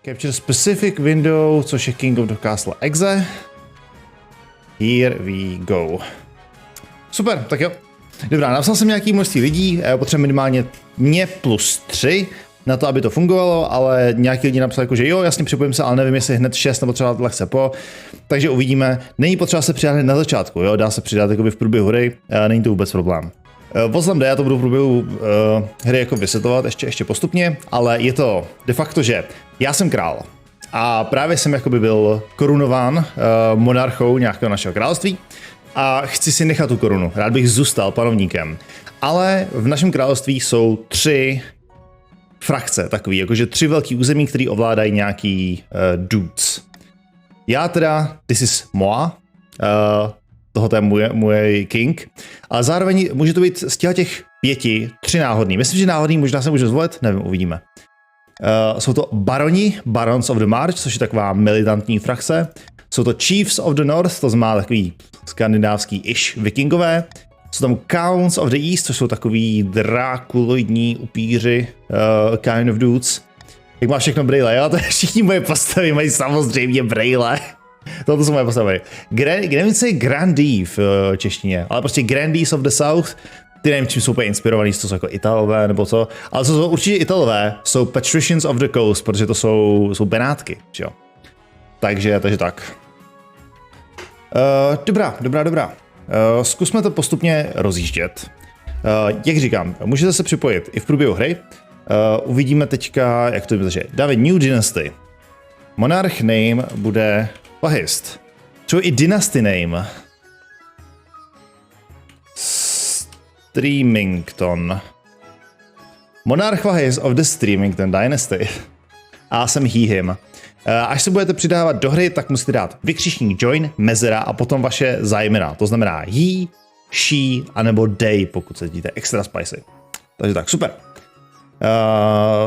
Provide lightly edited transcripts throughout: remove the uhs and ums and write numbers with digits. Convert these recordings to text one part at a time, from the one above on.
Capture specific window, což je King of the Castle Exe. Here we go. Super, tak jo. Dobrá, napsal jsem nějaký množství lidí, potřeba minimálně mě +3 na to, aby to fungovalo, ale nějaký lidi napsali jako, že jo, jasně připojím se, ale nevím, jestli hned 6 nebo třeba lehce po. Takže uvidíme. Není potřeba se přidat hned na začátku, jo, dá se přidat jakoby v průběhu hry, není to vůbec problém. Pozlem já to budu v průběhu hry jako vysvětlovat ještě postupně, ale je to de facto, že já jsem král a právě jsem jakoby byl korunován monarchou nějakého našeho království a chci si nechat tu korunu, rád bych zůstal panovníkem, ale v našem království jsou 3 frakce takový, jakože 3 velký území, který ovládají nějaký dudes. Já teda, this is moi, tohle je můj king, ale zároveň může to být z těch 5 3 náhodný. Myslím, že náhodný možná se může zvolit, nevím, uvidíme. Jsou to baroni, Barons of the March, což je taková militantní frakce. Jsou to Chiefs of the North, to znamená takový skandinávský-ish vikingové. Jsou tam Counts of the East, což jsou takový drákuloidní upíři, kind of dudes. Jak má všechno brejle, jo? To je všichni moje postavy mají samozřejmě brejle. Toto jsou moje postavy. Nevím, co je Grandee v češtině, ale prostě Grandees of the South, ty nevím, čím jsou úplně inspirovaný, to jsou jako Italové nebo co, ale co jsou určitě Italové, jsou Patricians of the Coast, protože to jsou Benátky, jo. Takže tak. Dobrá. Zkusme to postupně rozjíždět. Jak říkám, můžete se připojit i v průběhu hry. Uvidíme teďka, jak to je, že David New Dynasty. Monarch name bude Vahist. Čo i Dynasty name. Streamington. Monarch Vahist of the Streamington Dynasty. A jsem him. Až se budete přidávat do hry, tak musíte dát vykřičník join, mezera a potom vaše zájmena. To znamená he, she, anebo they, pokud se cítíte extra spicy. Takže tak, super.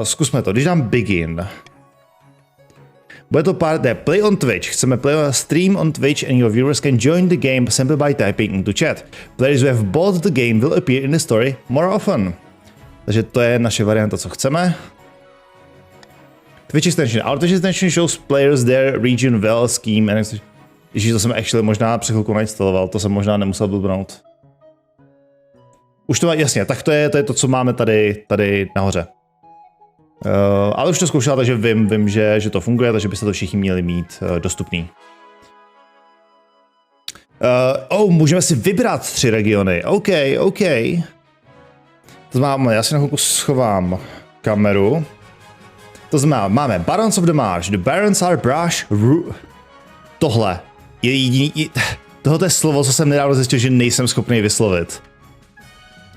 Zkusme to, když dám begin. Bude to pár, play on Twitch. Chceme play on stream on Twitch and your viewers can join the game simply by typing into chat. Players who have bought the game will appear in the story more often. Takže to je naše varianta, co chceme. Twitch extension. Our Twitch extension shows players their region well scheme and to jsem actually možná před chvilkou nainstaloval, to jsem možná nemusel blbnout. Už to má, jasně, tak to je to, co máme tady nahoře. Ale už to zkoušel, takže vím, že to funguje, takže byste to všichni měli mít dostupný. Můžeme si vybrat 3 regiony. OK. To znamená, já si na chvilku schovám kameru. To znamená, máme Barons of the March. The Barons are brush. Tohle je jediný. Tohle je slovo, co jsem nedávno zjistil, že nejsem schopný vyslovit.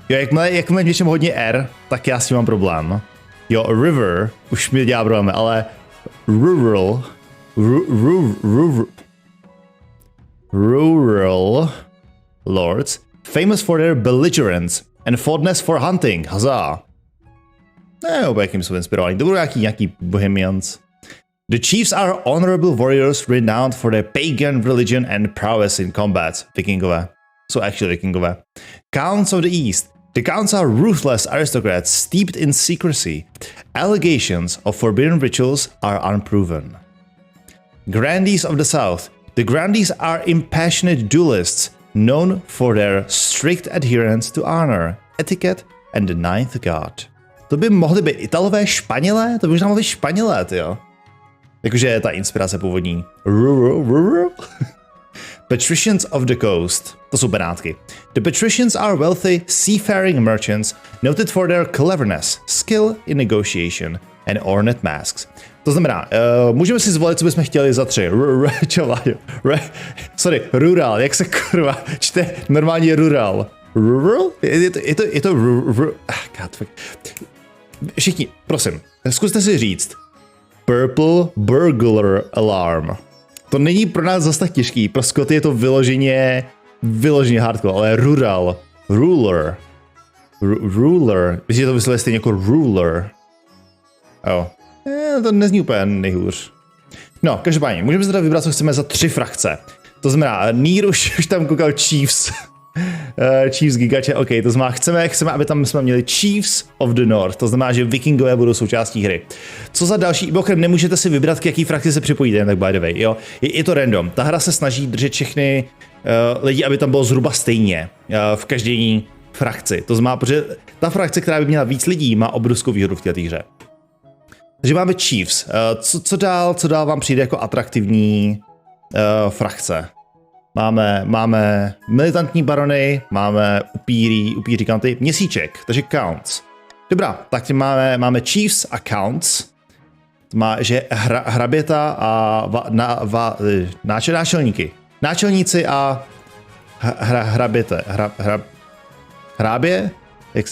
Jo, jakmile něčem hodně R, tak já s tím mám problém. Jo, river, už mi dělá problémy, ale rural lords, famous for their belligerence and fondness for hunting, huzzah. Ne, jakým jsou inspirovaní, to budou nějaký bohemians. The chiefs are honorable warriors renowned for their pagan religion and prowess in combat. Vikingové. Jsou actually vikingové. Counts of the East. The counts are ruthless aristocrats steeped in secrecy. Allegations of forbidden rituals are unproven. Grandees of the South. The Grandees are impassionate duelists known for their strict adherence to honor, etiquette and the ninth god. To by mohly být Italové, Španělé? To by možná mohli být Španělé, tyjo. Jakože ta inspirace původní. Patricians of the Coast. To jsou Benátky. The patricians are wealthy, seafaring merchants, noted for their cleverness, skill in negotiation and ornate masks. To znamená, můžeme si zvolit, co bychom chtěli za 3. Rural, jak se kurva čte normálně rural. Rural? Je to God, fuck. Všichni, prosím, zkuste si říct. Purple Burglar Alarm. To není pro nás zase tak těžký, pro Scotty je to vyloženě hardcore, ale ruler. Myslím, že to vyslovuje stejně jako ruler. To nezní úplně nejhůř. No, každopádně, můžeme se teda vybrat, co chceme za 3 frakce. To znamená, Nír už tam koukal Chiefs. Chiefs Gigače, OK, to znamená, chceme, aby tam jsme měli Chiefs of the North, to znamená, že vikingové budou součástí hry. Co za další, mimochodem nemůžete si vybrat, k jaký frakci se připojíte, tak by the way, jo. Je to random, ta hra se snaží držet všechny lidi, aby tam bylo zhruba stejně v každé frakci, to znamená, protože ta frakce, která by měla víc lidí, má obrovskou výhodu v této hře. Takže máme Chiefs, co dál vám přijde jako atraktivní frakce? Máme militantní barony, máme upíří county, měsíček, takže counts. Dobrá, tak máme Chiefs a counts. Že hraběta a náčelníky. Náčelníci a hraběte. Hrábě?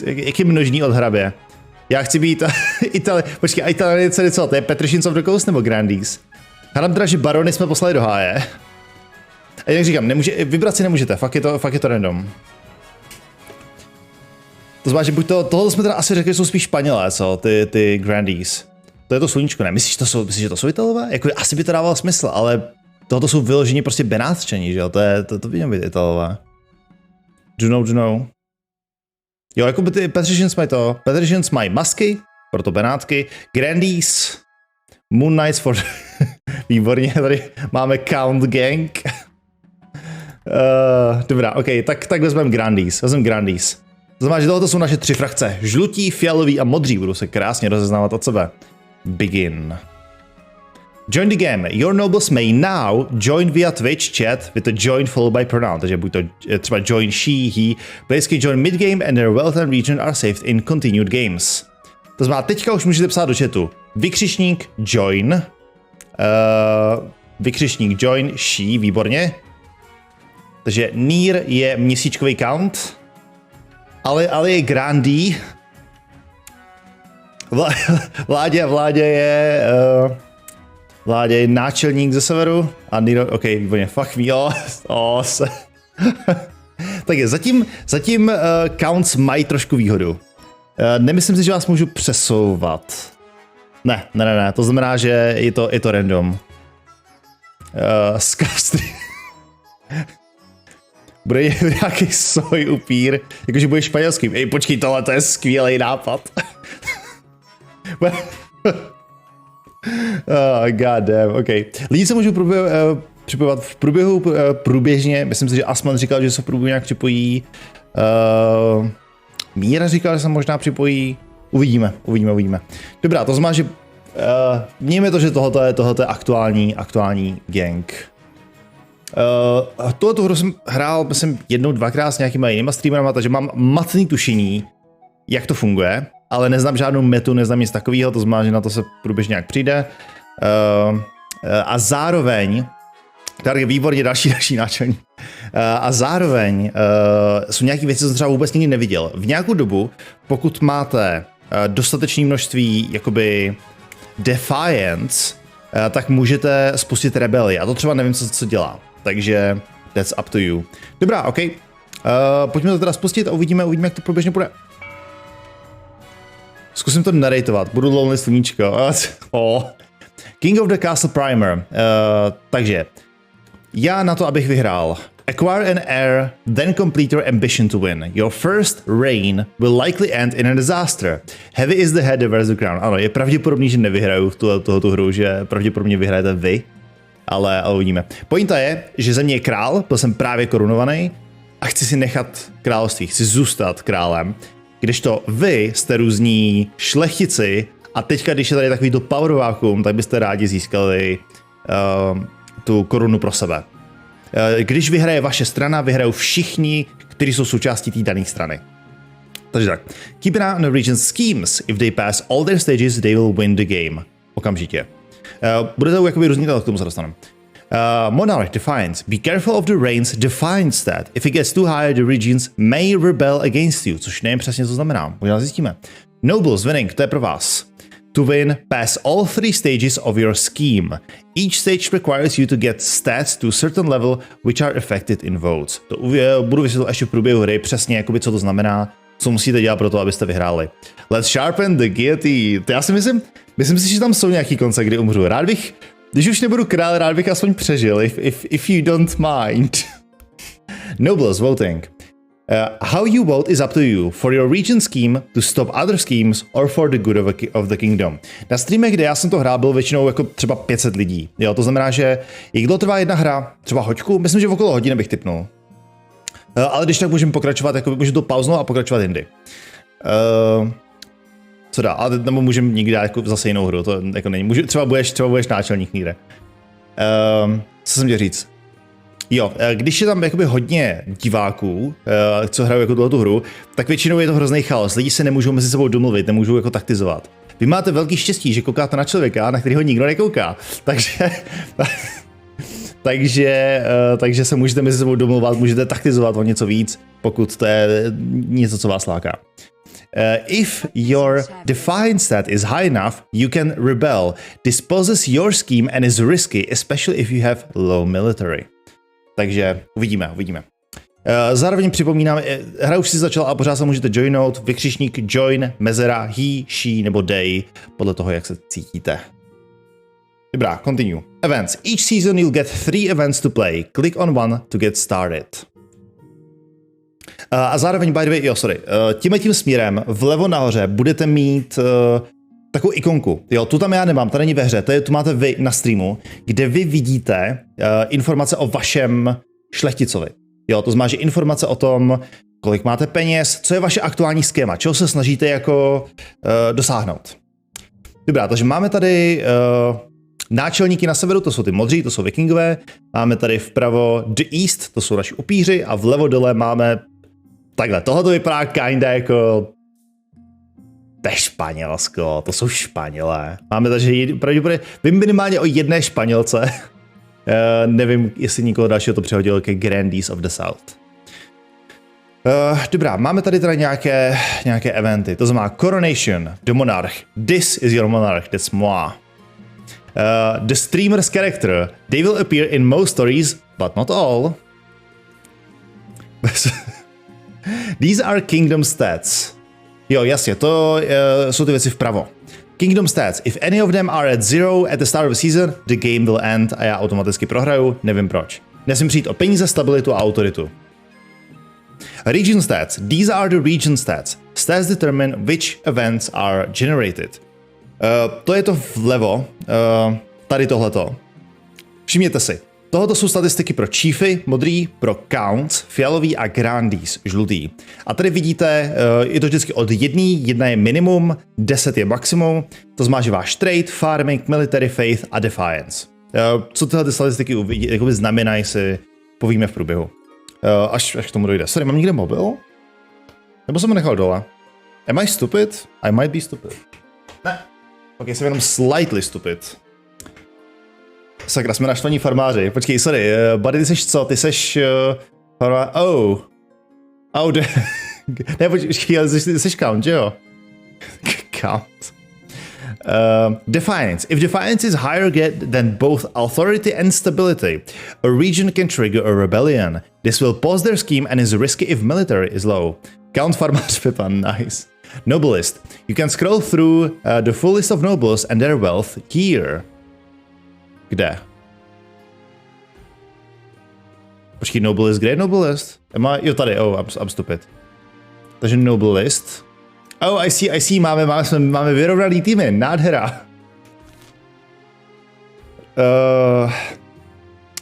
Jak je množný od hrabě? Já chci být Počkej, Italianice co? To je Patricians of the Coast nebo Grandees? Hádám teda, že barony jsme poslali do háje. A jak říkám, vybrat si nemůžete, fakt je to random. To znamená, že buď tohle jsme teda asi řekli, že jsou spíš Španělé, co? Ty Grandees. To je to sluníčko, ne? Myslíš, že to jsou Italové? Jako, asi by to dávalo smysl, ale tohoto jsou vyloženi prostě Benátčani, že jo? To by mělo být Italové. Do know. Jo, jako by ty Patricians mají to. Patricians mají masky, proto Benátky. Grandees, Moon Knights for... Výborně, tady máme Count Gang. Dobrá, OK, tak vezmeme Grandees. To znamená, že tohoto jsou naše 3 frakce. Žlutí, fialový a modří budou se krásně rozeznávat od sebe. Begin. Join the game. Your nobles may now join via Twitch chat with a join followed by pronoun. Takže buď to třeba join she, he. Players can join mid-game and their wealth and region are saved in continued games. To znamená, teďka už můžete psát do chatu. Vykřičník join. Vykřičník join she, výborně. Takže Nír je měsíčkový count. Ale je Grandí. Vládě je náčelník ze severu a Niro, OK, výborně, fuck me, Takže zatím counts mají trošku výhodu. Nemyslím si, že vás můžu přesouvat. Ne, to znamená, že je to random. Skastry. Bude nějaký soj upír, jakože bude španělský. Ej, počkej, tohle to je skvělý nápad. God damn, OK. Lidi se můžou připojovat v průběhu průběžně, myslím si, že Asman říkal, že se v průběhu nějak připojí. Míra říkal, že se možná připojí. Uvidíme. Dobrá, to znamená, že mějme to, že tohle je aktuální gang. Tuhletu hru jsem hrál, myslím, 1-2krát s nějakýma jinýma streamerama, takže mám matný tušení, jak to funguje, ale neznám žádnou metu, neznám nic takového, to znamená, že na to se průběžně nějak přijde. A zároveň, tady je výborně další náčelník, a zároveň jsou nějaké věci, co jsem třeba vůbec nikdy neviděl. V nějakou dobu, pokud máte dostatečné množství jakoby defiance, tak můžete spustit rebeli. A to třeba nevím, co dělá. Takže that's up to you. Dobrá, OK. Pojďme to teda spustit a uvidíme, jak to průběžně půjde. Zkusím to narratovat. Budu lonely sluníčko. King of the Castle Primer. Takže já na to, abych vyhrál. Acquire an heir, then complete your ambition to win. Your first reign will likely end in a disaster. Heavy is the head that wears the crown. Ano, je pravděpodobný, že nevyhraju tuhletu hru, že pravděpodobně vyhrajete vy, ale uvidíme. Pointa je, že ze mě je král, byl jsem právě korunovaný a chci si nechat království, chci zůstat králem, kdežto vy jste různí šlechtici a teďka, když je tady takový to power vacuum, tak byste rádi získali tu korunu pro sebe. Když vyhraje vaše strana, vyhrajou všichni, kteří jsou součástí té dané strany. Takže tak. Keep an eye on the region's schemes. If they pass all their stages, they will win the game. Okamžitě. Bude to jakoby různý, ale k tomu se dostaneme. Monarch Defiance. Be careful of the reign's Defiance stat. If it gets too high, the regions may rebel against you. Což nevím přesně, co znamená. Možná zjistíme. Nobles winning, to je pro vás. To win, pass all 3 stages of your scheme. Each stage requires you to get stats to a certain level which are affected in votes. To budu vysvětlit ještě v průběhu hry přesně, jakoby, co to znamená, co musíte dělat pro to, abyste vyhráli. Let's sharpen the guillotine. To já si myslím si, že tam jsou nějaký konce, kdy umřu. Rád bych, když už nebudu král, rád bych aspoň přežil, if you don't mind. Nobles voting. How you vote is up to you, for your region scheme, to stop other schemes, or for the good of the kingdom. Na streamech, kde já jsem to hrál, bylo většinou jako třeba 500 lidí. Jo, to znamená, že jak dlouho trvá jedna hra, třeba hoďku, myslím, že okolo hodiny bych tipnul. Ale když tak můžeme pokračovat, jako můžeme to pauznout a pokračovat jindy. Co dá? Ale nebo můžeme někdy dát jako zase jinou hru, to jako není. Třeba budeš náčelník někde. Co jsem chtěl říct? Jo, když je tam jakoby hodně diváků, co hrajou jako tu hru, tak většinou je to hrozný chaos. Lidi se nemůžou mezi sebou domluvit, nemůžou jako taktizovat. Vy máte velký štěstí, že koukáte na člověka, na kterého nikdo nekouká. Takže se můžete mezi sebou domluvat, můžete taktizovat o něco víc, pokud to je něco, co vás láká. If your defiance stat is high enough, you can rebel. This poses your scheme and is risky, especially if you have low military. Takže uvidíme. Zároveň připomínám, hra už si začala a pořád se můžete joinout, vykřičník join, mezera, he, she nebo they, podle toho, jak se cítíte. Dobrá, continue. Events. Each season you'll get 3 events to play. Click on one to get started. A zároveň, by the way, tím směrem vlevo nahoře budete mít takovou ikonku. Jo, tu tam já nemám, ta není ve hře, tu máte vy na streamu, kde vy vidíte informace o vašem šlechticovi. Jo, to znamená, že informace o tom, kolik máte peněz, co je vaše aktuální schéma, čeho se snažíte jako dosáhnout. Dobrá, takže máme tady náčelníky na severu, to jsou ty modří, to jsou vikingové, máme tady vpravo the east, to jsou naši upíři a vlevo dole máme takhle, tohle to vypadá kinda jako to je Španělsko, to jsou Španělé. Máme takže pravděpodobně, vím minimálně o jedné Španělce. Nevím, jestli nikoho dalšího to přehodil ke Grandees of the South. Dobrá, máme tady teda nějaké eventy. To znamená Coronation, the Monarch. This is your monarch, that's moi. The streamer's character. They will appear in most stories, but not all. These are kingdom stats. Jo, jasně, to jsou ty věci vpravo. Kingdom stats. If any of them are at 0 at the start of the season, the game will end a já automaticky prohraju, nevím proč. Nesmím přijít o peníze, stabilitu a autoritu. Region stats. These are the region stats. Stats determine which events are generated. To je to vlevo, tady tohleto. Všimněte si. Tohoto jsou statistiky pro chiefy, modrý, pro counts, fialový a grandees, žlutý. A tady vidíte, je to vždycky od 1 je minimum, 10 je maximum, to znamená, že váš trade, farming, military faith a defiance. Co tyhle statistiky znamenají, si povíme v průběhu. Až k tomu dojde. Sorry, mám někde mobil? Nebo jsem ho nechal dole? Am I stupid? I might be stupid. Ne. Ok, jsem jenom slightly stupid. Sakra, jsme naštvaní farmáři. Počkej, sorry, buddy, ty seš co? Ty seš... ne, počkej, ty seš count, že jo? Count. Defiance. If defiance is higher than both authority and stability, a region can trigger a rebellion. This will pause their scheme and is risky if military is low. Count farmář Pepa, nice. Noblist. You can scroll through the full list of nobles and their wealth here. Kde? Počkej, noblist, kde je noblist? Jo, tady, I'm stupid. Takže noblist. I see, máme vyrovnaný týmy, nádhera.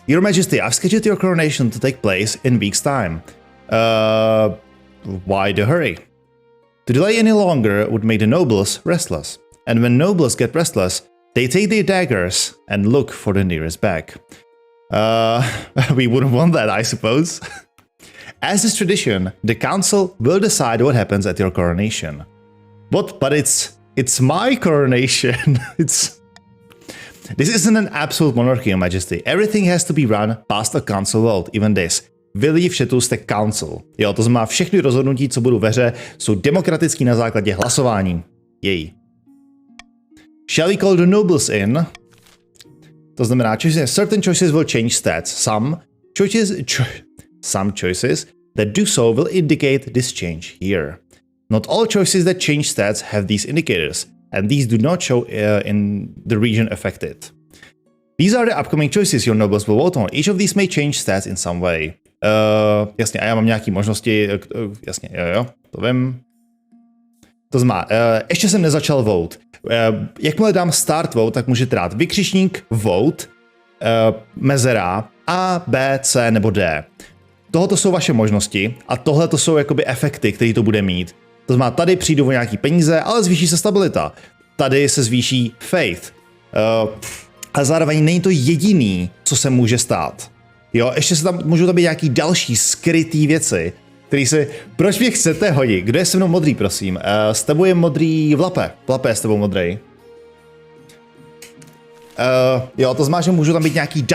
Your Majesty, I've scheduled your coronation to take place in week's time. Why the hurry? To delay any longer would make the nobles restless. And when nobles get restless, they take their daggers and look for the nearest bag. We wouldn't want that, I suppose. As is tradition, the council will decide what happens at your coronation. What? But it's my coronation. This isn't an absolute monarchy, Your Majesty. Everything has to be run past a council vote, even this. Vy lidi v chatu jste council. Jo, to znamená, všechny rozhodnutí, co budou ve hře, jsou demokratický na základě hlasování. Jej. Shall we call the nobles in? To znamená, certain choices will change stats. Some choices that do so will indicate this change here. Not all choices that change stats have these indicators, and these do not show in the region affected. These are the upcoming choices your nobles will vote on. Each of these may change stats in some way. Jasně, a já mám nějaké možnosti, jasně, jo, to vím. To znamená, ještě jsem nezačal vote. Jakmile dám start vote, tak můžete dát vykřičník vote, mezera A, B, C nebo D. Tohoto jsou vaše možnosti a tohle to jsou jakoby efekty, který to bude mít. To znamená, tady přijdou o nějaký peníze, ale zvýší se stabilita. Tady se zvýší faith. A zároveň není to jediný, co se může stát. Jo, ještě se tam můžou tam být nějaký další skrytý věci, který se... Proč mě chcete hodit? Kdo je se mnou modrý, prosím? S tebou je modrý Vlape. Vlape je s tebou modrý. Jo, to znamená, že můžou tam být nějaký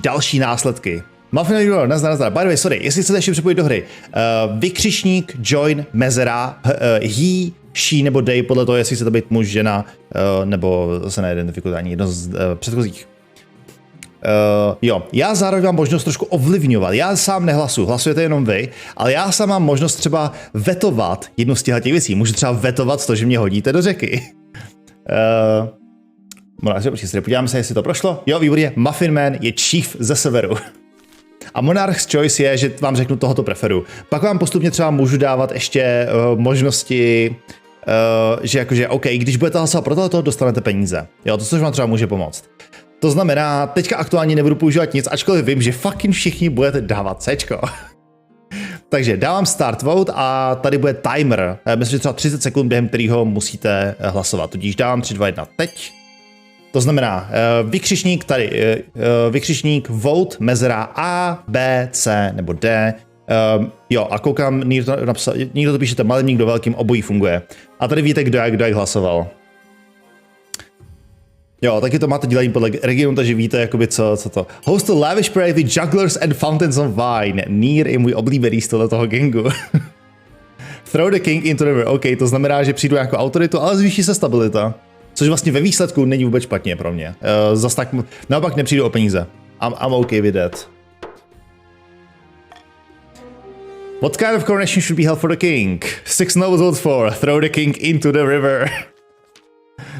další následky. Muffin, nazdar. By the way, sorry, jestli chcete ještě připojit do hry. Vykřičník, join, mezera, he, she nebo they, podle toho, jestli chcete být muž, žena, nebo se neidentifikuje ani jedno z předchozích. Jo, já zároveň mám možnost trošku ovlivňovat. Já sám nehlasuji, hlasujete jenom vy, ale já sám mám možnost třeba vetovat jednu z těch věcí. Můžu třeba vetovat to, že mě hodíte do řeky. Podíváme se, jestli to prošlo. Jo, výborně, Muffin Man je chief ze severu. A Monarch's Choice je, že vám řeknu tohoto preferu. Pak vám postupně třeba můžu dávat ještě možnosti, že jakože, OK, když budete hlasovat pro tohoto, dostanete peníze. Jo, to což vám třeba může pomoct. To znamená, teďka aktuálně nebudu používat nic, ačkoliv vím, že fucking všichni budete dávat Cčko. Takže dávám start vote a tady bude timer. Myslím, že třeba 30 sekund, během kterého musíte hlasovat. Tudíž dávám 3, 2, 1 teď. To znamená, vykřičník tady, vykřičník vote, mezera A, B, C nebo D. Jo, a koukám, někdo to píšete malým, někdo velkým, obojí funguje. A tady víte, kdo jak hlasoval. Jo, taky to máte dělení podle regionu, takže víte, jakoby co to. Host a lavish parade with jugglers and fountains of wine. Nír je můj oblíbený z tohoto gangu. Throw the king into the river. OK, to znamená, že přijdu jako autoritu, ale zvýší se stabilita. Což vlastně ve výsledku není vůbec špatně pro mě. Zas tak, naopak nepřijdu o peníze. I'm okay with that. What kind of coronation should be held for the king? 6 nobles vote for. Throw the king into the river.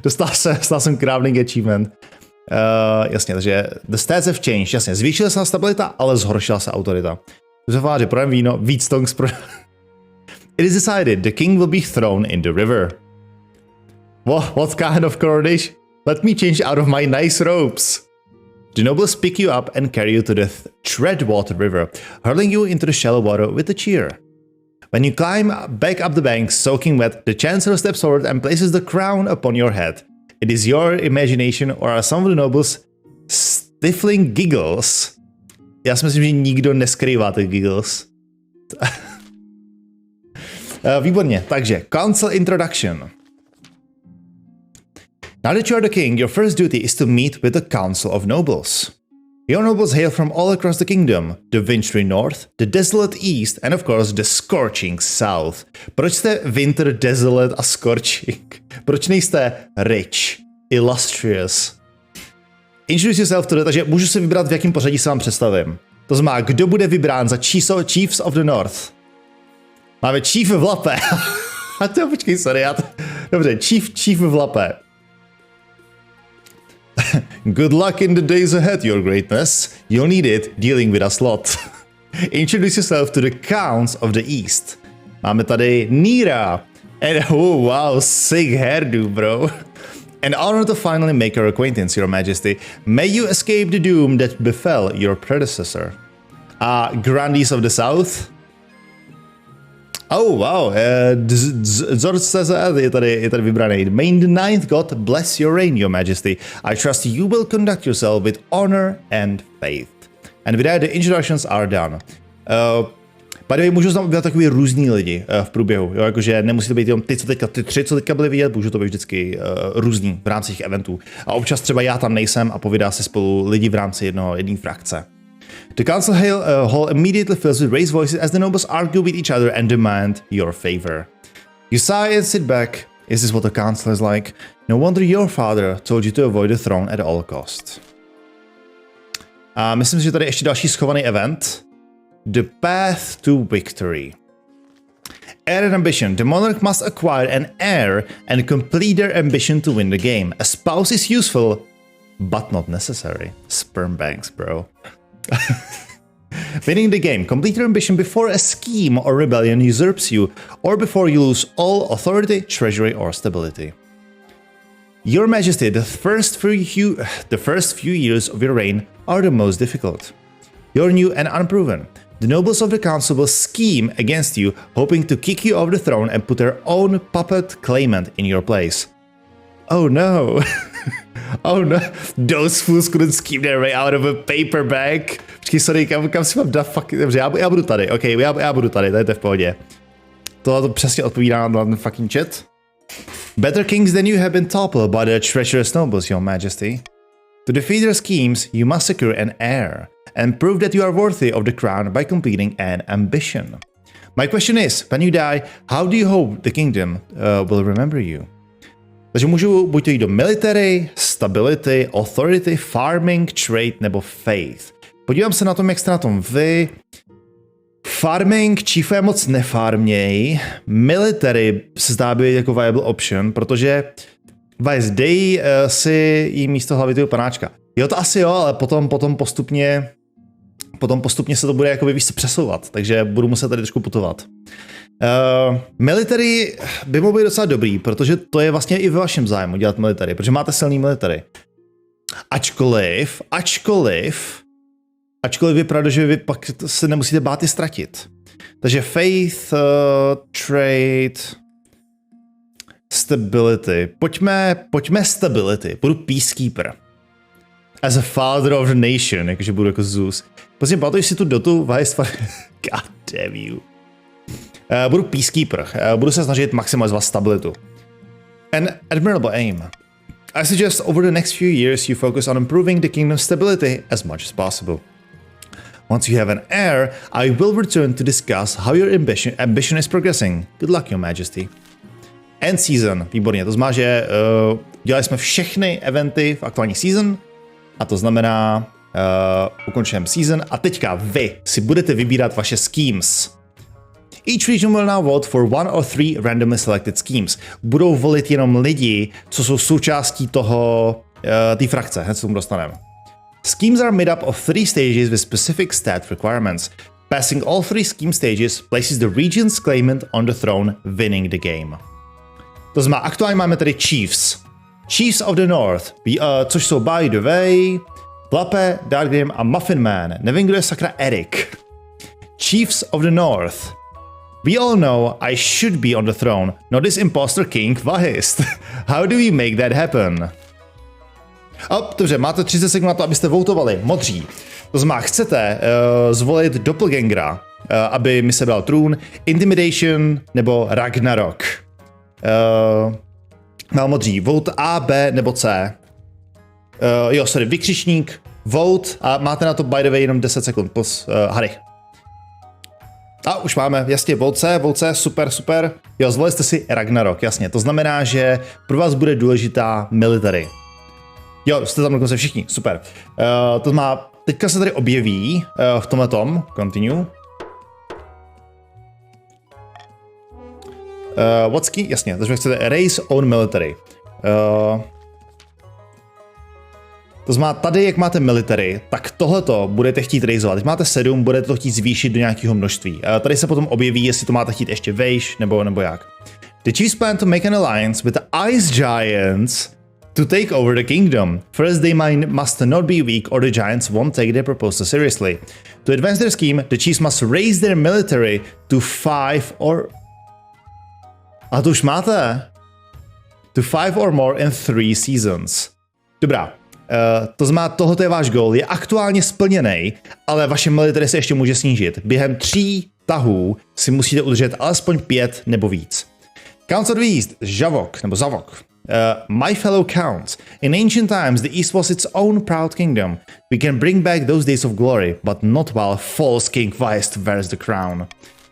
Dostal jsem crowning achievement. Jasně, takže the stats have changed. Jasně, zvýšila se stabilita, ale zhoršila se autorita. Zofáři, projem víno, víc tongs pro... It is decided, the king will be thrown in the river. What kind of coronation? Let me change out of my nice robes. The nobles pick you up and carry you to the Treadwater River, hurling you into the shallow water with a cheer. When you climb back up the bank, soaking wet, the chancellor steps forward and places the crown upon your head. It is your imagination, or are some of the nobles stifling giggles. Já si myslím, že nikdo neskrývá ty giggles. Výborně, takže council introduction. Now that you are the king, your first duty is to meet with the Council of Nobles. Your nobles hail from all across the kingdom, the wintry north, the desolate east, and of course the scorching south. Proč jste winter, desolate a scorching? Proč nejste rich, illustrious? Introduce yourself to the... Takže můžu si vybrat, v jakém pořadí se vám představím. To znamená, kdo bude vybrán za Chiefs of the North? Máme Chief Vlape. A to počkej, sorry, dobře, Chief Vlape. Good luck in the days ahead, your greatness. You'll need it dealing with us lot. Introduce yourself to the Counts of the East. Máme tady Nira. And oh wow, sick hairdo, bro. An honor to finally make your acquaintance, your majesty. May you escape the doom that befell your predecessor. A Grandees of the South. Oh wow, Zorceza je tady vybraný. May the ninth god bless your reign, your majesty. I trust you will conduct yourself with honor and faith. And with that, the introductions are done. By the way, můžu tam být takový různý lidi v průběhu, jo, jakože nemusí to být jenom ty tři, co teďka byly vidět, můžu to být vždycky různý v rámci těch eventů. A občas třeba já tam nejsem a povídá si spolu lidi v rámci jedné frakce. The council hall immediately fills with raised voices as the nobles argue with each other and demand your favor. You sigh and sit back. Is this what the council is like? No wonder your father told you to avoid the throne at all costs. A myslím si, že tady ještě další schovaný event. The path to victory. Heir and ambition. The monarch must acquire an heir and complete their ambition to win the game. A spouse is useful, but not necessary. Sperm banks, bro. Winning the game. Complete your ambition before a scheme or rebellion usurps you, or before you lose all authority, treasury, or stability. Your Majesty, the first few years of your reign are the most difficult. You're new and unproven. The nobles of the council will scheme against you, hoping to kick you off the throne and put their own puppet claimant in your place. Oh no. Oh no. Those fools couldn't scheme their way out of a paper bag. Počkej, sorry, kam si mám dát fucking... Dobře, já budu tady, ok, já budu tady, to je v pohodě. To přesně odpovídá na ten fucking chat. Better kings than you have been toppled by the treacherous nobles, your majesty. To defeat their schemes, you must secure an heir, and prove that you are worthy of the crown by completing an ambition. My question is, when you die, how do you hope the kingdom will remember you? Takže můžu buď to jít do military, stability, authority, farming, trade nebo faith. Podívám se na tom, jak jste na tom vy. Farming, chiefé moc nefarměj. Military se zdá být jako viable option, protože dej si jí místo hlavitého panáčka. Jo, to asi jo, ale potom postupně se to bude jakoby víc přesouvat, takže budu muset tady trošku putovat. Military by mohlo být docela dobrý, protože to je vlastně i ve vašem zájmu dělat military, protože máte silný military. Ačkoliv je pravda, že vy pak se nemusíte bát i ztratit. Takže faith, trade, stability. Pojďme stability. Budu peacekeeper. As a father of the nation, jakože budu jako Zeus. Prostě pamatuj si tu dotu, God damn you. Budu peacekeeper. Budu se snažit maximalizovat stabilitu. An admirable aim. I suggest over the next few years you focus on improving the kingdom's stability as much as possible. Once you have an heir, I will return to discuss how your ambition is progressing. Good luck, your majesty. End season. Výborně, to znamená, že dělali jsme všechny eventy v aktuální season a to znamená ukončujeme season a teďka vy si budete vybírat vaše schemes. Each region will now vote for one or three randomly selected schemes. Budou volit jenom lidi, co jsou součástí té frakce, hned se tomu dostaneme. Schemes are made up of 3 stages with specific stat requirements. Passing all 3 scheme stages places the region's claimant on the throne, winning the game. To znamená, aktuálně máme tady Chiefs. Chiefs of the North, což jsou by the way, Plape, Darkgrim a Muffin Man. Nevím, kdo je sakra Eric. Chiefs of the North. We all know I should be on the throne, not this imposter king Vahist. How do we make that happen? Dobře, máte 30 sekund na to, abyste votovali. Modří. To znamená, chcete zvolit doppelgangera, aby mi sebral trůn, Intimidation nebo Ragnarok. Modří. Vote A, B nebo C. Vykřičník, vote a máte na to by the way jenom 10 sekund. Harry. Už máme, jasně, vote C, super. Jo, zvolili jste si Ragnarok, jasně. To znamená, že pro vás bude důležitá military. Jo, jste tam dokonce všichni, super. To znamená, teďka se tady objeví v tomhletom, continue. What's key? Jasně, takže chcete raise own military. To znamená, tady, jak máte military, tak tohleto budete chtít raisovat. Teď máte 7, budete to chtít zvýšit do nějakého množství. Tady se potom objeví, jestli to máte chtít ještě vejš, nebo jak. The chiefs plan to make an alliance with the ice giants to take over the kingdom. First, they must not be weak or the giants won't take their proposal seriously. To advance their scheme, the chiefs must raise their military to 5 or... A to už máte? To 5 or more in 3 seasons. Dobrá. To znamená, tohoto je váš goal, je aktuálně splněný, ale vaše military se ještě může snížit. Během 3 tahů si musíte udržet alespoň 5 nebo víc. Counts of the East, Zavok, nebo Zavok. My fellow counts, in ancient times the East was its own proud kingdom. We can bring back those days of glory, but not while false King Vahist wears the crown.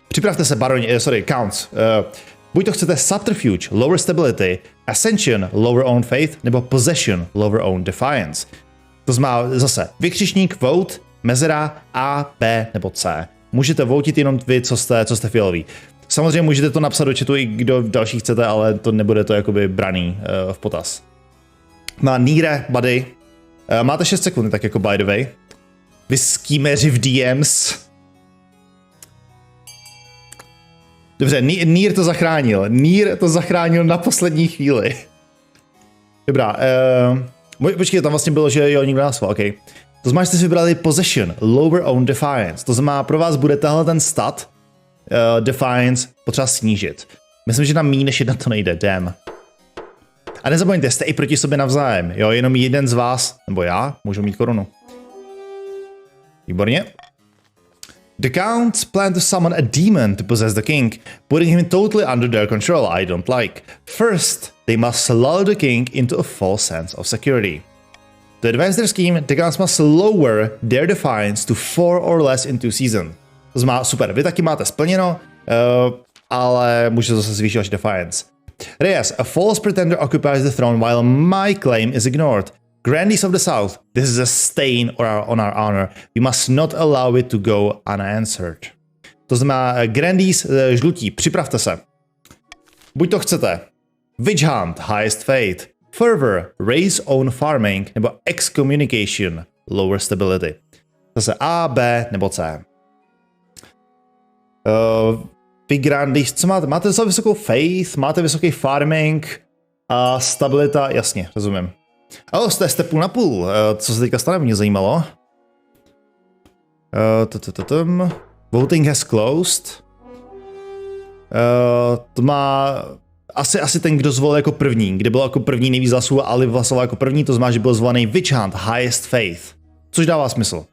Připravte se, counts. Buď to chcete subterfuge, lower stability, ascension, lower own faith, nebo possession, lower own defiance. To znamená zase vykřičník, vote, mezera A, B nebo C. Můžete votit jenom vy, co jste fialoví. Samozřejmě můžete to napsat do chatu i kdo další chcete, ale to nebude to jakoby braný v potaz. Nýre, buddy. Máte 6 sekund, tak jako by the way. Vy skýmeři v DMs. Dobře, Nír to zachránil. Nír to zachránil na poslední chvíli. Dobrá, počkej, tam vlastně bylo, že jo, nikdo násval, ok. To znamená, že jste si vybrali Possession, Lower Own Defiance. To znamená, pro vás bude tahle ten stat Defiance potřeba snížit. Myslím, že na méně než jedna to nejde, damn. A nezapomeňte, jste i proti sobě navzájem, jo, jenom jeden z vás, nebo já, můžu mít korunu. Výborně. The Counts plan to summon a demon to possess the king, putting him totally under their control. I don't like. First, they must lull the king into a false sense of security. To advance their scheme, the Counts must lower their defiance to 4 or less in 2 seasons. To znamená, super, vy taky máte splněno, ale můžete zase zvýšit vaši defiance. Reyes, a false pretender occupies the throne while my claim is ignored. Grandees of the South, this is a stain on our honor. We must not allow it to go unanswered. To znamená, Grandees, žlutí, připravte se. Buď to chcete. Witch Hunt, Highest Fate. Fervor, Raise Own Farming, nebo Excommunication, Lower Stability. Zase A, B, nebo C. Vy Grandees, co máte? Máte docela vysokou Faith, máte vysoký Farming a stabilita, jasně, rozumím. Ale jste půl na půl, co se teďka stane, mě zajímalo. Voting has closed. To má asi ten, kdo zvolil jako první, kde bylo jako první nejvíc hlasů a Ali hlasoval jako první, to znamená, že byl zvolený Witch Hunt, Highest Faith. Což dává smysl.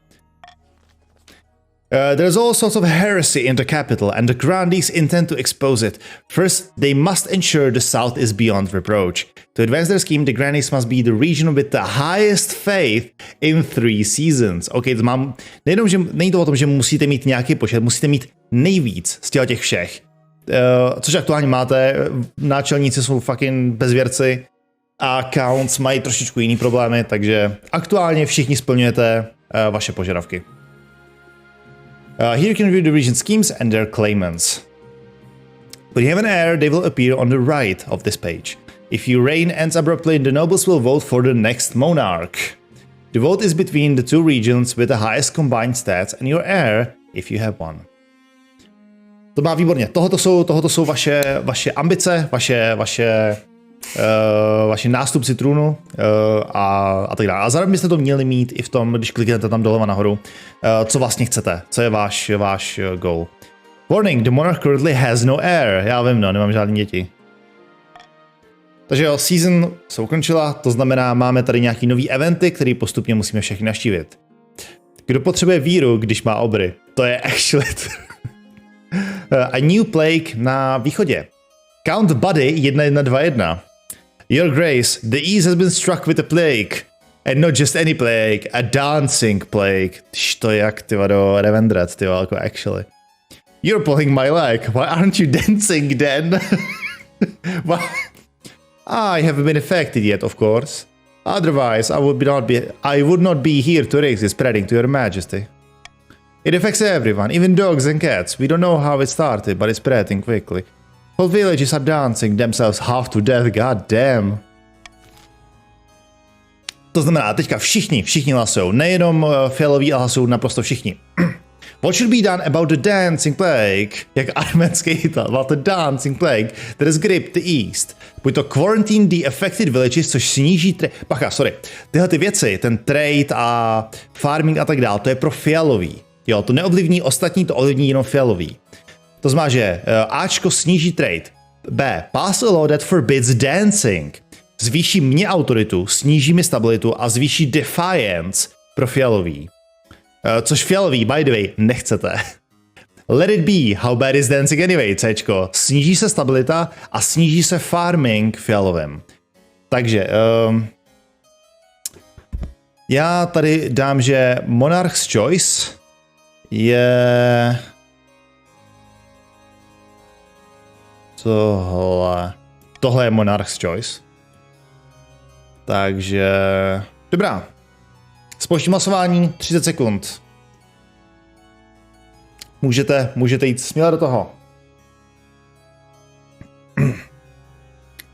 There's all sorts of heresy in the capital, and the Grandees intend to expose it. First, they must ensure the South is beyond reproach. To advance their scheme, the Grandees must be the region with the highest faith in 3 seasons. OK, to mám, nejenom, že není to o tom, že musíte mít nějaký počet, musíte mít nejvíc z těch všech. Což aktuálně máte, náčelníci jsou fucking bezvěrci a Counts mají trošičku jiný problémy, takže aktuálně všichni splňujete vaše požadavky. Here you can view the region schemes and their claimants. When you have an heir, they will appear on the right of this page. If your reign ends abruptly, the nobles will vote for the next monarch. The vote is between the 2 regions with the highest combined stats and your heir, if you have one. To má výborně. Tohoto jsou vaše ambice, vaši nástupci trůnu a tak dále. A zároveň byste to měli mít i v tom, když kliknete tam doleva nahoru, co vlastně chcete, co je váš goal. Warning, the monarch currently has no heir. Já vím, no, nemám žádný děti. Takže jo, season se ukončila, to znamená, máme tady nějaký nový eventy, který postupně musíme všechny navštívit. Kdo potřebuje víru, když má obry? To je actually a new plague na východě. Count Buddy 1121. Your Grace, the East has been struck with a plague. And not just any plague, a dancing plague. To je jak, tyva, do Revendred, tyva, jako actually. You're pulling my leg, why aren't you dancing then? I haven't been affected yet, of course. Otherwise, I would not be here to risk it spreading to your majesty. It affects everyone, even dogs and cats. We don't know how it started, but it's spreading quickly. Whole villages are dancing themselves half to death, god damn. To znamená, teďka všichni hlasujou, nejenom fialoví, ale hlasujou naprosto všichni. What should be done about the dancing plague? Jak arménský hitel, about the dancing plague that has gripped the east. Buď to quarantine the affected villages, což sníží tyhle ty věci, ten trade a farming a tak dále, to je pro fialový. Jo, to neovlivní ostatní, to ovlivní jenom fialový. To znamená, že Ačko sníží trade. B. Pass a law that forbids dancing. Zvýší mě autoritu, sníží mi stabilitu a zvýší defiance pro fialový. Což fialový, by the way, nechcete. Let it be, how bad is dancing anyway, Cčko. Sníží se stabilita a sníží se farming fialovým. Takže, já tady dám, že Monarch's Choice je... Tohle je Monarch's Choice. Takže... Dobrá. Společné hlasování, 30 sekund. Můžete jít směle do toho.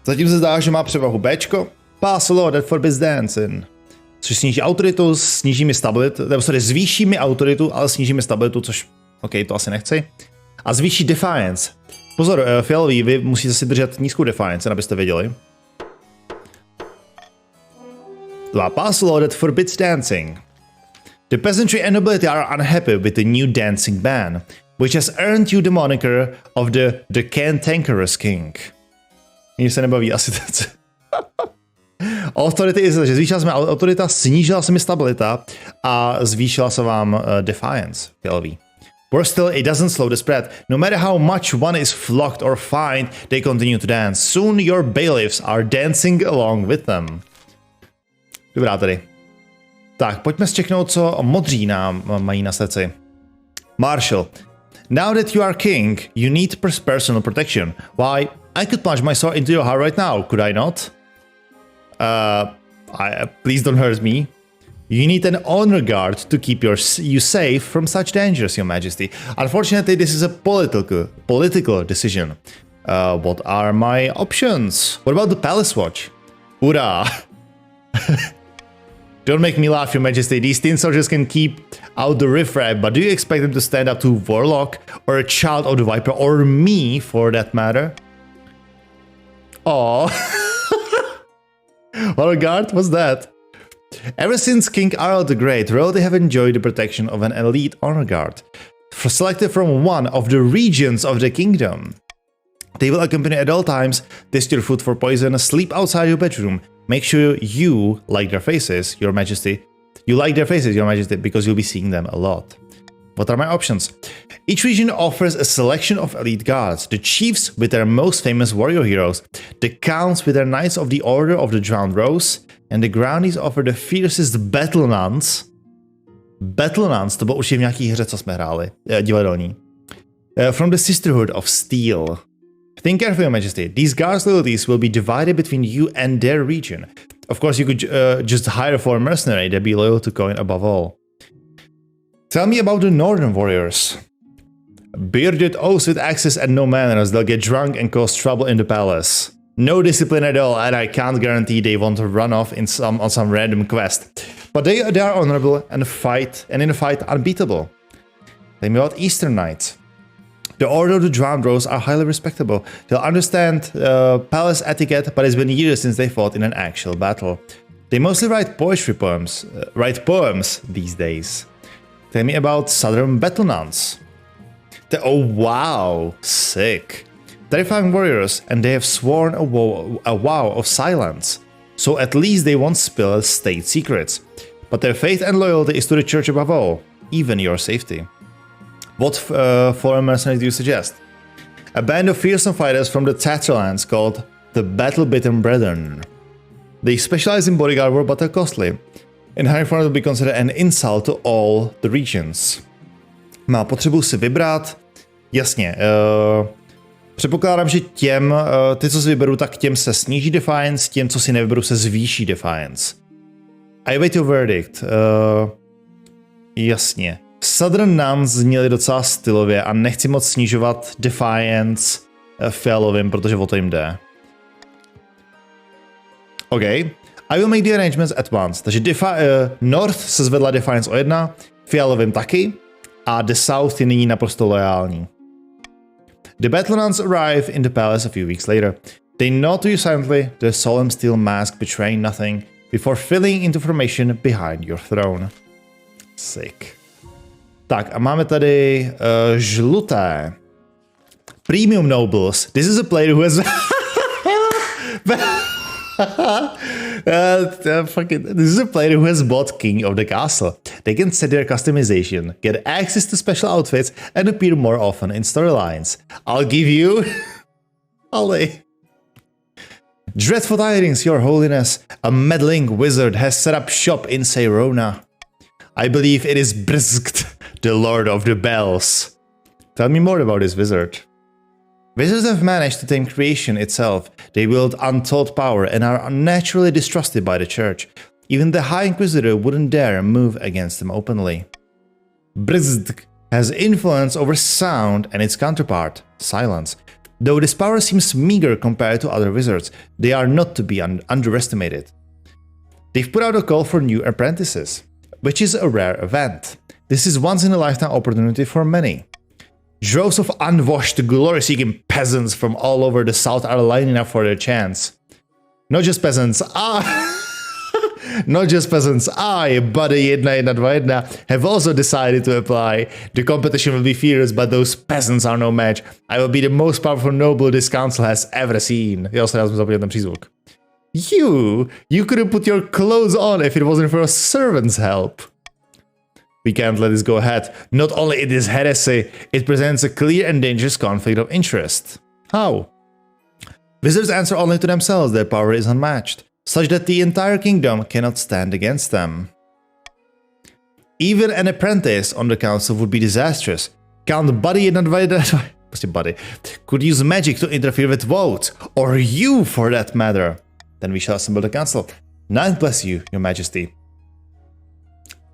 Zatím se zdá, že má převahu Bčko. Pass a law that forbids dancing. což sníží autoritu, sníží mi stabilitu, nebo sorry, zvýší mi autoritu, ale sníží mi stabilitu, což, OK, to asi nechci. A zvýší defiance. Pozor, fialový, vy musíte si držet nízkou defiance, abyste věděli. 2. Pass law that forbids dancing. The peasantry and nobility are unhappy with the new dancing ban, which has earned you the moniker of the cantankerous king. Mně se nebaví asi to. Authority is, že zvýšila se mi autorita, snížila se mi stabilita a zvýšila se vám defiance, fialový. Worse still, it doesn't slow the spread. No matter how much one is flogged or fined, they continue to dance. Soon your bailiffs are dancing along with them. Dobrá tady. Tak, pojďme zčeknout, co modří nám mají na srdci. Marshal. Now that you are king, you need personal protection. Why, I could plunge my sword into your heart right now, could I not? Please don't hurt me. You need an honor guard to keep you safe from such dangers, Your Majesty. Unfortunately, this is a political decision. What are my options? What about the Palace Watch? Hoorah! Don't make me laugh, Your Majesty. These tin soldiers can keep out the riffraff, but do you expect them to stand up to Warlock or a child of the Viper or me, for that matter? Oh. Honor guard? What's that? Ever since King Arl the Great, royalty have enjoyed the protection of an elite honor guard, selected from one of the regions of the kingdom. They will accompany at all times, test your food for poison, sleep outside your bedroom. Make sure you like their faces, Your Majesty. You like their faces, Your Majesty, because you'll be seeing them a lot. What are my options? Each region offers a selection of elite guards, the chiefs with their most famous warrior heroes, the counts with their knights of the Order of the Drowned Rose, and the Groundies offer the fiercest battle nuns. Battle nuns, to bylo už v nějaký hře, co jsme hráli, divadelní. From the Sisterhood of Steel. Think carefully, Your Majesty. These guards' loyalties will be divided between you and their region. Of course, you could just hire a foreign mercenary that'd be loyal to Coin above all. Tell me about the Northern Warriors. Bearded oaths with axes and no manners, they'll get drunk and cause trouble in the palace. No discipline at all, and I can't guarantee they won't run off on some random quest. But they are honorable and in a fight unbeatable. Tell me about Eastern Knights. The Order of the Drowned Rose are highly respectable. They'll understand palace etiquette, but it's been years since they fought in an actual battle. They mostly write poems these days. Tell me about Southern Battle Nuns. Oh wow, sick. Terrifying warriors, and they have sworn a vow of silence. So at least they won't spill state secrets. But their faith and loyalty is to the church above all, even your safety. What foreign mercenaries do you suggest? A band of fearsome fighters from the Tatterlands called the Battle-Bitten Brethren. They specialize in bodyguard work, but they're costly. And hiring for them will be considered an insult to all the regions. Má potřebu si vybrat. Jasně. Předpokládám, že ty, co si vyberu, tak těm se sníží defiance, těm, co si nevyberu, se zvýší defiance. I await your verdict. Jasně. Southern Nuns zněli docela stylově a nechci moc snižovat defiance fialovým, protože o to jim jde. OK. I will make the arrangements at once. Takže North se zvedla defiance o 1, fialovým taky a the South je nyní naprosto lojální. The battle nuns arrive in the palace a few weeks later. They nod to you silently, their solemn steel mask betraying nothing, before filling into formation behind your throne. Sick. Tak a máme tady žluté. Premium Nobles. This is a player who has... This is a player who has bought King of the Castle. They can set their customization, get access to special outfits, and appear more often in storylines. I'll give you... Ollie. Dreadful tidings, Your Holiness. A meddling wizard has set up shop in Sayrona. I believe it is Brizgt, the Lord of the Bells. Tell me more about this wizard. Wizards have managed to tame creation itself. They wield untold power and are naturally distrusted by the church. Even the High Inquisitor wouldn't dare move against them openly. Brizgt has influence over sound and its counterpart, silence. Though this power seems meager compared to other wizards, they are not to be underestimated. They've put out a call for new apprentices, which is a rare event. This is once in a lifetime opportunity for many. Droves of unwashed, glory-seeking peasants from all over the south are lining up for their chance. Not just peasants, not just peasants, I, Buddy 1121, have also decided to apply. The competition will be fierce, but those peasants are no match. I will be the most powerful noble this council has ever seen. Já jsem zapomněl ten přízvuk. You couldn't put your clothes on if it wasn't for a servant's help. We can't let this go ahead. Not only it is heresy, it presents a clear and dangerous conflict of interest. How? Wizards answer only to themselves, their power is unmatched, such that the entire kingdom cannot stand against them. Even an apprentice on the council would be disastrous. Count Buddy Buddy could use magic to interfere with votes, or you for that matter. Then we shall assemble the council. Nine bless you, your majesty.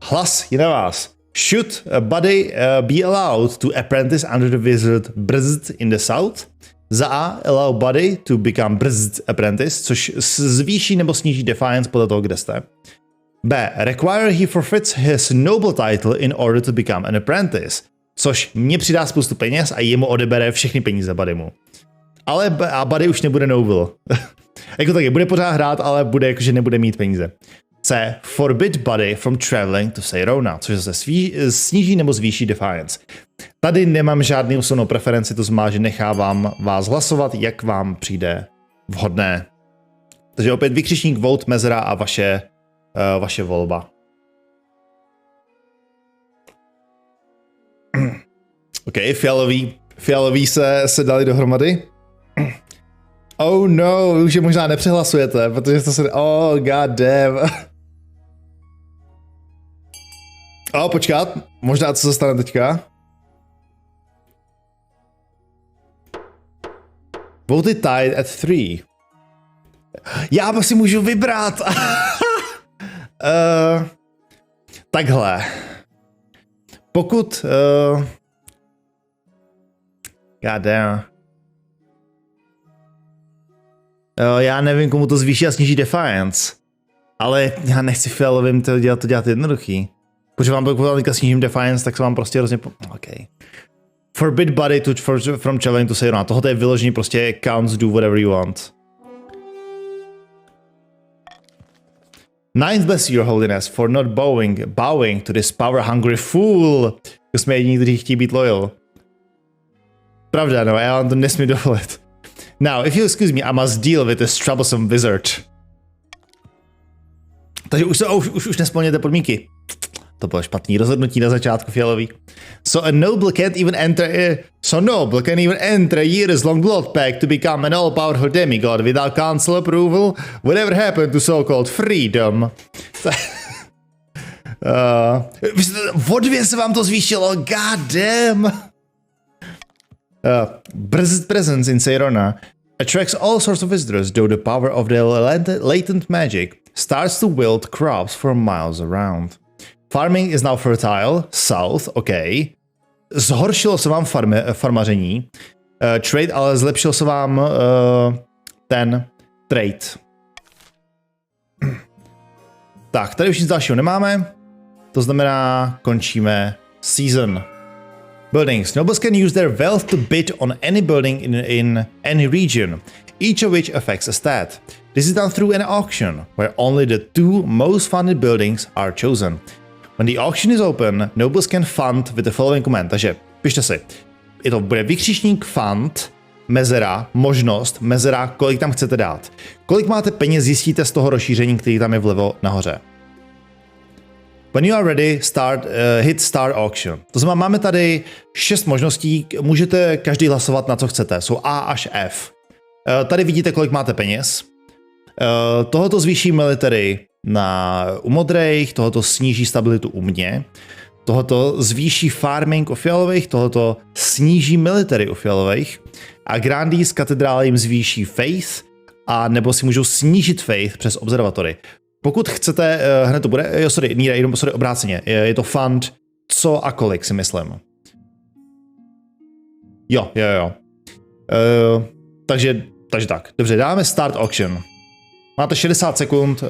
Hlas je na vás. Should a Buddy be allowed to apprentice under the wizard Brzd in the south? Za A, allow Buddy to become Brzd apprentice, což zvýší nebo sníží defiance podle toho, kde jste. B, require he forfeits his noble title in order to become an apprentice, což mě přidá spoustu peněz a jemu odebere všechny peníze Buddymu. Ale Buddy už nebude noble. Jako taky, bude pořád hrát, ale bude jakože nebude mít peníze. C. Forbid Buddy from traveling to Seirona, což zase sníží nebo zvýší defiance. Tady nemám žádný osobnou preferenci, to znamená, že nechávám vás hlasovat, jak vám přijde vhodné. Takže opět vykřičník, vote, mezera a vaše volba. OK, fialoví se dali dohromady. Oh no, už je možná nepřehlasujete, protože to se... Oh, god damn. Počkat, možná co se stane teďka. Voted tied at 3. Já si můžu vybrat. Takhle. Pokud... God damn. Já nevím, komu to zvýší a sníží defiance. Ale já nechci fialovým to dělat jednoduchý. Protože vám pokud snížím defiance, tak se vám prostě hrozně... OK. Forbid Buddy from traveling to Seirona. Tohle je vyložený prostě counts, do whatever you want. Ninth bless your holiness for not bowing to this power-hungry fool. To jsme jediní, kteří chtějí být loyal. Pravda, no, já vám to nesmím dovolit. Now, if you excuse me, I must deal with this troublesome wizard. Takže už nesplňujete podmínky. To bylo špatný rozhodnutí na začátku fialový. So noble can even enter a years-long blood pact to become an all-powerful demigod without council approval. Whatever happened to so-called freedom? O 2 se vám to zvýšilo, god damn. Brzd presence in Seirona attracts all sorts of visitors, though the power of their latent magic starts to wilt crops for miles around. Farming is now fertile, south, OK. Zhoršilo se vám farmaření. Trade, ale zlepšil se vám ten trade. Tak, tady už nic dalšího nemáme. To znamená, končíme season. Buildings. Nobles can use their wealth to bid on any building in any region, each of which affects a stat. This is done through an auction, where only the 2 most funded buildings are chosen. When the auction is open, nobles can fund with the following command. Takže pište si. To bude vykřičník fund, mezera, možnost, mezera, kolik tam chcete dát. Kolik máte peněz, zjistíte z toho rozšíření, který tam je vlevo nahoře. When you are ready, hit start auction. To znamená, máme tady 6 možností, můžete každý hlasovat na co chcete, jsou A až F. Tady vidíte, kolik máte peněz. Tohoto zvýší military u modrých, tohoto sníží stabilitu u mě, tohoto zvýší farming u fialových, tohoto sníží military u fialových a Grandees katedrály jim zvýší faith a nebo si můžou snížit faith přes observatory. Pokud chcete, hned to bude, jenom obráceně, je to fund co a kolik si myslím. Jo. Takže tak, dobře, dáme start auction. Máte 60 sekund.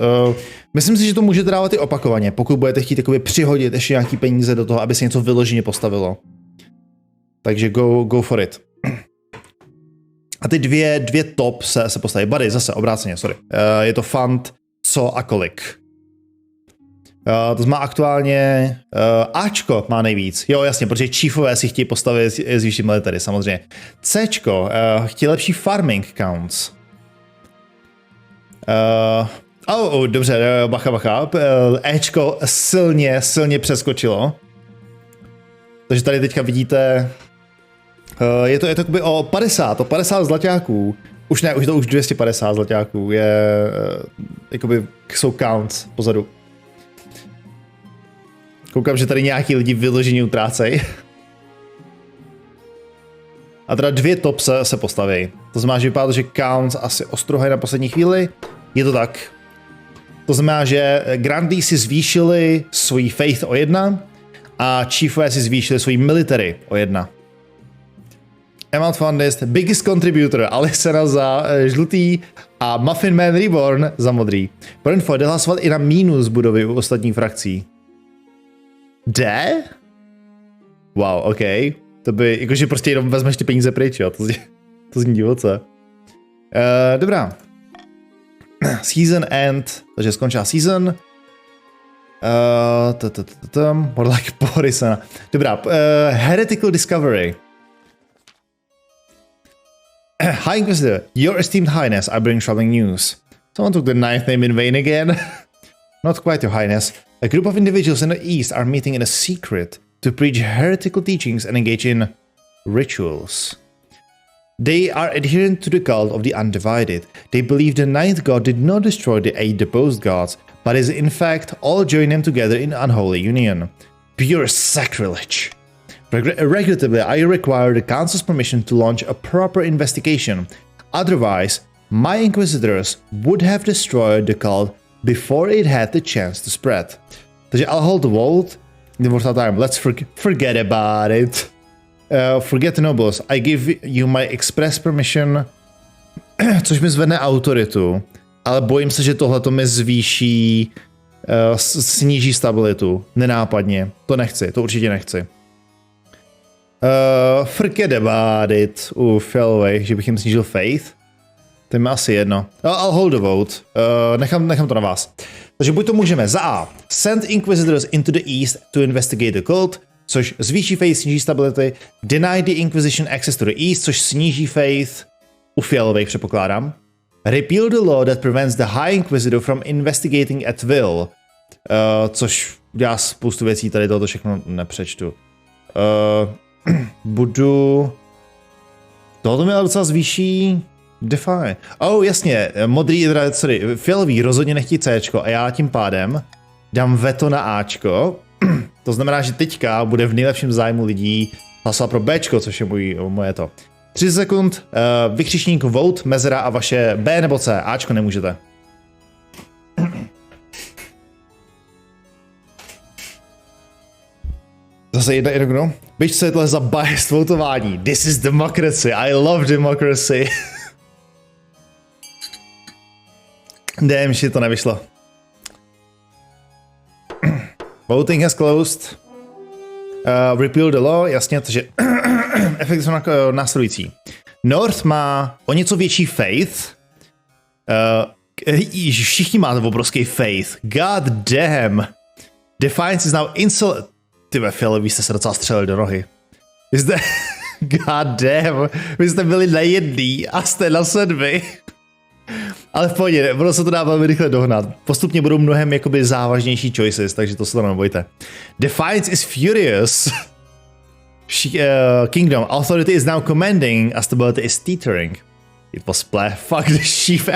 Myslím si, že to můžete dávat i opakovaně, pokud budete chtít přihodit ještě nějaký peníze do toho, aby se něco vyloženě postavilo. Takže go for it. A ty dvě top se postaví. Buddy, zase obráceně, sorry. Je to fund, co a kolik. To má aktuálně Ačko má nejvíc. Jo, jasně, protože chiefové si chtějí postavit zvýšit military, samozřejmě. Cčko chtějí lepší farming counts. Dobře, bacha. Ečko silně přeskočilo. Takže tady teďka vidíte, je to jakoby o 50 zlaťáků. Už 250 zlaťáků jakoby jsou counts pozadu. Koukám, že tady nějaký lidi vyloženě utrácej. A teda dvě top se postaví. To znamená, že vypadá, že counts asi ostrohaj na poslední chvíli. Je to tak. To znamená, že Grandí si zvýšili svůj faith o 1 a chiefové si zvýšili svůj military o 1. Amount Fundist, biggest contributor, Alexena za žlutý a Muffin Man Reborn za modrý. Pro info, jde hlasovat i na mínus budovy u ostatních frakcí. Jde? Wow, OK. To by, jakože prostě jenom vezmeš ty peníze pryč, jo. To zní divoce. Dobrá. Season end, takže skončila season. More like Borisana. Dobrá, Heretical Discovery. High Inquisitor, your esteemed highness, I bring troubling news. Someone took the ninth name in vain again. Not quite, your highness. A group of individuals in the east are meeting in a secret to preach heretical teachings and engage in rituals. They are adherent to the cult of the Undivided. They believe the ninth god did not destroy the 8 deposed gods, but is in fact all joined them together in unholy union. Pure sacrilege. Regrettably, I require the council's permission to launch a proper investigation. Otherwise, my inquisitors would have destroyed the cult before it had the chance to spread. Takže I'll hold the vote. Time. Let's forget about it. Forget the nobles. I give you my express permission, což mi zvedne autoritu, ale bojím se, že tohleto mi zvýší, sníží stabilitu. Nenápadně. To nechci, to určitě nechci. Forget about it. Failway, že bych jim snížil faith. To je mi asi jedno. I'll hold the vote. Nechám to na vás. Takže buď to můžeme za A. Send Inquisitors into the East to investigate the cult, což zvýší faith, sníží stability. Deny the Inquisition access to the East, což sníží faith. U fialových předpokládám. Repeal the law that prevents the High Inquisitor from investigating at will. Což já spoustu věcí tady tohoto všechno nepřečtu. Tohoto mi ale docela zvýší Define. Jasně, fialový rozhodně nechtí Cčko a já tím pádem dám veto na Ačko. To znamená, že teďka bude v nejlepším zájmu lidí hlasovat pro Bčko, což je moje to. 30 sekund, vykřičník, vote, mezera a vaše B nebo C. Ačko nemůžete. Zase jedna kdo? Běž světle za biased votování. This is democracy. I love democracy. Damn, shit, to nevyšlo. Voting has closed. Repeal the law, jasně, takže efekty jsou následující. North má o něco větší faith. Všichni máte obrovský faith. God damn. Defiance is now Tyve, Phil, vy jste se docela střelili do nohy. Vy jste... God damn. Vy jste byli na jedný a jste na 7. Ale v pohodě, ono se to dá velmi rychle dohnat. Postupně budou mnohem jakoby závažnější choices, takže to se to nebojte. Defiance is furious. Kingdom. Authority is now commanding a stability is teetering. It was fuck the chief.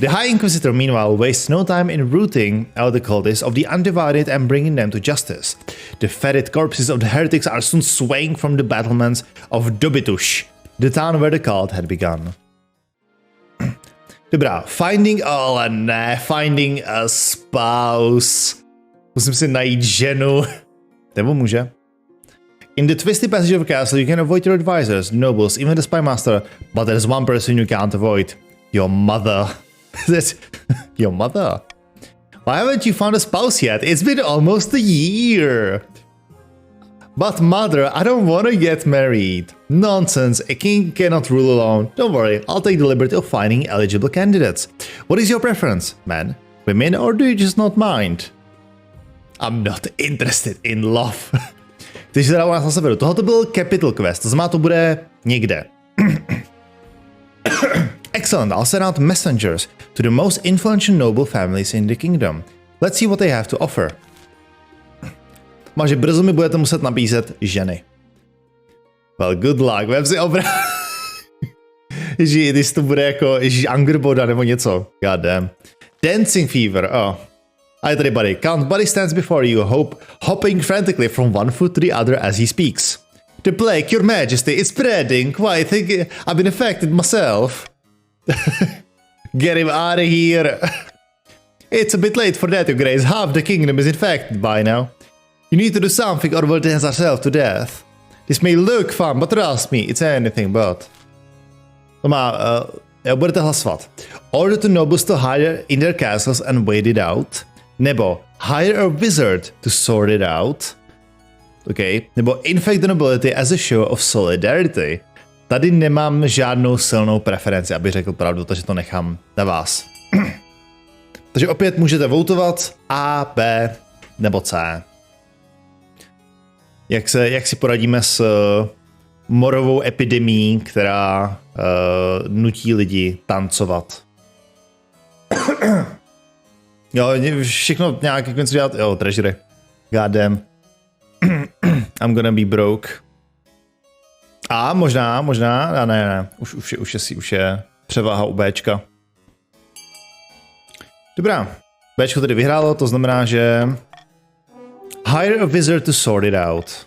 The High Inquisitor, meanwhile, wastes no time in rooting out the cultists of the Undivided and bringing them to justice. The fetid corpses of the heretics are soon swaying from the battlements of Dobitush, the town where the cult had begun. Dobrá, finding a spouse. Musím si najít ženu. Nebo muže. In the twisty passage of the castle, you can avoid your advisors, nobles, even the spymaster, but there's one person you can't avoid. Your mother. Your mother. Why haven't you found a spouse yet? It's been almost a year. But mother, I don't want to get married. Nonsense, a king cannot rule alone. Don't worry, I'll take the liberty of finding eligible candidates. What is your preference, men, women, or do you just not mind? I'm not interested in love. Takže se dá u nás na severu. Tohoto byl Capital Quest, to znamená, to bude někde. Excellent, I'll send out messengers to the most influential noble families in the kingdom. Let's see what they have to offer. Máže brzo mi budete muset nabízet ženy. Well, good luck, vem si Ježí, když to bude jako Angerboda nebo něco. God damn. Dancing fever, oh. A je tady Buddy. Count Buddy stands before you, hopping frantically from one foot to the other as he speaks. The plague, your majesty, is spreading. Why, I think I've been affected myself. Get him out of here. It's a bit late for that, your grace. Half the kingdom is infected by now. You need to do something or we'll dance ourselves to death. This may look fun, but trust me, it's anything but. To má, budete hlasovat. Order the nobles to hire in their castles and wait it out. Nebo hire a wizard to sort it out. Okay. Nebo infect the nobility as a show of solidarity. Tady nemám žádnou silnou preferenci, abych řekl pravdu, takže to nechám na vás. Takže opět můžete votovat A, B nebo C. Jak si poradíme s morovou epidemií, která nutí lidi tancovat. Jo, všechno nějak jako něco dělat. Jo, treasury. God damn. I'm gonna be broke. A možná, ne. Už je převáha u Bčka. Dobrá. Bčko tedy vyhrálo, to znamená, že hire a wizard to sort it out.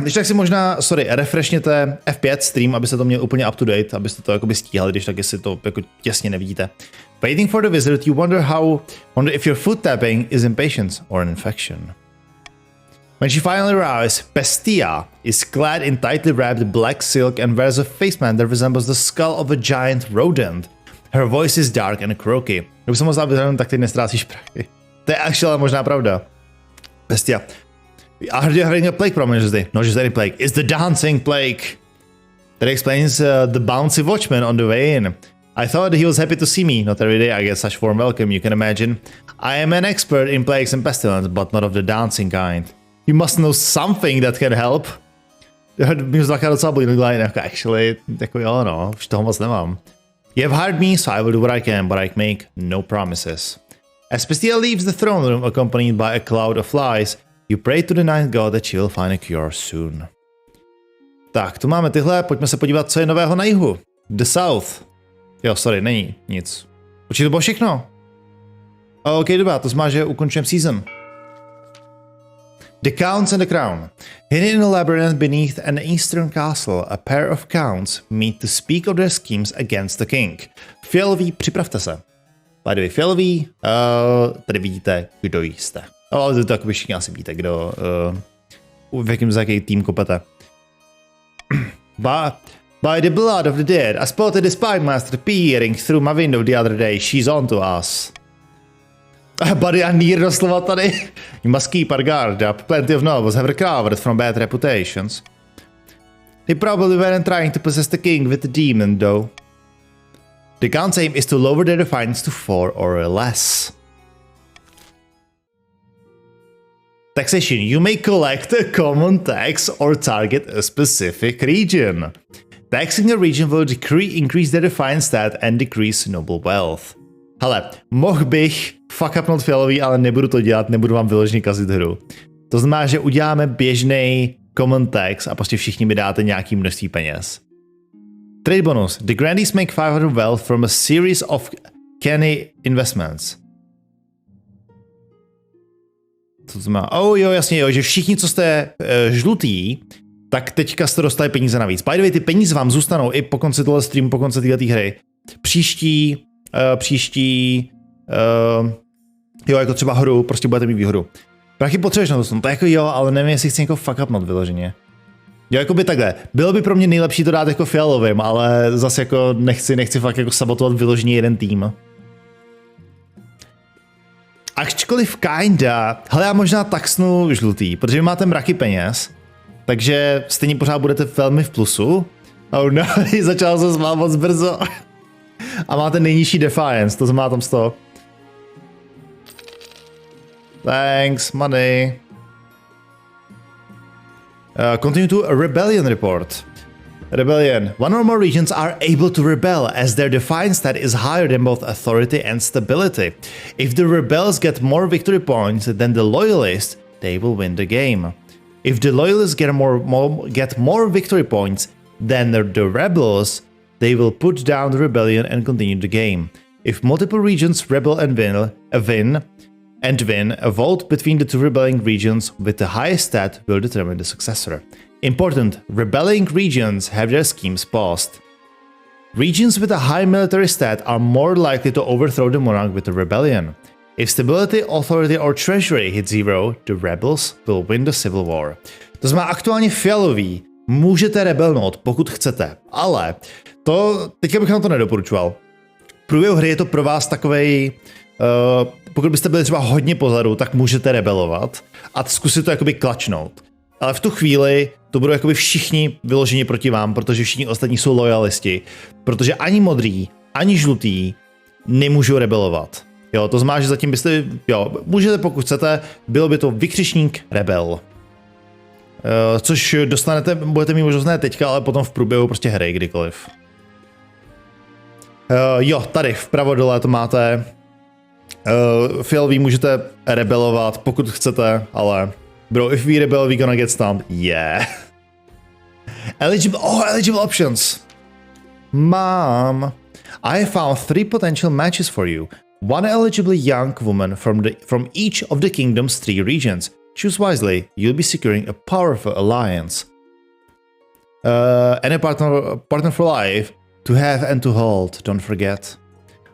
Když tak si možná, refreshněte F5 stream, abyste to měli úplně up to date, abyste to jakoby stíhali, když tak jestli to jako těsně nevidíte. Waiting for the wizard, you wonder if your foot tapping is impatience or an infection. When she finally arrives, Bestia is clad in tightly wrapped black silk and wears a face mask that resembles the skull of a giant rodent. Her voice is dark and croaky. Kdyby jsem mohl vyhlednout, tak ty nestrácíš prachy. To je actually možná pravda. Bestia. I heard you're having a plague problem today. Not just any plague, it's the dancing plague. That explains the bouncy watchman on the way in. I thought he was happy to see me. Not every day I get such warm welcome, you can imagine. I am an expert in plagues and pestilence, but not of the dancing kind. You must know something that can help. Mě dvakrát docela bolí actually, jako jo no, už toho moc nemám. You have hired me, so I will do what I can, but I make no promises. As Bestia leaves the throne room accompanied by a cloud of flies, you pray to the night god that she will find a cure soon. Tak, tu máme tyhle, pojďme se podívat, co je nového na jihu. The South. Jo, není nic. Určitě to bylo všechno. OK, dobrá, to znamená, že ukončujeme season. The Counts and the Crown. Hidden in a labyrinth beneath an eastern castle, a pair of counts meet to speak of their schemes against the king. Fialoví, připravte se. By the way, Fialoví, tady vidíte, kdo jste. Ale to jako všichni asi víte, kdo, v jaký tým kopete. By the blood of the dead, I spotted the spy master peering through my window the other day. She's on to us. Buddy a Nier doslova tady. You must keep our guard up. Plenty of nobles have recovered from bad reputations. They probably weren't trying to possess the king with the demon, though. The count's aim is to lower their defiance to 4 or less. Taxation. You may collect a common tax or target a specific region. Taxing a region will increase their defiance stat and decrease noble wealth. Hele, mohl bych fuck upnout Fialový, ale nebudu to dělat, nebudu vám vyloženě kazit hru. To znamená, že uděláme běžný common tax a prostě všichni mi dáte nějaký množství peněz. Trade bonus. The grandees make 500 wealth from a series of canny investments. Co to znamená? Oh jo, jasně jo, že všichni, co jste žlutý, tak teďka jste dostali peníze navíc. By the way, ty peníze vám zůstanou i po konci tohle streamu, po konci této hry. Příští, jo, jako třeba hru, prostě budete mít výhodu. Prachy potřebuješ na to je jako jo, ale nevím, jestli chci někoho fuck upnout vyloženě. Jo, jakoby takhle. Bylo by pro mě nejlepší to dát jako fialovým, ale zase jako nechci fakt jako sabotovat vyloženě jeden tým. Ačkoliv kinda, hele, já možná taxnu žlutý, protože vy máte mraky peněz, takže stejně pořád budete velmi v plusu. Oh no, začal se smát moc brzo. A máte nejnižší defiance, to znamená tam 100. Thanks, money. Continue to a rebellion report. Rebellion. One or more regions are able to rebel as their defiance stat is higher than both authority and stability. If the rebels get more victory points than the loyalists, they will win the game. If the loyalists get more victory points than the rebels, they will put down the rebellion and continue the game. If multiple regions rebel and win, a vote between the two rebelling regions with the highest stat will determine the successor. Important, rebelling regions have their schemes paused. Regions with a high military stat are more likely to overthrow the monarch with a rebellion. If stability, authority or treasury hit 0, the rebels will win the civil war. To znamená aktuálně fialový, můžete rebelnout, pokud chcete, ale to, teďka bych vám to nedoporučoval. V průběhu hry je to pro vás takovej, pokud byste byli třeba hodně pozadu, tak můžete rebelovat a zkusit to jakoby klačnout. Ale v tu chvíli to budou jakoby všichni vyloženi proti vám, protože všichni ostatní jsou lojalisti. Protože ani modrý, ani žlutý nemůžou rebelovat. Jo, to znamená, že zatím byste, jo, můžete pokud chcete, bylo by to vykřičník rebel. Což dostanete, budete mít možnost ne teďka, ale potom v průběhu prostě hry kdykoliv. Jo, tady vpravo dole to máte. Fialový můžete rebelovat, pokud chcete, ale bro, if we rebel, we gonna get stumped. Yeah. Eligible options. Mom, I found 3 potential matches for you. One eligible young woman from each of the kingdom's 3 regions. Choose wisely. You'll be securing a powerful alliance. And a partner for life to have and to hold. Don't forget.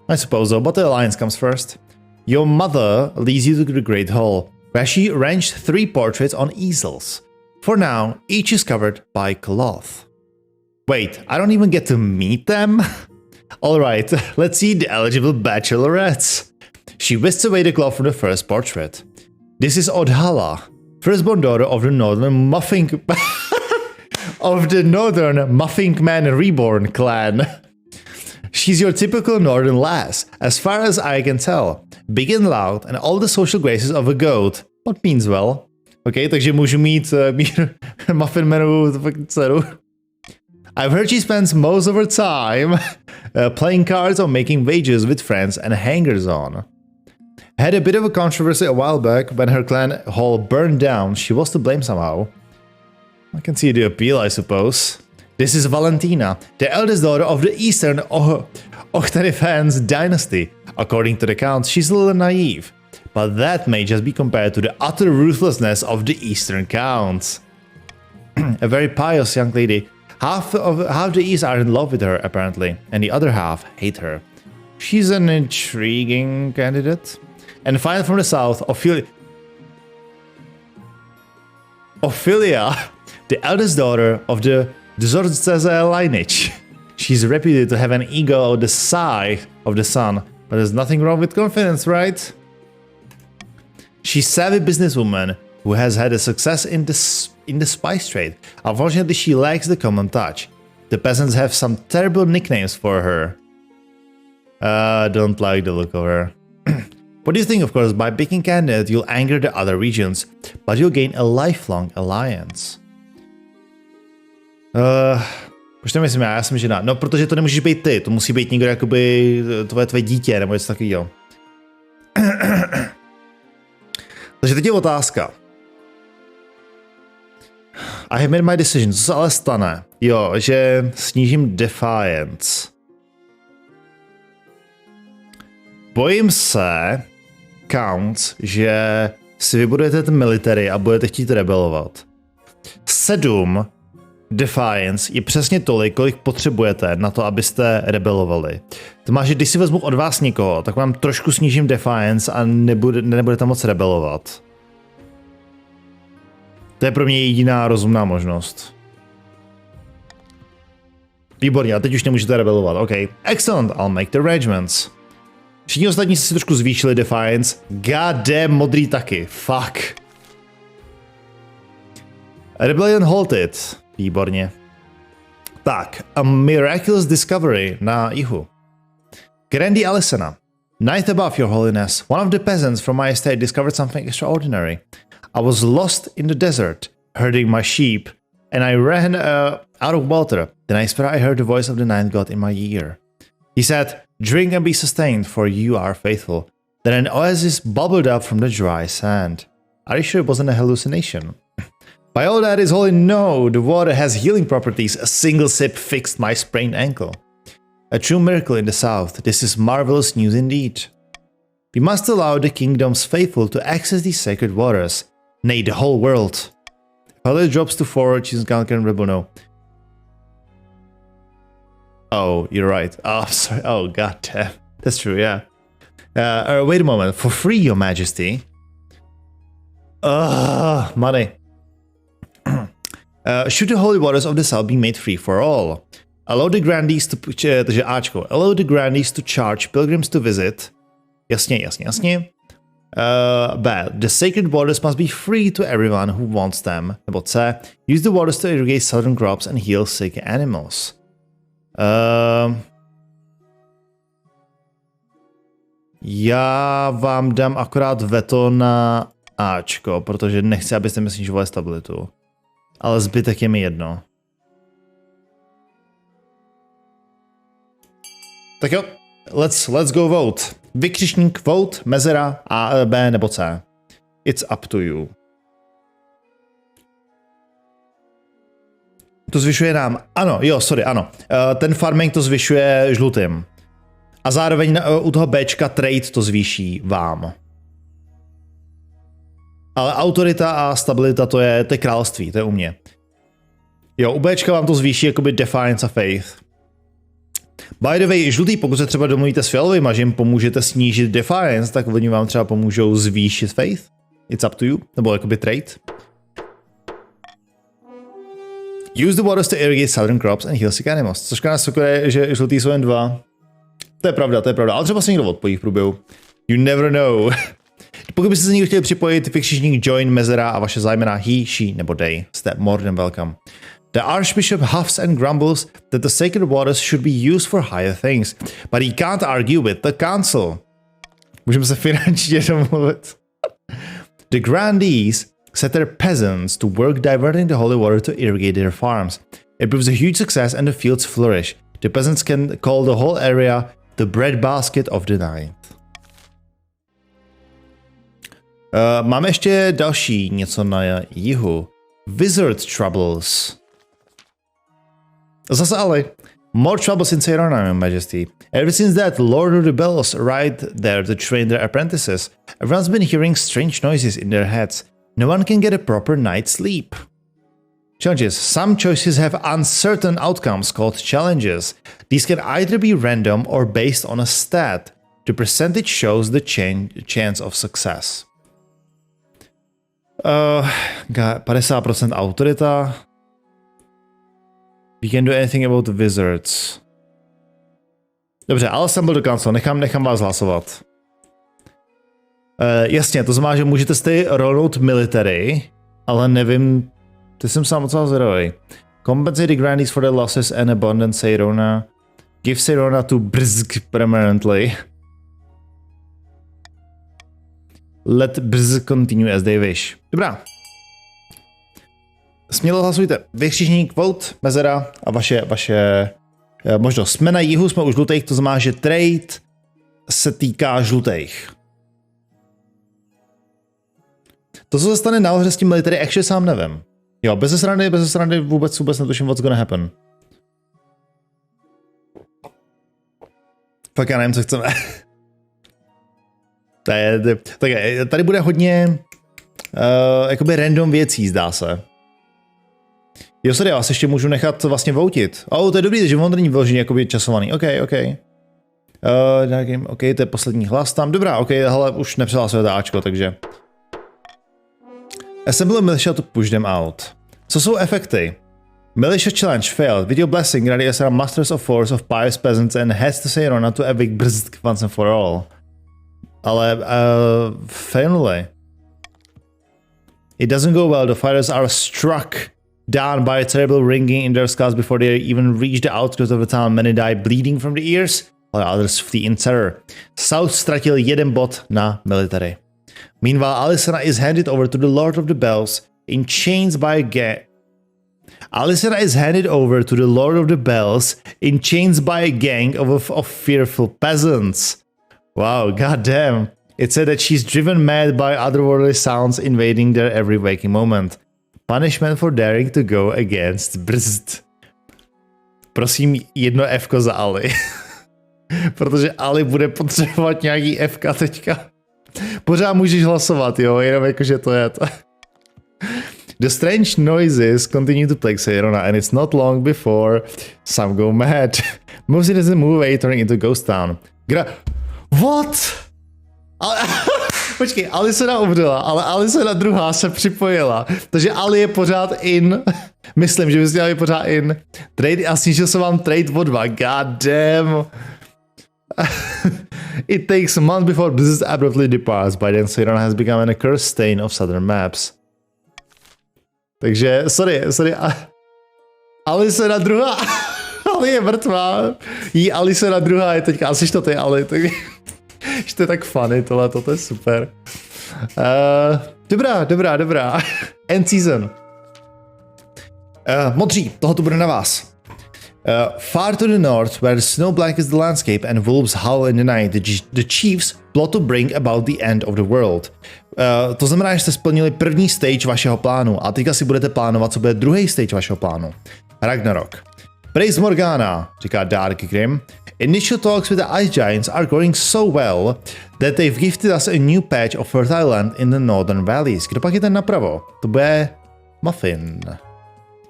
I suppose so, but the alliance comes first. Your mother leads you to the Great Hall, where she arranged 3 portraits on easels. For now, each is covered by cloth. Wait, I don't even get to meet them? Alright, let's see the eligible bachelorettes. She whisks away the cloth from the first portrait. This is Odhala, firstborn daughter of the Northern Muffing Man Reborn clan. She's your typical northern lass, as far as I can tell. Big and loud and all the social graces of a goat, but means well. OK, takže můžu mít Muffin Manovu dceru. I've heard she spends most of her time playing cards or making wagers with friends and hangers-on. Had a bit of a controversy a while back when her clan hall burned down. She was to blame somehow. I can see the appeal, I suppose. This is Valentina, the eldest daughter of the Eastern Ochterifans dynasty. According to the count, she's a little naive, but that may just be compared to the utter ruthlessness of the Eastern counts. A very pious young lady. Half the East are in love with her, apparently, and the other half hate her. She's an intriguing candidate. And finally from the south, Ophelia, the eldest daughter of the Dzorzce lineage. She's reputed to have an ego the size of the sun, but there's nothing wrong with confidence, right? She's a savvy businesswoman who has had a success in the spice trade. Unfortunately, she lacks the common touch. The peasants have some terrible nicknames for her. Don't like the look of her. What do you think? Of course, by picking candidate, you'll anger the other regions, but you'll gain a lifelong alliance. Proč to myslím já jsem žena? No, protože to nemůžeš být ty, to musí být někdo jakoby tvoje dítě, nebo něco takového. Takže teď je otázka. I have made my decision. Co se ale stane? Jo, že snížím defiance. Bojím se, counts, že si vybudujete ten military a budete chtít rebelovat. 7 defiance je přesně tolik, kolik potřebujete na to, abyste rebelovali. To má, že když si vezmu od vás někoho, tak vám trošku snížím defiance a nebudete moc rebelovat. To je pro mě jediná rozumná možnost. Výborně, a teď už nemůžete rebelovat, OK. Excellent, I'll make the arrangements. Všichni ostatní si trošku zvýšili Defiance. God damn, modrý taky, fuck. Rebellion halted. Výborně. Tak, a miraculous discovery na jihu. Grandy Alisena. Night above, your holiness. One of the peasants from my estate discovered something extraordinary. I was lost in the desert, herding my sheep, and I ran out of water. Then I swear I heard the voice of the ninth god in my ear. He said, drink and be sustained, for you are faithful. Then an oasis bubbled up from the dry sand. Are you sure it wasn't a hallucination? By all that is holy, no, the water has healing properties. A single sip fixed my sprained ankle. A true miracle in the south. This is marvelous news indeed. We must allow the kingdom's faithful to access these sacred waters. Nay, the whole world. Father drops to forward, she's can rebel no. Oh, you're right. Oh, sorry. Oh, god damn. That's true, yeah. Wait a moment. For free, your majesty. Money. Should the holy waters of the south be made free for all? Allow the grandees to allow the grandees to charge pilgrims to visit. Jasně. But the sacred waters must be free to everyone who wants them. Nebo C. Use the waters to irrigate southern crops and heal sick animals. Já vám dám akorát veto na Ačko, protože nechci, abyste mi snižovali stabilitu. Ale zbytek je mi jedno. Tak jo, let's go vote. Vykřičník vote, mezera A, B nebo C. It's up to you. To zvyšuje nám, ano. Ten farming to zvyšuje žlutým. A zároveň u toho Bčka trade to zvýší vám. Ale autorita a stabilita to je království, to je u mě. Jo, u Bčka vám to zvýší jakoby Defiance a Faith. By the way, žlutý, pokud se třeba domluvíte s fialovým, že jim pomůžete snížit Defiance, tak oni vám třeba pomůžou zvýšit Faith. It's up to you, nebo jakoby trade. Use the waters to irrigate southern crops and heal sick animals. Což nás je, že žlutý jsou jen dva. To je pravda. Ale třeba se někdo odpojí v průběhu. You never know. Pokud byste se někdo chtěli připojit, vykřičník join, mezera a vaše zájmena he, she nebo they. Jste more than welcome. The Archbishop huffs and grumbles that the sacred waters should be used for higher things, but he can't argue with the council. Můžeme se finančně domluvit. The grandees set their peasants to work diverting the holy water to irrigate their farms. It proves a huge success and the fields flourish. The peasants can call the whole area the breadbasket of the night. Máme ještě další něco na jihu. Wizard troubles. Zase ale. More troubles in Sayrona, Your Majesty. Ever since that Lord of the Bells arrived there to train their apprentices, everyone's been hearing strange noises in their heads. No one can get a proper night's sleep. Challenges. Some choices have uncertain outcomes called challenges. These can either be random or based on a stat. The percentage shows the chance of success. 50% autorita. We can do anything about the wizards. Dobře, ale jsem byl do kanclu, nechám vás hlasovat. Jasně, to znamená, že můžete si rolnout military, ale nevím, ty jsem sám docela zvědavý. Compensate the grandees for their losses and abandon Sayrona. Give Sayrona to Brzg permanently. Let Brzg continue as they wish. Dobrá. Smělo hlasujte. Vykřičník, vote, mezera a vaše možnost. Jsme na jihu, jsme u žlutých, to znamená, že trade se týká žlutých. To, co se stane nahoře s tím military, actually sám nevím. Jo, bez strany vůbec netuším, what's gonna happen. Fakt já nevím, co chceme. Tak tady bude hodně jakoby random věcí, zdá se. Jo, sorry, já vás ještě můžu nechat vlastně voutit. To je dobrý, že on není vyložený jakoby časovaný. OK. OK, to je poslední hlas tam. Dobrá, OK, hele, už nepřihlásuje Ačko, takže. Assemble militia to push them out. Co jsou efekty? Militia challenge failed. With your blessing, Radius are masters of force of pious peasants and heads to say not to evict Brzd once and for all. Ale finally. It doesn't go well. The fighters are struck down by a terrible ringing in their skulls before they even reach the outskirts of the town. Many die bleeding from the ears, while others flee in terror. South ztratil jeden bod na military. Meanwhile, Alicena is handed over to the Lord of the Bells in chains by a gang. Alicena is handed over to the Lord of the Bells in chains by a gang of fearful peasants. Wow, goddamn. It said that she's driven mad by otherworldly sounds invading their every waking moment. Punishment for daring to go against Brzd. Prosím, jedno Fko za Ali. Protože Ali bude potřebovat nějaký Fka teďka. Pořád můžeš hlasovat, jo, jenom jakože to je to. The strange noises continue to plague Serona, and it's not long before some go mad. Mostly doesn't move away, turning into Ghost Town. What? Počkej, Alicena umřela, ale Alicena druhá se připojila. Takže Ali je pořád in. Myslím, že bys měl je pořád in. Trade, a snížil se vám trade o 2. God damn. It takes a month before Blizzard abruptly departs. By then, Serona has become an accursed stain of southern maps. Takže, sorry. Alicena druhá. Ali je mrtvá. Jí Alicena druhá je teďka asi to ty Ali. Tak... to je tak funny, tohle, to je super. Dobrá. End season. Modří, tohle bude na vás. Far to the north, where the snow blankets the landscape and wolves howl in the night, the chiefs plot to bring about the end of the world. To znamená, že jste splnili první stage vašeho plánu a teďka si budete plánovat, co bude druhý stage vašeho plánu. Ragnarok. Praise Morgana, říká Dark Grim. Initial talks with the Ice Giants are going so well that they've gifted us a new patch of fertile land in the northern valleys. Kdo pak je ten napravo? To bude Muffin.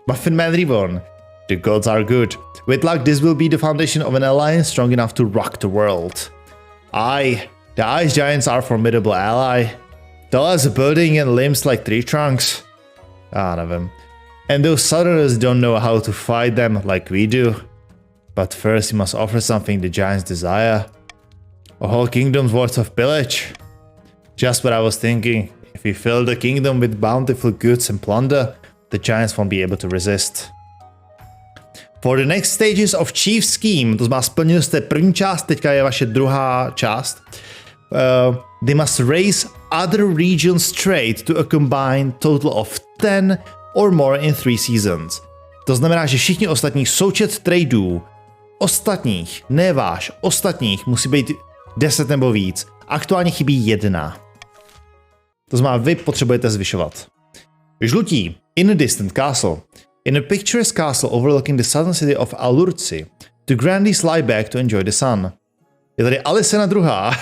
Muffin Man Reborn. The gods are good. With luck, this will be the foundation of an alliance strong enough to rock the world. The Ice Giants are a formidable ally. Tall as a building and limbs like tree trunks. Nevím. And those southerners don't know how to fight them like we do. But first you must offer something the giants desire. A whole kingdom's worth of pillage. Just what I was thinking. If we fill the kingdom with bountiful goods and plunder, the giants won't be able to resist. For the next stages of Chief Scheme, to znamená splnili jste první část, teďka je vaše druhá část. They must raise other regions trade to a combined total of 10 or more in 3 seasons. To znamená, že všichni ostatní součet tradeů ostatních, ne váš, ostatních musí být 10 nebo víc. Aktuálně chybí 1. To znamená, vy potřebujete zvyšovat. Žlutí. In a distant castle. In a picturesque castle overlooking the southern city of Alurci, the grandees lie back to enjoy the sun. Je tady Alicena druhá.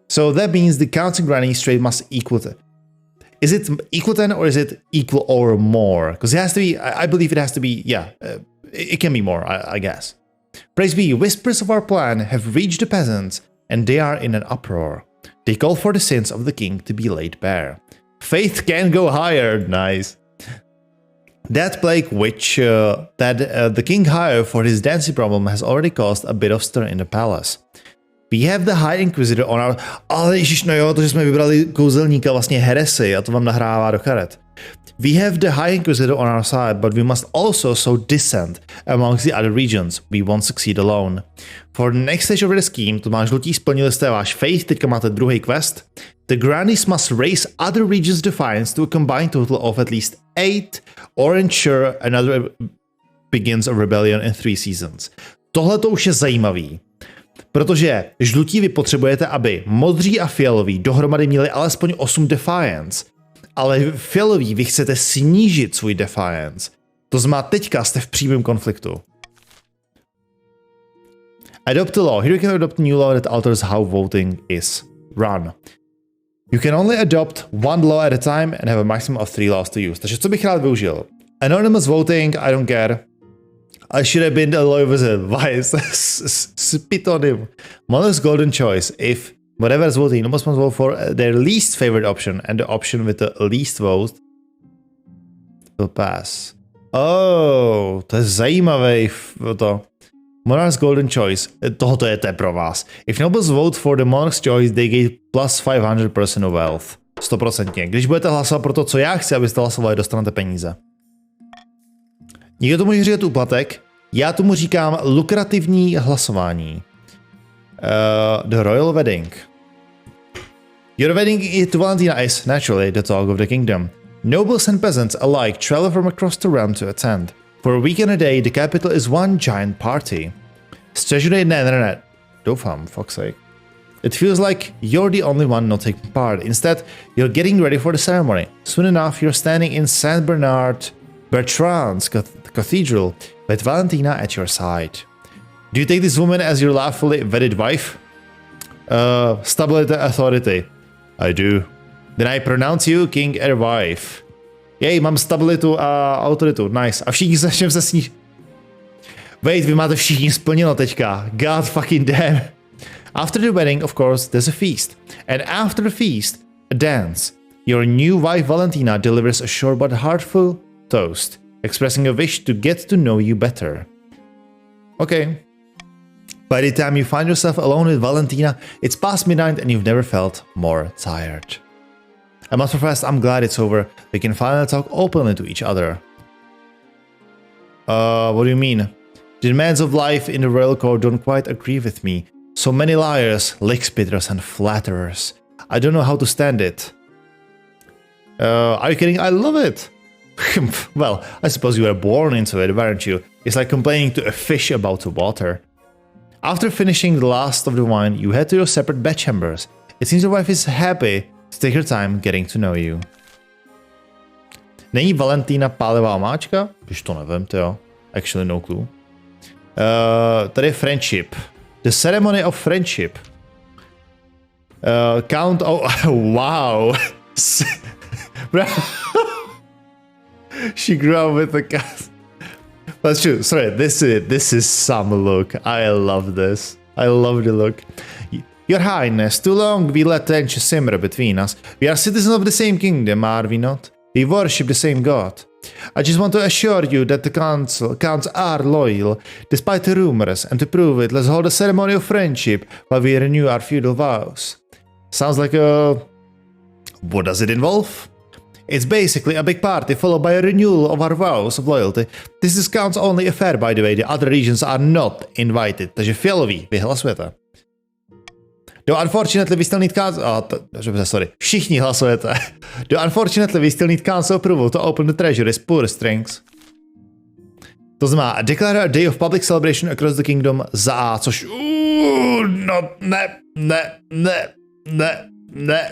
So that means the counts and grannies trade must equal to. Is it equal 10 or is it equal or more? Because it has to be, I believe it has to be, yeah, it can be more, I guess. Praise be, whispers of our plan have reached the peasants and they are in an uproar. They call for the sins of the king to be laid bare. Faith can go higher, nice. That plague which the king hired for his dancing problem has already caused a bit of stir in the palace. We have the High Inquisitor on our... Ale ježiš, no jo, to, že jsme vybrali kouzelníka, vlastně heresy, a to vám nahrává do karet. We have the High Inquisitor on our side, but we must also sow dissent amongst the other regions. We won't succeed alone. For the next stage of the scheme, to máš žlutí, splnili jste váš faith, teďka máte druhý quest. The grannies must raise other regions' defiance to a combined total of at least 8, or ensure another begins a rebellion in 3 seasons. Tohle to už je zajímavý. Protože žlutí vy potřebujete, aby modří a fialoví dohromady měli alespoň 8 defiance. Ale fialoví vy chcete snížit svůj defiance. To znamená, teďka jste v přímém konfliktu. Adopt a law. Here you can adopt a new law that alters how voting is run. You can only adopt one law at a time and have a maximum of 3 laws to use. Takže co bych rád využil? Anonymous voting, I don't care. I should have been the lawyer with advice. Spit on him. Mother's golden choice. If whatever is voting, you must vote for their least favorite option, and the option with the least vote will pass. Oh, to je zajímavý to. Monarch's Golden Choice. Tohoto je pro vás. If nobles vote for the Monarch's Choice, they get plus 500% of wealth. 100%. Když budete hlasovat pro to, co já chci, abyste hlasovali, dostanete peníze. Někdo tomu může říkat úplatek, já tomu říkám lukrativní hlasování. The Royal Wedding. Your wedding to Valentina is, naturally, the talk of the kingdom. Nobles and peasants alike travel from across the realm to attend. For a week and a day, the capital is one giant party. Treasury ne. Doufám, fuck's sake. It feels like you're the only one not taking part. Instead, you're getting ready for the ceremony. Soon enough, you're standing in Saint Bertrand's cathedral with Valentina at your side. Do you take this woman as your lawfully wedded wife? Stability, authority. I do. Then I pronounce you king and wife. Jej, mám stabilitu a autoritu. Nice. A všichni se všem se sní... Wait, vy máte všichni splněno teďka. God fucking damn. After the wedding, of course, there's a feast. And after the feast, a dance. Your new wife Valentina delivers a short but heartful toast, expressing a wish to get to know you better. Okay. By the time you find yourself alone with Valentina, it's past midnight and you've never felt more tired. I must profess, I'm glad it's over. We can finally talk openly to each other. What do you mean? The demands of life in the royal court don't quite agree with me. So many liars, lickspitters and flatterers. I don't know how to stand it. Are you kidding? I love it. Well, I suppose you were born into it, weren't you? It's like complaining to a fish about the water. After finishing the last of the wine, you head to your separate bedchambers. It seems your wife is happy to take her time getting to know you. Není Valentína pálivá omáčka? Když to nevím, to jo. Actually no clue. Tady je friendship. The ceremony of friendship. Count... Oh, wow. She grew up with a cat. That's true. Sorry, this is some look. I love this. I love the look. Your Highness, too long we let tension simmer between us. We are citizens of the same kingdom, are we not? We worship the same god. I just want to assure you that the counts are loyal, despite the rumors, and to prove it, let's hold a ceremony of friendship while we renew our feudal vows. Sounds like a... What does it involve? It's basically a big party followed by a renewal of our vows of loyalty. This is Count's only affair, by the way. The other regions are not invited. Takže fialový, vy hlasujete. Though unfortunately we still need sorry. Všichni hlasujete. Though unfortunately we still need council approval to open the treasury's poor strings. To znamená, declare a day of public celebration across the kingdom za A, což... Ne.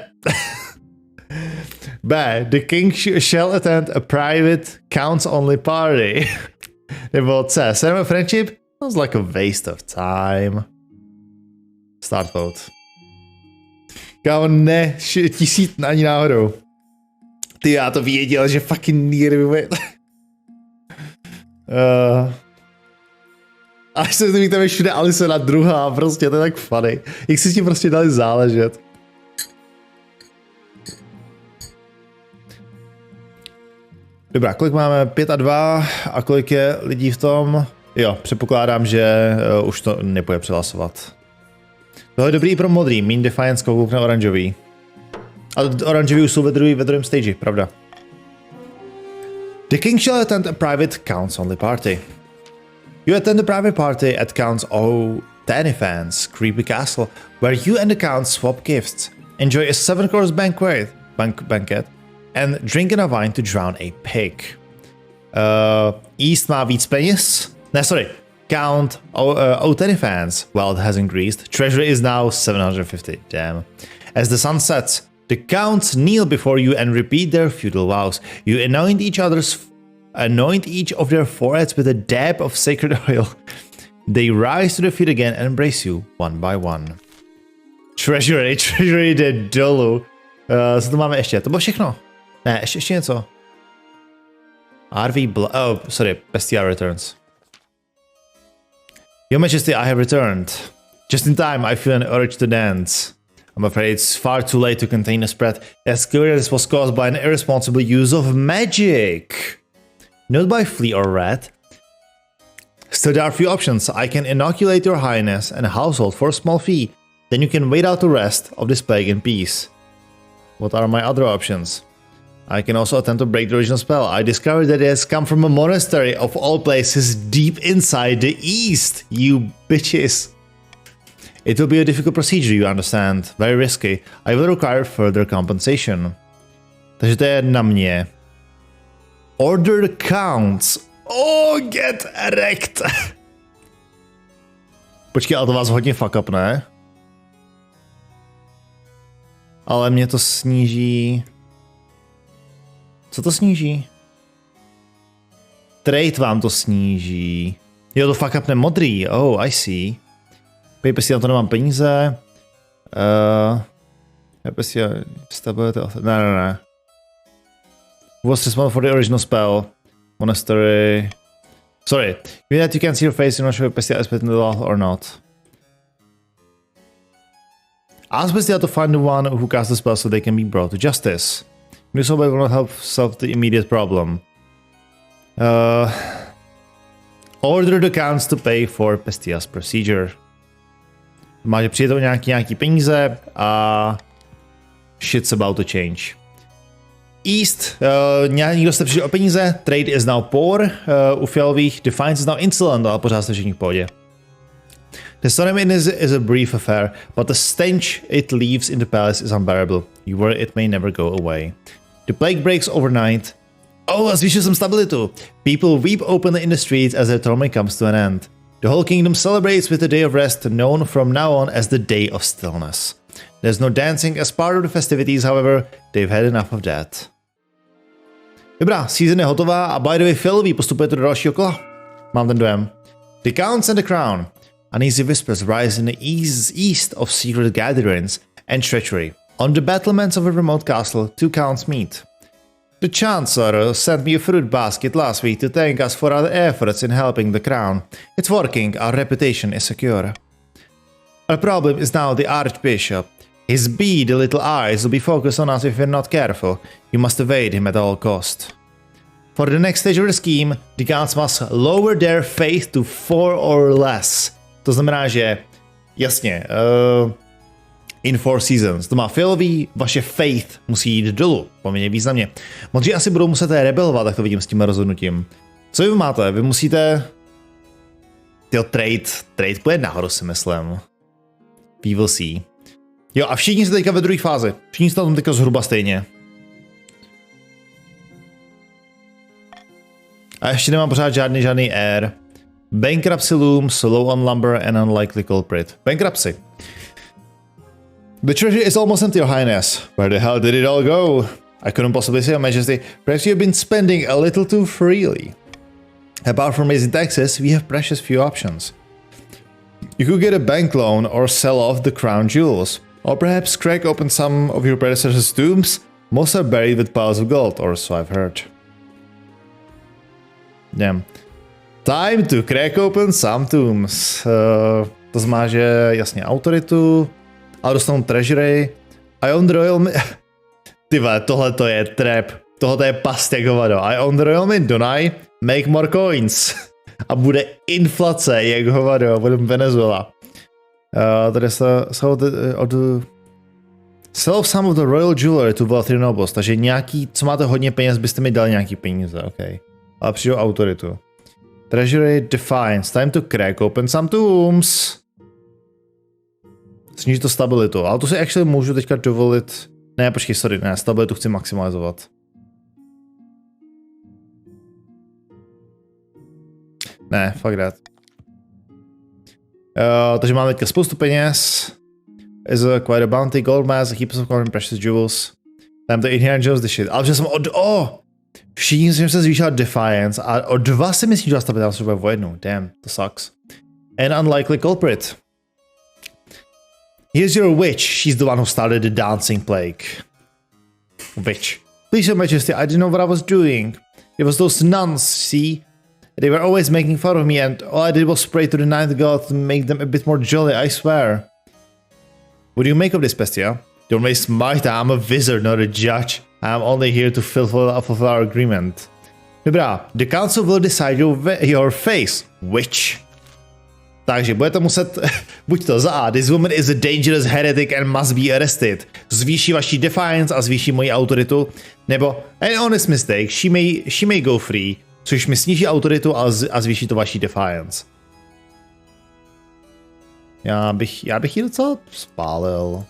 B. The king shall attend a private counts-only party. Nebo C. Ceremony of friendship? Sounds like a waste of time. Start vote. Kámo, ne, 1000 ani náhodou. Ty, já to věděl, že fucking nervy. Až se mi tam je všude Alisona druhá, prostě, to je tak funny. Jak si s tím prostě dali záležet. Dobrá, kolik máme? 5 a 2 a kolik je lidí v tom? Jo, předpokládám, že už to nepůjde přehlasovat. Tohle je dobrý i pro modrý, Mean Defiance koukne oranžový. A oranžový už jsou ve druhém stage, pravda. The king shall attend a private counts-only party. You attend a private party at Count's O'Tanifans creepy castle, where you and the count swap gifts, enjoy a 7-course banquet, and drink enough wine to drown a pig. East má víc peněz? Ne, sorry. Count O'Tanifans' wealth has increased. Treasury is now 750. Damn. As the sun sets, the counts kneel before you and repeat their feudal vows. You anoint each of their foreheads with a dab of sacred oil. They rise to their feet again and embrace you one by one. Treasury jde dolů. Co to máme ještě? To bylo všechno. Ne, ještě něco. Bestia returns. Your Majesty, I have returned. Just in time, I feel an urge to dance. I'm afraid it's far too late to contain the spread. It's clear this was caused by an irresponsible use of magic. Not by flea or rat. Still, there are few options. I can inoculate your highness and household for a small fee. Then you can wait out the rest of this plague in peace. What are my other options? I can also attempt to break the original spell. I discovered that it has come from a monastery of all places deep inside the east. You bitches. It will be a difficult procedure, you understand. Very risky. I will require further compensation. Takže to je na mě. Order the counts. Oh, get erect. Počkej, ale to vás hodně fuck up, ne? Ale mě to sníží... Co to sníží? Trade vám to sníží. Jo, to fuck up modrý. Oh, I see. Paper na to nemám peníze. Stability. Ne. Was this one for the original spell? Monastery. Sorry. Given that you can see your face, you're not sure if Pestia is within the law or not. Ask Pestia to find the one who cast the spell so they can be brought to justice. This will not help solve the immediate problem. Order the counts to pay for Pestia's procedure. Máte přijetou nějaký peníze a shit's about to change. East, někdo jste přišli o peníze, trade is now poor, u fialových defiance is now insolent, ale pořád jste všichni v pohodě. The storming is a brief affair, but the stench it leaves in the palace is unbearable. You worry it may never go away. The plague breaks overnight. Oh, a zvýšil jsem stabilitu. People weep openly in the streets as their torment comes to an end. The whole kingdom celebrates with a day of rest known from now on as the Day of Stillness. There's no dancing as part of the festivities, however, they've had enough of that. Dobrá, season je hotová a by the way, fialový postupujete do dalšího kola. Mám ten dojem. The Counts and the Crown. Uneasy whispers rise in the east of secret gatherings and treachery. On the battlements of a remote castle, two counts meet. The Chancellor sent me a fruit basket last week to thank us for our efforts in helping the crown. It's working, our reputation is secure. Our problem is now the Archbishop. His beady little eyes will be focused on us if we're not careful. You must evade him at all cost. For the next stage of the scheme, the counts must lower their faith to 4 or less. To znamená, že jasně, in 4 seasons. To má fialový, vaše faith musí jít dolů, poměrně významně. Modří asi budou muset rebelovat, tak to vidím s tím rozhodnutím. Co vy máte? Vy musíte... Trade půjde nahoru, si myslím. We will see. Jo, a všichni jste teďka ve druhé fázi. Všichni jste tam teďka zhruba stejně. A ještě nemám pořád žádný air. Bankruptcy looms, low on lumber and unlikely culprit. Bankruptcy. The treasure is almost empty, Your Highness. Where the hell did it all go? I couldn't possibly say, Your Majesty. Perhaps you've been spending a little too freely. Apart from raising taxes, we have precious few options. You could get a bank loan or sell off the crown jewels. Or perhaps crack open some of your predecessors' tombs. Most are buried with piles of gold, or so I've heard. Damn. Time to crack open some tombs. To znamená, že jasně autoritu, ale dostanou treasury. I own the royal Ty vole, tohle to je trap. Tohle je past jak hovado. I own the royal mint, don't I? Make more coins. A bude inflace jak hovado, bude Venezuela. Tady se sell some of the royal jewelry to wealthy nobles. Takže nějaký, co máte hodně peněz, byste mi dali nějaký peníze, ok. Ale přijdou autoritu. Treasury Defiance. Time to crack open some tombs. Sníží to stabilitu. Ale to si actually můžu teďka dovolit. Ne, počkej, sorry, ne, stabilitu chci maximalizovat. Ne, fuck that. Takže máme teďka spoustu peněz. Is a quite a bounty, gold mass, heaps of common precious jewels. Time to inherent jewels, the shit. Ale že jsem všichni jsem se zvýšila Defiance a o 2 se mi snížila stabilita třeba o 1. Damn, to sucks. An unlikely culprit. Here's your witch. She's the one who started the dancing plague. Witch. Please, Your Majesty, I didn't know what I was doing. It was those nuns, see? They were always making fun of me and all I did was pray to the ninth god to make them a bit more jolly, I swear. What do you make of this, Pestia? Don't waste my time, I'm a wizard, not a judge. I'm only here to fulfill our agreement. Dobrá, the council will decide your face. Which? Takže budete muset, buď to za A, this woman is a dangerous heretic and must be arrested. Zvýší vaši defiance a zvýší moji autoritu. Nebo an honest mistake, she may go free, což mi sníží autoritu a zvýší to vaši defiance. Já bych ji docela spálil.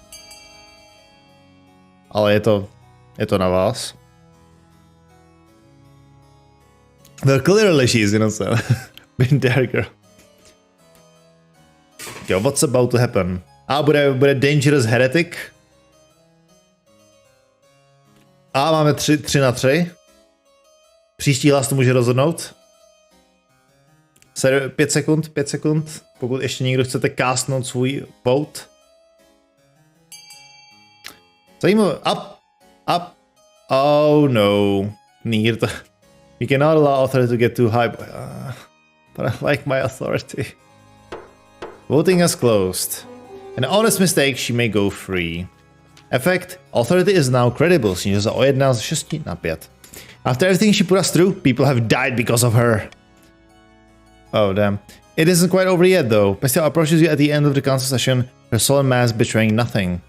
Ale je to na vás. Well, clearly she is innocent. Been there, girl. Jo, what's about to happen? Bude dangerous heretic. Máme 3 na 3. Příští hlas to může rozhodnout. 5 sekund. Pokud ještě někdo chcete castnout svůj vote. Zajímavé. Up. Oh no. Near to. You cannot allow authority to get too high. But I like my authority. Voting has closed. An honest mistake, she may go free. Effect, authority is now credible, snížil se o 1 z 6 na 5. After everything she put us through, people have died because of her. Oh damn. It isn't quite over yet though. Pestia approaches you at the end of the council session, her solemn mass betraying nothing.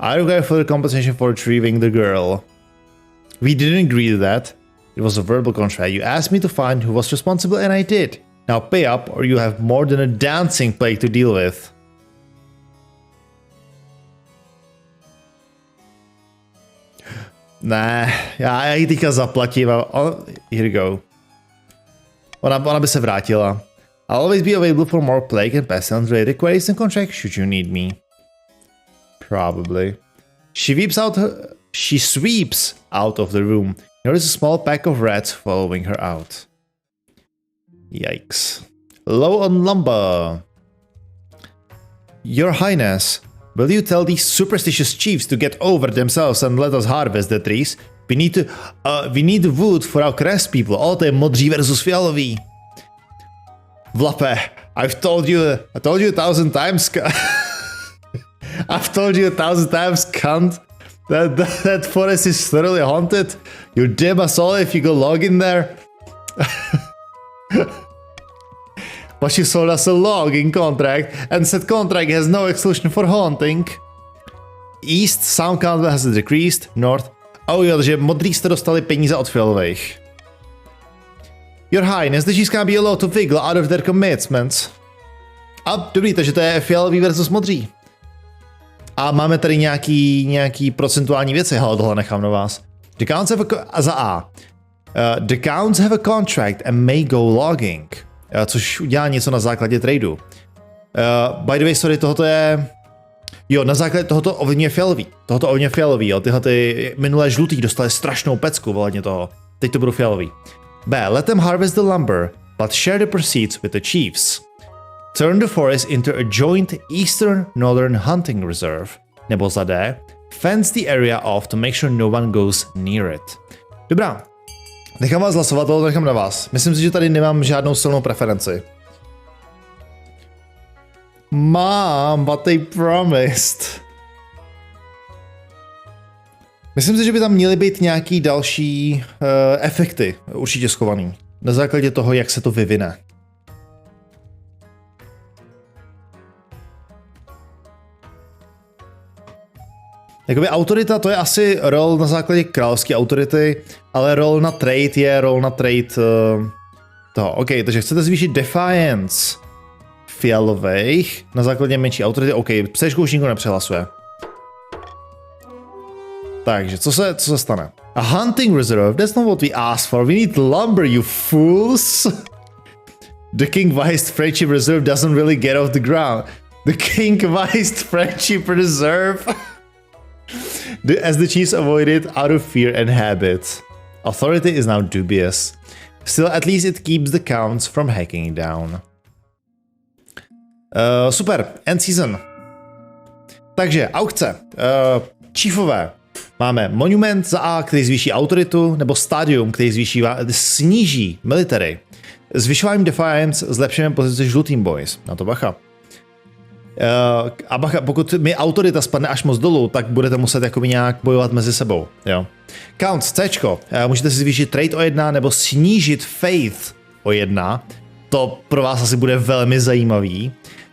I require further compensation for retrieving the girl. We didn't agree to that. It was a verbal contract. You asked me to find who was responsible and I did. Now pay up or you have more than a dancing plague to deal with. Ne, já ji teďka zaplatím a here you go. Ona by se vrátila. I'll always be available for more plague and pestilence related queries and contracts should you need me. Probably. She sweeps out of the room. There is a small pack of rats following her out. Yikes. Low on lumber. Your Highness, will you tell these superstitious chiefs to get over themselves and let us harvest the trees? We need wood for our crest people. To je modří versus fialový. Vlape, I told you 1,000 times. I've told you 1,000 times, cunt. That forest is thoroughly haunted. You'll dim us all if you go log in there. But you sold us a logging contract, and said contract has no exclusion for haunting. East sound count has decreased, north. Oh jo, takže modrý jste dostali peníze od fialových. Your Highness, the chiefs can't be allowed to wiggle out of their commitments. A dobrý, takže to je fialový versus modří. A máme tady nějaký procentuální věci, hele, tohle nechám na vás. The counts have za A. The counts have a contract and may go logging. Což udělá něco na základě tradu. By the way, sorry, tohoto je... Jo, na základě tohoto ovlivňuje fialový. Jo. Tyhle minulé žlutý dostali strašnou pecku ohledně toho. Teď to budou fialový. B. Let them harvest the lumber, but share the proceeds with the chiefs. Turn the forest into a joint eastern-northern hunting reserve. Nebo za D. Fence the area off to make sure no one goes near it. Dobrá. Nechám vás hlasovat, ale to nechám na vás. Myslím si, že tady nemám žádnou silnou preferenci. Mom, but they promised. Myslím si, že by tam měly být nějaký další efekty, určitě schovaný. Na základě toho, jak se to vyvine. Jakoby autorita, to je asi rol na základě královské autority, ale rol na trade je rol na trade toho. OK, takže chcete zvýšit defiance fialových na základě menší autority. OK, přečku už nikdo nepřehlasuje. Takže, co se stane? A hunting reserve, that's not what we asked for. We need lumber, you fools. The king-wise friendship reserve doesn't really get off the ground. The king-wise friendship reserve... As the chiefs avoid it out of fear and habit. Authority is now dubious. Still, at least it keeps the counts from hacking down. Super, end season. Takže, aukce. Chiefové. Máme monument za A, který zvýší autoritu, nebo stadium, který sníží military. Zvyšováním defiance zlepšujeme pozici žlutým boys. Na to bacha. A bacha, pokud mi autorita spadne až moc dolů, tak budete muset jakoby nějak bojovat mezi sebou. Jo. Count, Cčko, můžete si zvýšit trade o 1 nebo snížit faith o 1. To pro vás asi bude velmi zajímavý.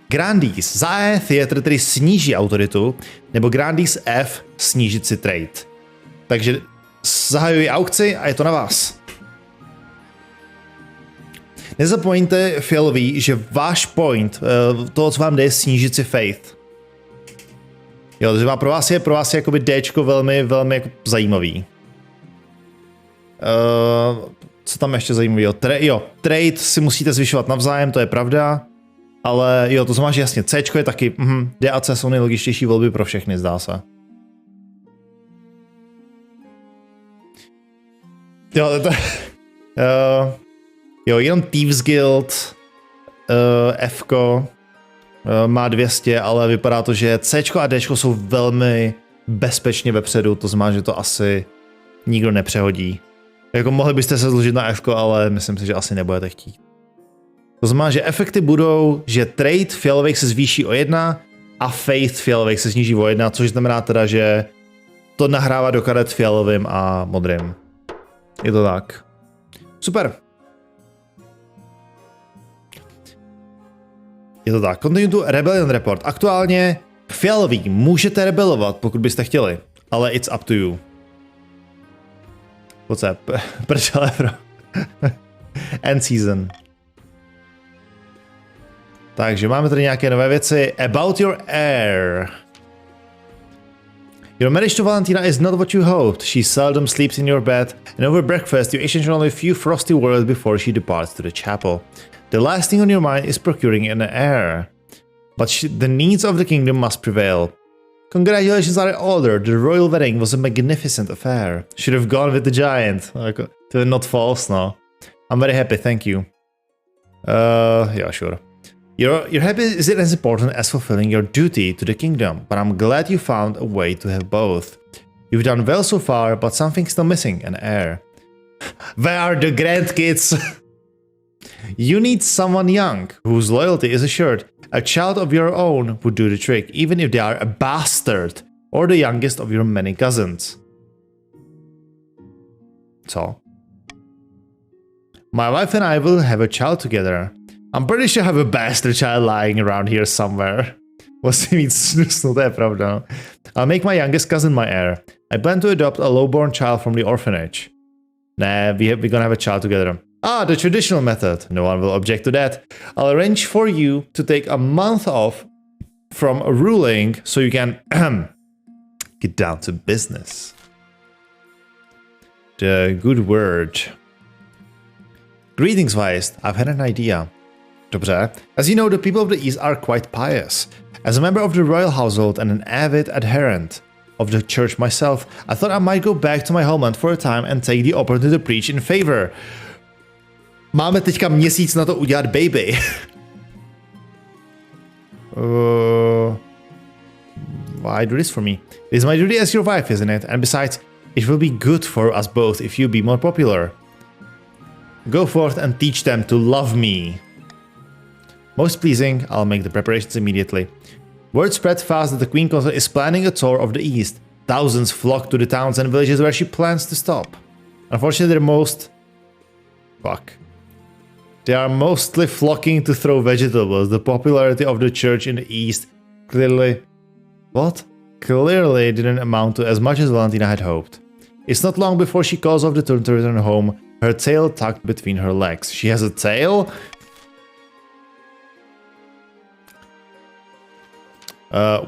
Grandis, za F je tedy sníží autoritu, nebo Grandis F snížit si trade. Takže zahajuji aukci a je to na vás. Nezapomeňte, fialový, že váš point, toho, co vám jde, je snížit si faith. Jo, takže pro vás je jakoby Dčko velmi, velmi jako zajímavý. Co tam ještě zajímavého? Trade si musíte zvyšovat navzájem, to je pravda. Ale jo, to znamená, že jasně, Cčko je taky, D a C jsou nejlogičtější volby pro všechny, zdá se. Jo, jenom Thieves Guild, Fko má 200, ale vypadá to, že Cčko a Dčko jsou velmi bezpečně vepředu, to znamená, že to asi nikdo nepřehodí. Jako mohli byste se zložit na Fko, ale myslím si, že asi nebudete chtít. To znamená, že efekty budou, že trade fialových se zvýší o 1 a faith fialových se sníží o 1, což znamená teda, že to nahrává do karet fialovým a modrým. Je to tak. Super. Je to tak. Continue to Rebellion Report. Aktuálně fialový můžete rebelovat, pokud byste chtěli, ale it's up to you. What's up? Prčele, bro. End season. Takže máme tady nějaké nové věci. About your heir. Your marriage to Valentina is not what you hoped. She seldom sleeps in your bed, and over breakfast you exchange only a few frosty words before she departs to the chapel. The last thing on your mind is procuring an heir. But the needs of the kingdom must prevail. Congratulations are older. The royal wedding was a magnificent affair. Should have gone with the giant. Not false, no. I'm very happy, thank you. Yeah, sure. Your happiness isn't as important as fulfilling your duty to the kingdom, but I'm glad you found a way to have both. You've done well so far, but something's still missing, an heir. Where are the grandkids? You need someone young, whose loyalty is assured. A child of your own would do the trick, even if they are a bastard, or the youngest of your many cousins. So? My wife and I will have a child together. I'm pretty sure I have a bastard child lying around here somewhere. Musím mít snusnu, to je pravda. I'll make my youngest cousin my heir. I plan to adopt a lowborn child from the orphanage. Nah, we're gonna have a child together. Ah, the traditional method. No one will object to that. I'll arrange for you to take a month off from ruling so you can get down to business. The good word. Greetings, Weist. I've had an idea. Dobře. As you know, the people of the East are quite pious. As a member of the royal household and an avid adherent of the church myself, I thought I might go back to my homeland for a time and take the opportunity to preach in favor. Máme teďka měsíc na to udělat baby. Why do this for me? It is my duty as your wife, isn't it? And besides, it will be good for us both if you be more popular. Go forth and teach them to love me. Most pleasing, I'll make the preparations immediately. Word spread fast that the Queen Consort is planning a tour of the East. Thousands flock to the towns and villages where she plans to stop. Unfortunately, they are mostly flocking to throw vegetables. The popularity of the church in the East clearly didn't amount to as much as Valentina had hoped. It's not long before she calls off the tour to return home, her tail tucked between her legs. She has a tail?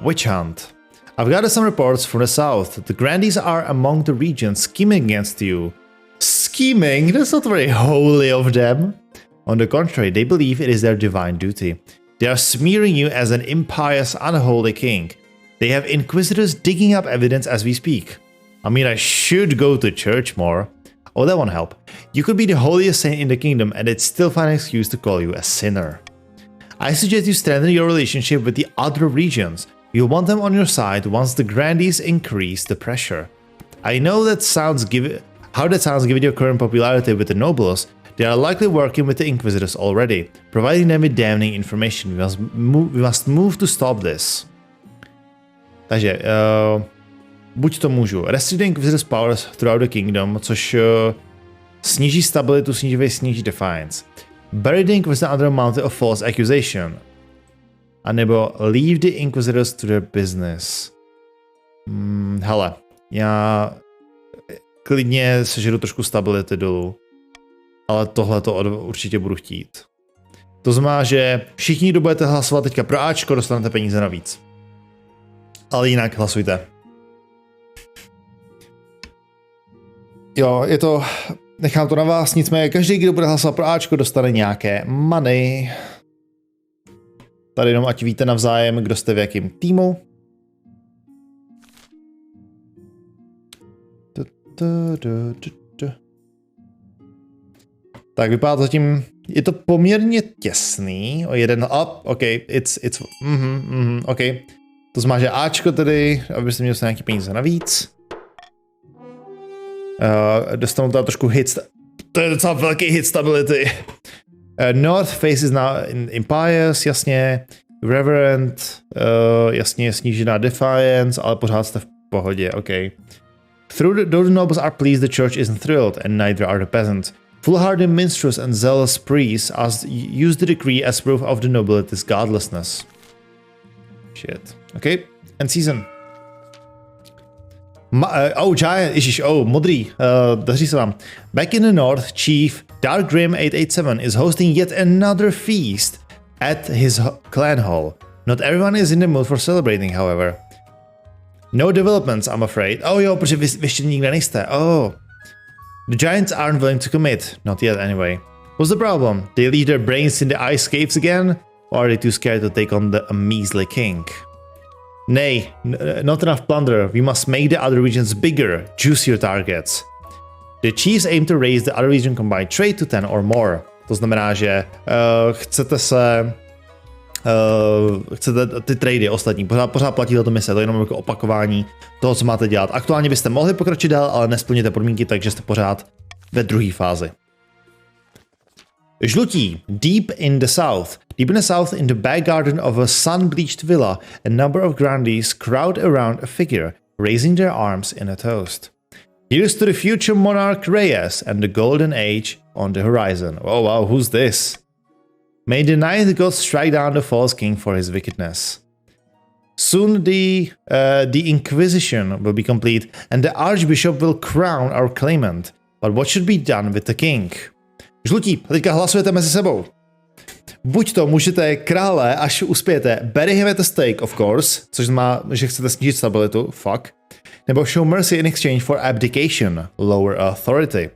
Witch hunt. I've gathered some reports from the south. The Grandies are among the regions scheming against you. Scheming? That's not very holy of them. On the contrary, they believe it is their divine duty. They are smearing you as an impious, unholy king. They have inquisitors digging up evidence as we speak. I mean, I should go to church more. Oh, that won't help. You could be the holiest saint in the kingdom and they'd still find an excuse to call you a sinner. I suggest you strengthen your relationship with the other regions. You'll want them on your side once the Grandies increase the pressure. I know how that sounds given your current popularity with the nobles. They are likely working with the Inquisitors already, providing them with damning information. We must move to stop this. Takže, buď to můžu. Restrict the Inquisitors' powers throughout the kingdom, což sníží stabilitu, sníží defiance. Bury the Inquisitor under a mountain of false accusation. A nebo leave the Inquisitors to their business. Hele, já klidně sežeru trošku stability dolů. Ale tohle to určitě budu chtít. To znamená, že všichni, kdo budete hlasovat teďka pro Ačko, dostanete peníze navíc. Ale jinak hlasujte. Jo, je to... Nechám to na vás, nicméně každý, kdo bude hlasovat pro Ačko, dostane nějaké money. Tady jenom ať víte navzájem, kdo jste v jakém týmu. Tak vypadá to zatím, je to poměrně těsný, o jeden, OK, OK. To znamená, že Ačko tedy, abyste měli nějaký peníze navíc. Dostanu tady trošku hit, to je docela velký hit stability. North face is now in Empires, jasně. Reverend, jasně snížená defiance, ale pořád jste v pohodě, OK. Though the nobles are pleased, the church isn't thrilled, and neither are the peasants. Foolhardy minstrels and zealous priests use the decree as proof of the nobility's godlessness. Shit. Okay, end season. Giant, modrý, daří se vám. Back in the north, Chief Dark Grim 887 is hosting yet another feast at his clan hall. Not everyone is in the mood for celebrating, however. No developments, I'm afraid. Jo, protože vy ještě nikde nejste. The Giants aren't willing to commit. Not yet, anyway. What's the problem? They leave their brains in the ice caves again? Or are they too scared to take on a measly king? Nay, not enough plunder. We must make the other regions bigger, juicier targets. The chiefs aim to raise the other region combined trade to 10 or more. To znamená, že chcete ty trady ostatní, pořád platí to mise, to je jenom jako opakování toho, co máte dělat. Aktuálně byste mohli pokročit dál, ale nesplníte podmínky, takže jste pořád ve druhé fázi. Žlutí. Deep in the south, in the back garden of a sun-bleached villa, a number of grandees crowd around a figure, raising their arms in a toast. Here's to the future monarch Reyes and the golden age on the horizon. Oh wow, who's this? May the ninth god strike down the false king for his wickedness. Soon the Inquisition will be complete and the Archbishop will crown our claimant. But what should be done with the king? Žlutí, teďka hlasujete mezi sebou. Buď to můžete krále, až uspějete, bury him at the stake, of course, což znamená, že chcete snížit stabilitu, fuck. Nebo show mercy in exchange for abdication, lower authority.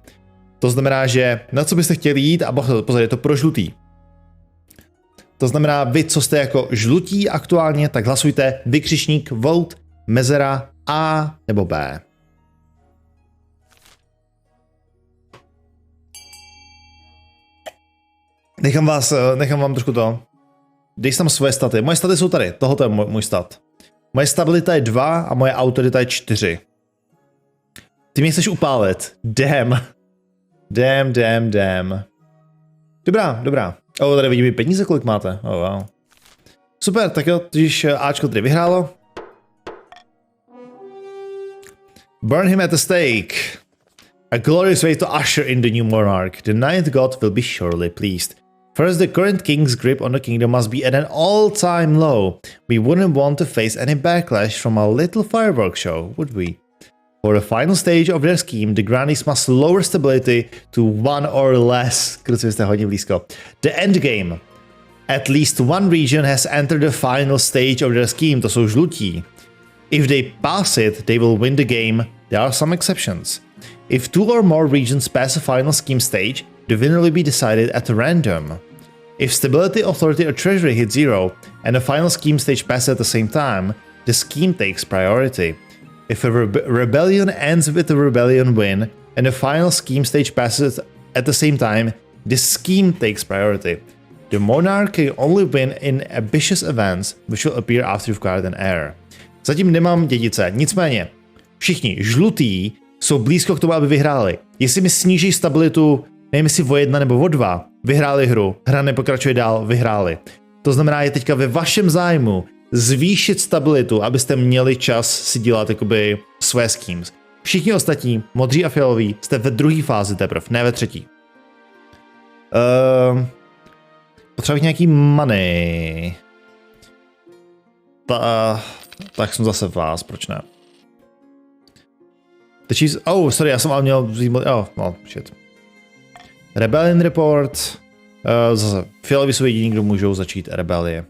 To znamená, že na co byste chtěli jít, a pozor, je to pro žlutý. To znamená, vy, co jste jako žlutí aktuálně, tak hlasujte vykřičník, vote, mezera A nebo B. Nechám vám trošku to. Dej tam svoje staty. Moje staty jsou tady. Tohle je můj stat. Moje stabilita je 2 a moje autorita je 4. Ty mě chceš upálit. Damn. Dobrá. Tady vidím i peníze, kolik máte. Wow. Super, tak jo, když Ačko tady vyhrálo. Burn him at the stake. A glorious way to usher in the new monarch. The ninth god will be surely pleased. First, the current king's grip on the kingdom must be at an all-time low. We wouldn't want to face any backlash from a little fireworks show, would we? For the final stage of their scheme, the grannies must lower stability to 1 or less. Kruci, jste hodně blízko. The endgame. At least one region has entered the final stage of their scheme, to jsou žlutí. If they pass it, they will win the game. There are some exceptions. If 2 or more regions pass a final scheme stage, the winner will be decided at random. If stability, authority, or treasury hit 0, and the final scheme stage passes at the same time, the scheme takes priority. If a rebellion ends with a rebellion win, and the final scheme stage passes at the same time, the scheme takes priority. The monarch can only win in ambitious events, which will appear after you've acquired an heir. Zatím nemám dědice, nicméně všichni žlutí jsou blízko k tomu, aby vyhráli. Jestli mi sníží stabilitu nevím jestli o 1 nebo o 2, vyhráli hru, hra nepokračuje dál, vyhráli. To znamená, je teďka ve vašem zájmu zvýšit stabilitu, abyste měli čas si dělat jakoby své schemes. Všichni ostatní, modří a fialoví, jste ve druhé fázi teprve, ne ve třetí. Potřebuji nějaký money. Tak jsem zase vás, proč ne? Sorry, já jsem ale měl vzít... shit. Rebellion report. Zase, fialoví jsou jediní, kdo můžou začít rebelie.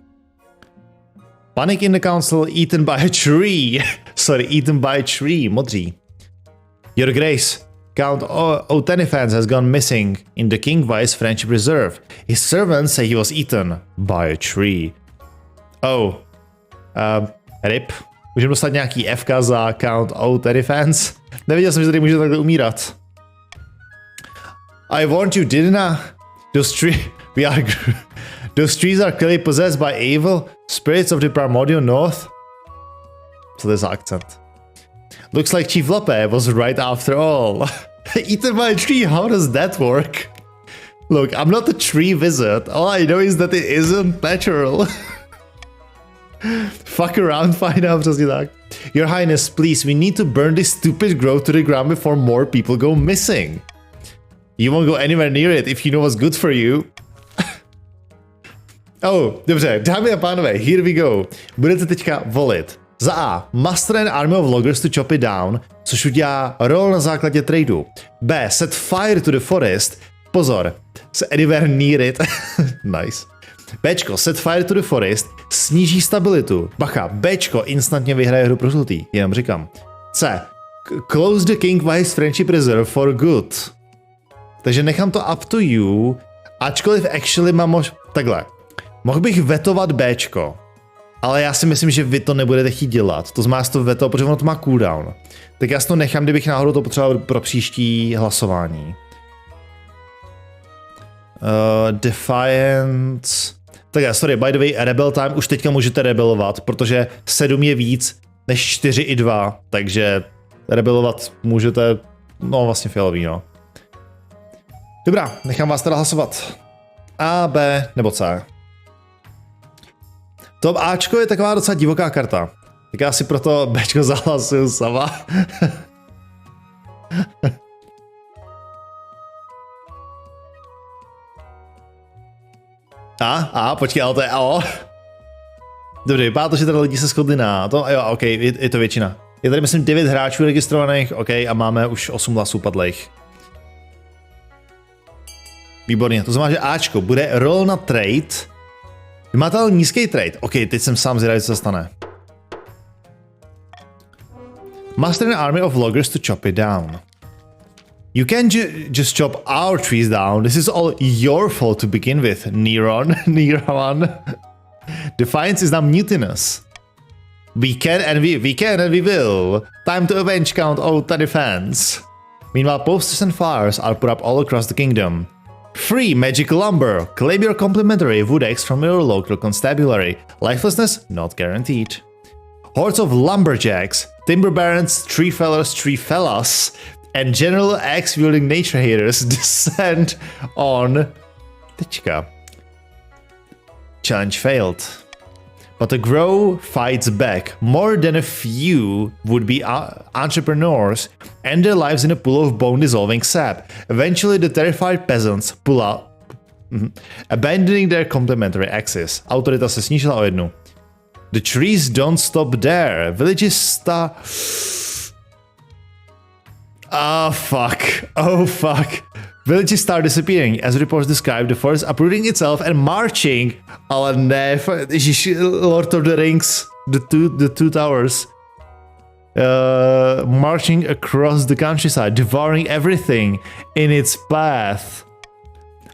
Panic in the council, eaten by a tree. Sorry, eaten by a tree, modří. Your Grace, Count Otenifans has gone missing in the King Vice Friendship Reserve. His servants say he was eaten by a tree. RIP. Můžeme dostat nějaký FK za Count Otenifans? Nevěděl jsem, že tady může takhle umírat. I warned you, didn't I? Those trees are clearly possessed by evil spirits of the primordial north. Co to je za akcent? Looks like Chief Lope was right after all. Eaten by a tree, how does that work? Look, I'm not a tree wizard. All I know is that it isn't natural. Fuck around, find out, přesně tak. Your Highness, please, we need to burn this stupid growth to the ground before more people go missing. You won't go anywhere near it if you know what's good for you. Dobře, dámy a pánové, here we go. Budete teďka volit. Za A. Muster an army of loggers to chop it down, což udělá roll na základě tradu. B. Set fire to the forest. Pozor, se anywhere near it. Nice. Bčko. Set fire to the forest. Sníží stabilitu. Bacha, Bčko instantně vyhraje hru pro žlutý. Jenom říkám. C. Close the King Vice Friendship Reserve for good. Takže nechám to up to you, ačkoliv actually mám takhle. Mohl bych vetovat Bčko, ale já si myslím, že vy to nebudete chtít dělat. To znamená, to veto, protože ono to má cooldown. Tak já si to nechám, kdybych náhodou to potřeboval pro příští hlasování. Defiance. Tak sorry, by the way, Rebel Time už teďka můžete rebelovat, protože 7 je víc než 4 i 2, takže rebelovat můžete, no vlastně fialový, no. Dobrá, nechám vás teda hlasovat. A, B nebo C. To Ačko je taková docela divoká karta. Tak já si proto Bčko zahlasuju sama. Počkej, ale to je O. Dobře, vypadá to, že teda lidi se shodli na to. Jo, ok, je to většina. Je tady myslím 9 hráčů registrovaných, ok, a máme už 8 hlasů padlých. Výborně, to znamená, že Ačko bude roll na trade. Vy máte ale nízký trade. OK, teď jsem sám zvědavý, co se stane. Master an army of loggers to chop it down. You can't just chop our trees down. This is all your fault to begin with, Neron. Defiance is now mutinous. We can and we will. Time to avenge Count Otenifans. Meanwhile, posters and flyers are put up all across the kingdom. Free magic lumber. Claim your complimentary woodex from your local constabulary. Lifelessness not guaranteed. Hordes of lumberjacks, timber barons, tree fellers, tree fellas, and general axe-wielding nature haters descend on... Tečka. Challenge failed. But the Grow fights back. More than a few would-be entrepreneurs end their lives in a pool of bone-dissolving sap. Eventually, the terrified peasants pull out, abandoning their complementary axes. Autorita se snížila o 1. The trees don't stop there. Villages Oh fuck. Villages start disappearing. As reports describe, the forest uprooting itself and marching. Ale ne, Lord of the Rings, the two towers. Marching across the countryside, devouring everything in its path.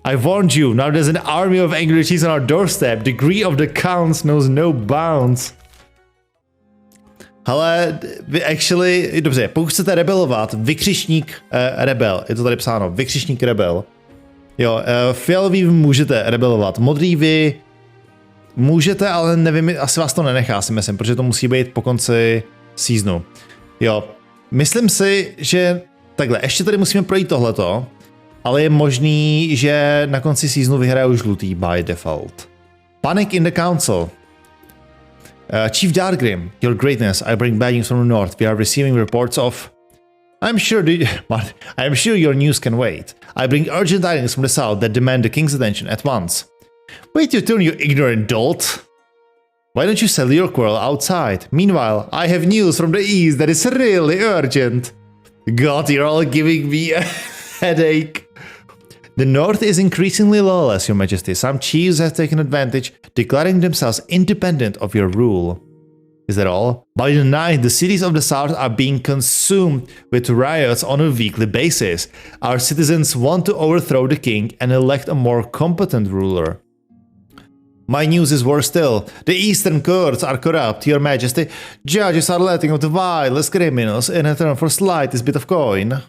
I warned you, now there's an army of angry trees on our doorstep. Degree of the counts knows no bounds. Ale vy actually, dobře, pokud chcete rebelovat, vykřičník rebel, je to tady psáno, vykřičník rebel. Jo, fialový můžete rebelovat, modrý vy můžete, ale nevím, asi vás to nenechá, si myslím, protože to musí být po konci seasonu. Jo, myslím si, že takhle, ještě tady musíme projít tohleto. ale je možný, že na konci seasonu vyhrajou žlutý by default. Panic in the council. Chief Dargrim, your greatness, I bring bad news from the north. We are receiving reports of... I'm sure your news can wait. I bring urgent tidings from the south that demand the king's attention at once. Wait your turn, you ignorant dolt. Why don't you settle your quarrel outside? Meanwhile, I have news from the east that is really urgent. God, you're all giving me a headache. The north is increasingly lawless, your majesty. Some chiefs have taken advantage, declaring themselves independent of your rule. Is that all? By the night, the cities of the south are being consumed with riots on a weekly basis. Our citizens want to overthrow the king and elect a more competent ruler. My news is worse still. The eastern courts are corrupt, your majesty. Judges are letting out the vilest criminals in return for slightest bit of coin.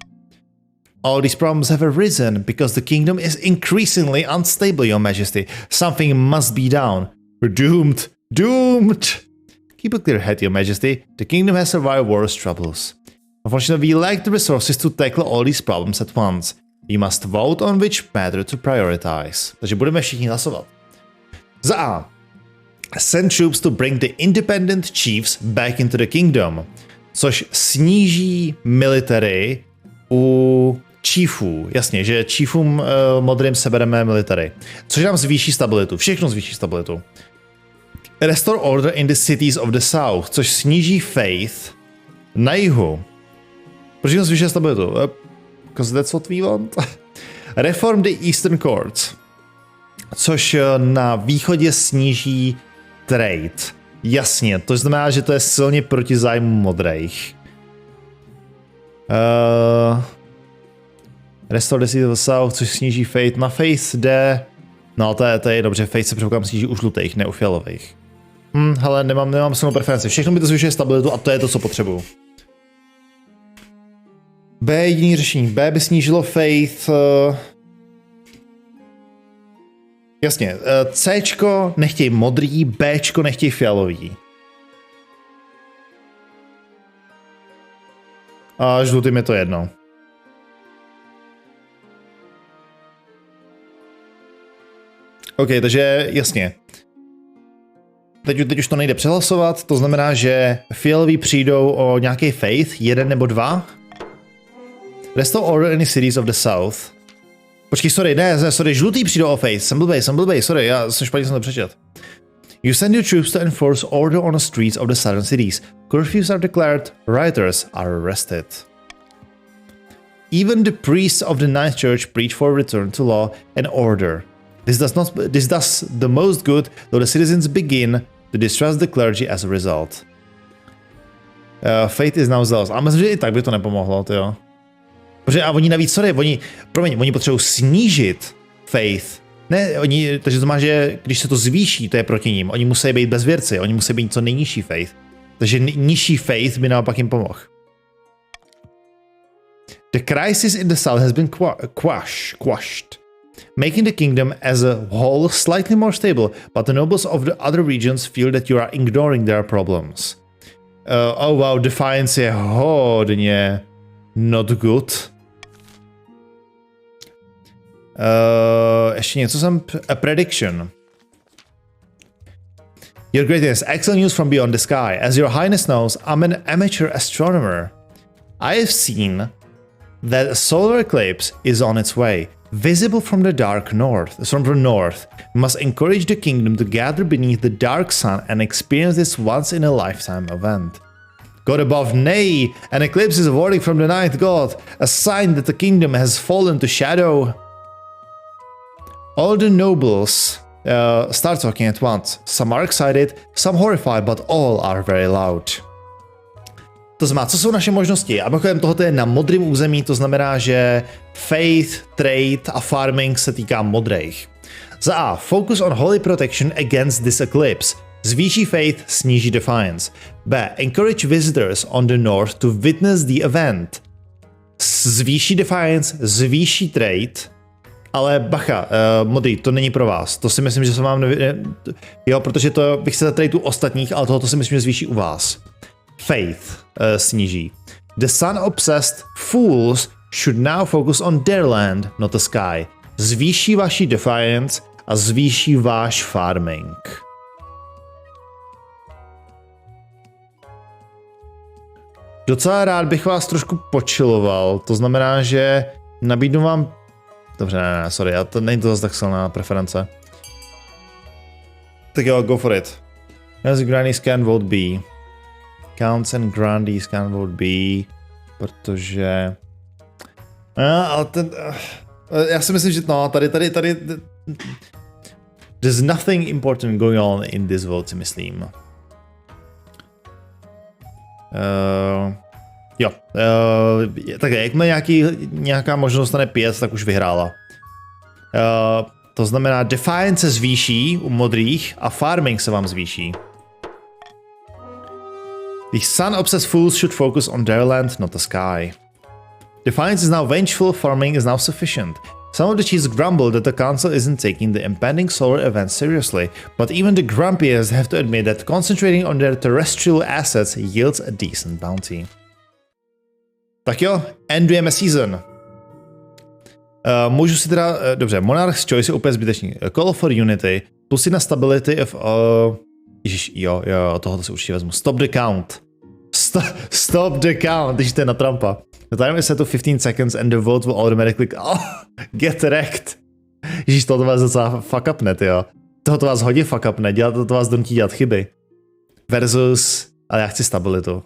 All these problems have arisen because the kingdom is increasingly unstable, your majesty. Something must be done. We're doomed. Doomed! Keep a clear head, your majesty. The kingdom has survived worse troubles. Unfortunately, we lack the resources to tackle all these problems at once. We must vote on which matter to prioritize. Takže budeme všichni hlasovat. Za A. Send troops to bring the independent chiefs back into the kingdom. Což sníží military u chiefů. Jasně, že chiefům modrým sebereme military. Což nám zvýší stabilitu. Všechno zvýší stabilitu. Restore order in the cities of the south, což sníží faith na jihu. Proč nám zvýší stabilitu? Because that's what we want. Reform the eastern courts, což na východě sníží trade. Jasně, to znamená, že to je silně proti zájmu modrých. Restore the cities of the south, což sníží faith. Na faith jde... No, to je dobře, faith se předpokládám sníží u žlutých, ne u fialových. Hele, nemám silnou preferenci. Všechno mi to zvyšuje stabilitu a to je to, co potřebuju. B je jediný řešení. B by snížilo faith... Jasně, Cčko nechtějí modrý, Bčko nechtějí fialový. A žlutým je to jedno. OK, takže jasně. Teď už to nejde přehlasovat, to znamená, že fialoví přijdou o nějaký faith, 1 nebo 2. Restore order in the cities of the south. Počkej, sorry, žlutý přijdou o faith, jsem blbej, sorry, já jsem špatně jsem to přečet. You send your troops to enforce order on the streets of the southern cities. Curfews are declared, rioters are arrested. Even the priests of the Ninth Church preach for return to law and order. This does the most good, though the citizens begin to distrust the clergy as a result. Faith is now zealous. A myslím, že i tak by to nepomohlo, jo. Protože a oni navíc, oni potřebují snížit faith. Ne, takže to má, že když se to zvýší, to je proti ním. Oni musí být bezvěrci, oni musí být co nejnižší faith. Takže nižší faith by naopak jim pomohl. The crisis in the south has been quashed, making the kingdom as a whole slightly more stable, but the nobles of the other regions feel that you are ignoring their problems. Oh wow, Defiance je hodně not good. Ještě něco jsem... A prediction. Your greatness, excellent news from beyond the sky. As your highness knows, I'm an amateur astronomer. I have seen that a solar eclipse is on its way, visible from the north. We must encourage the kingdom to gather beneath the dark sun and experience this once-in-a-lifetime event. God above, nay, an eclipse is a warning from the ninth god, a sign that the kingdom has fallen to shadow. All the nobles start talking at once. Some are excited, some horrified, but all are very loud. To znamená, co jsou naše možnosti? A mimochodem tohoto je na modrém území, to znamená, že faith, trade a farming se týká modrých. Za A. Focus on holy protection against this eclipse. Zvýší faith, sníží defiance. B. Encourage visitors on the north to witness the event. Zvýší defiance, zvýší trade. Ale bacha, modrý, to není pro vás. To si myslím, že se vám jo, protože to bych se trade u ostatních, ale tohoto si myslím, že zvýší u vás. Faith sníží. The sun-obsessed fools should now focus on their land, not the sky. Zvýší vaši defiance a zvýší váš farming. Docela rád bych vás trošku počiloval, to znamená, že nabídnu vám... Dobře, ne, sorry, není to zase tak silná preference. Tak jo, go for it. As Granny's can vote B. Counts and Grandy's can vote B. Protože... ale já si myslím, že no, tady... There's nothing important going on in this vote, si myslím. Jo. Tak jakmile nějaká možnost stane 5, tak už vyhrála. To znamená, Defiance se zvýší u modrých a Farming se vám zvýší. These sun-obsessed fools should focus on their land, not the sky. Defiance is now vengeful, Farming is now sufficient. Some of the chiefs grumble that the council isn't taking the impending solar event seriously, but even the grumpiest have to admit that concentrating on their terrestrial assets yields a decent bounty. Tak jo, endujeme season. Můžu si teda, dobře, Monarch's Choice je úplně zbytečný. Call for Unity, plus 1 stability of, ježiš, jo, tohoto si určitě vezmu. Stop the count. Stop the count, když to je na Trumpa. The timer is set to 15 seconds and the vote will automatically... Oh, get wrecked. Ježíš, tohoto vás docela fuck up net, jo. Tohoto vás hodně fuck up net, to vás donutí dělat chyby. Versus... Ale já chci stabilitu.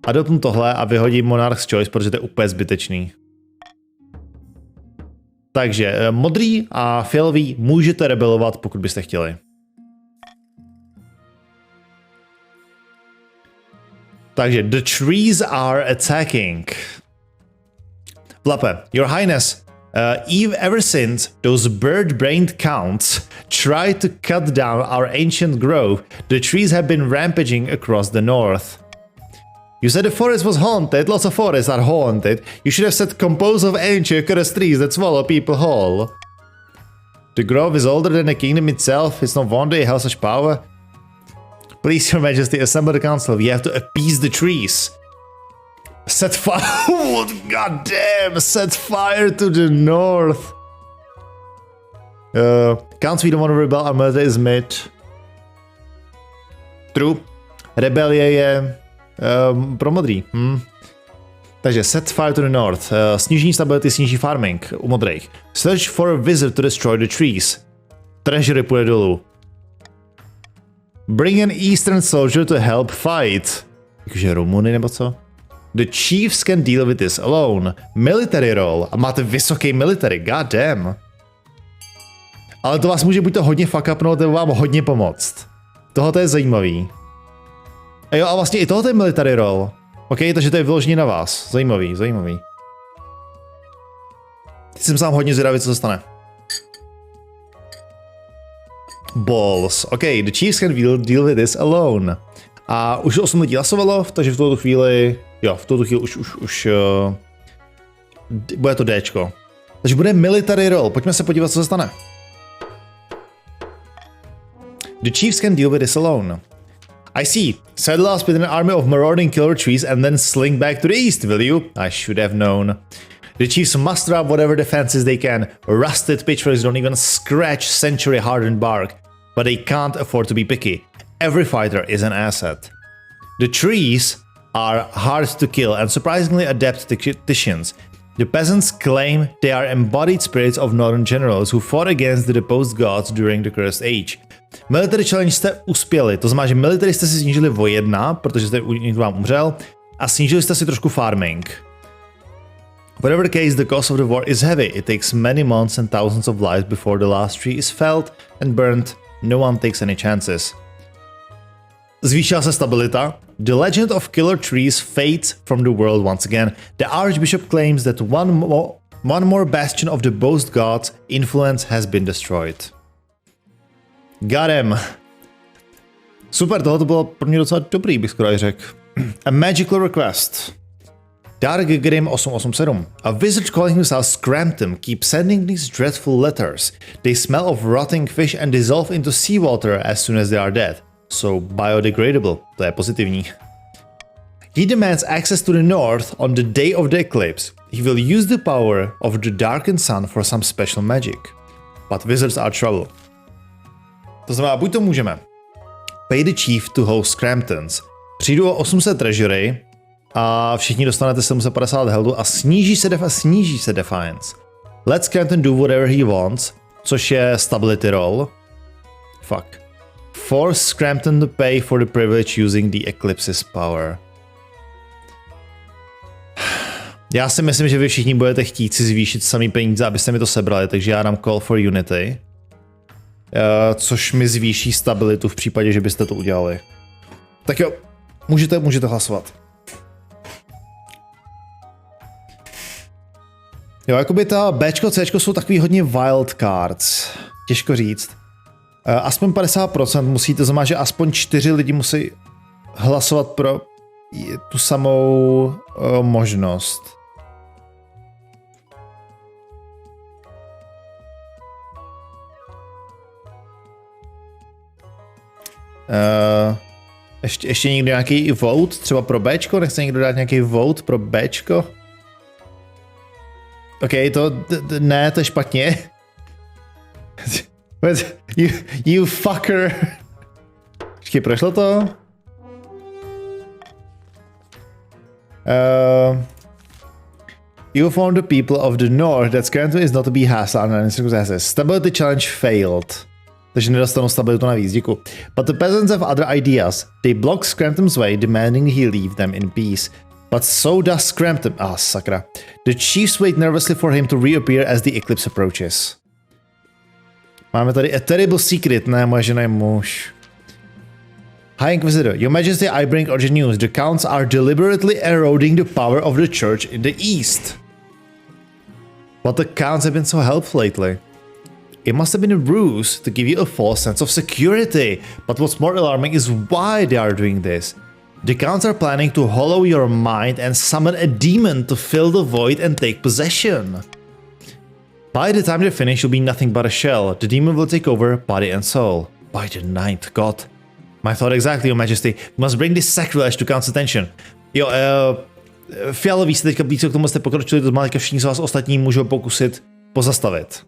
A dopnu tohle a vyhodím Monarch's Choice, protože to je úplně zbytečný. Takže modrý a fialový můžete rebelovat, pokud byste chtěli. Takže the trees are attacking. Vlape, Your Highness, ever since those bird-brained counts tried to cut down our ancient grove, the trees have been rampaging across the north. You said the forest was haunted, lots of forests are haunted. You should have said composed of ancient cursed trees that swallow people whole. The grove is older than the kingdom itself, it's no wonder it has such power. Please, Your Majesty, assemble the council. We have to appease the trees. Set fire. God damn! Set fire to the north. Counts, we don't want to rebel. Our murder is made. True. Rebelie je pro modrý. Takže set fire to the north. Snížení stability, sníží farming u modrých. Search for a wizard to destroy the trees. Treasury půjde dolů. Bring an eastern soldier to help fight. Jakože Rumuny nebo co? The chiefs can deal with this alone. Military role. A máte vysoký military, god damn. Ale to vás může buď to hodně fuck upnout, nebo vám hodně pomoct. Tohle je zajímavý. A jo, a vlastně i tohle je military role. OK, takže to je vyloženě na vás. Zajímavý. Teď jsem sám hodně zvědavý, co se stane. Balls. OK, the chiefs can deal with this alone. A už 8 lidí hlasovalo, takže v tuto chvíli už bude to Dčko. Takže bude military role. Pojďme se podívat, co se stane. The chiefs can deal with this alone. I see. Settle us with an army of marauding killer trees and then sling back to the east, will you? I should have known. The chiefs muster up whatever defenses they can. Rusted pitchforks don't even scratch century-hardened bark. But they can't afford to be picky. Every fighter is an asset. The trees are hard to kill and surprisingly adept tacticians. The peasants claim they are embodied spirits of northern generals who fought against the deposed gods during the Cursed Age. Military challenge jste uspěli, to znamená, že military jste si snížili o 1, protože jste někdo vám umřel, a snížili jste si trošku farming. Whatever the case, the cost of the war is heavy. It takes many months and thousands of lives before the last tree is felled and burned. No one takes any chances. Zvýšila se stabilita. The legend of killer trees fades from the world once again. The Archbishop claims that one more bastion of the boast god's influence has been destroyed. Got him. Super, tohle bylo pro mě docela dobrý, bych skoro řekl. A magical request. Dark Grim 887. A wizard calling himself Scrampton keeps sending these dreadful letters. They smell of rotting fish and dissolve into seawater as soon as they are dead. So biodegradable. To je pozitivní. He demands access to the north on the day of the eclipse. He will use the power of the darkened sun for some special magic. But wizards are trouble. To znamená, buď to můžeme pay the chief to host Cramptons, přijdu o 800 treasury a všichni dostanete 750 heldu a sníží se Defiance. Let Crampton do whatever he wants, což je stability roll. Fuck. Force Crampton to pay for the privilege using the Eclipse's power. Já si myslím, že vy všichni budete chtít si zvýšit samý peníze, abyste mi to sebrali, takže já dám Call for Unity. Což mi zvýší stabilitu v případě, že byste to udělali. Tak jo, můžete hlasovat. Jo, jakoby ta Bčko, Cčko jsou takový hodně wild cards. Těžko říct. Aspoň 50% musíte, znamená, že aspoň 4 lidi musí hlasovat pro tu samou možnost. Ještě někdo nějaký vote třeba pro Bčko? Nechce někdo dát nějaký vote pro Bčko? OK, ne, to je špatně. You fucker. Počkej, prošlo to? You found the people of the north that Scranton is not to be hassled under any circumstances. Stability challenge failed. Takže nedostanu stabilitu navíc, děkuji. But the peasants have other ideas. They block Scranton's way, demanding he leave them in peace. But so does Scranton. Ah, sakra. The chiefs wait nervously for him to reappear as the eclipse approaches. Máme tady a terrible secret, ne, moje žena je muž. High Inquisitor, Your Majesty, I bring urgent news. The counts are deliberately eroding the power of the church in the east. But the counts have been so helpful lately. It must have been a ruse to give you a false sense of security. But what's more alarming is why they are doing this. The counts are planning to hollow your mind and summon a demon to fill the void and take possession. By the time they finish, you'll be nothing but a shell. The demon will take over body and soul. By the ninth god. My thought exactly, Your Majesty. You must bring this sacrilege to Count's attention. Jo, fialový se teďka blízko k tomu jste pokročili, to znamená, všichni z vás ostatní můžou pokusit pozastavit.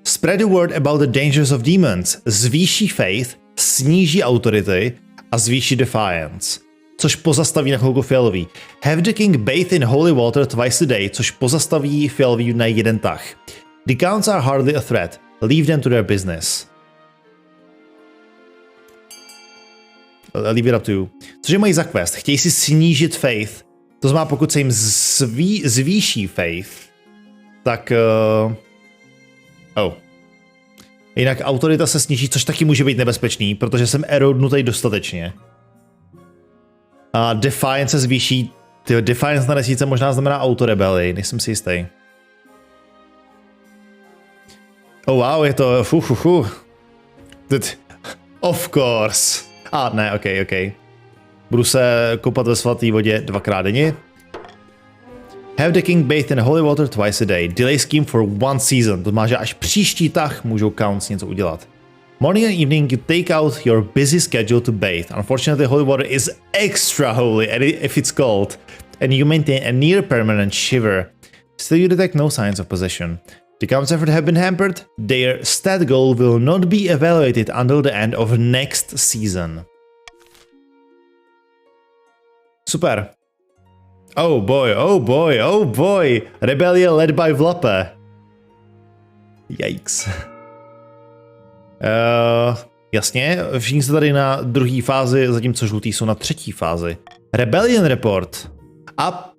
Spread the word about the dangers of demons. Zvýší faith, sníží autority a zvýší defiance. Což pozastaví na chvilku fialový. Have the king bathe in holy water twice a day, což pozastaví fialový na jeden tah. The counts are hardly a threat. Leave them to their business. Leave it up to you. Cože mají za quest? Chtějí si snížit faith. To znamená, pokud se jim zvýší faith, tak... Jinak autorita se sníží, což taky může být nebezpečný, protože jsem erodnutý dostatečně. A Defiance se zvýší. Tyjo, Defiance na desíce možná znamená autorebelii, nejsem si jistý. Oh wow, je to... Of course. Ne, ok. Budu se koupat ve svatý vodě 2x denně. Have the king bathe in holy water twice a day. Delay scheme for 1 season. To znamená, že až příští tah můžou counts něco udělat. Morning and evening you take out your busy schedule to bathe. Unfortunately, holy water is extra holy if it's cold, and you maintain a near permanent shiver. Still you detect no signs of possession. The count's effort have been hampered. Their stat goal will not be evaluated until the end of next season. Super. Oh boy. Rebellion led by Vlape. Yikes. Jasně, všichni jsou tady na druhé fázi, zatímco žlutý jsou na třetí fázi. Rebellion report. A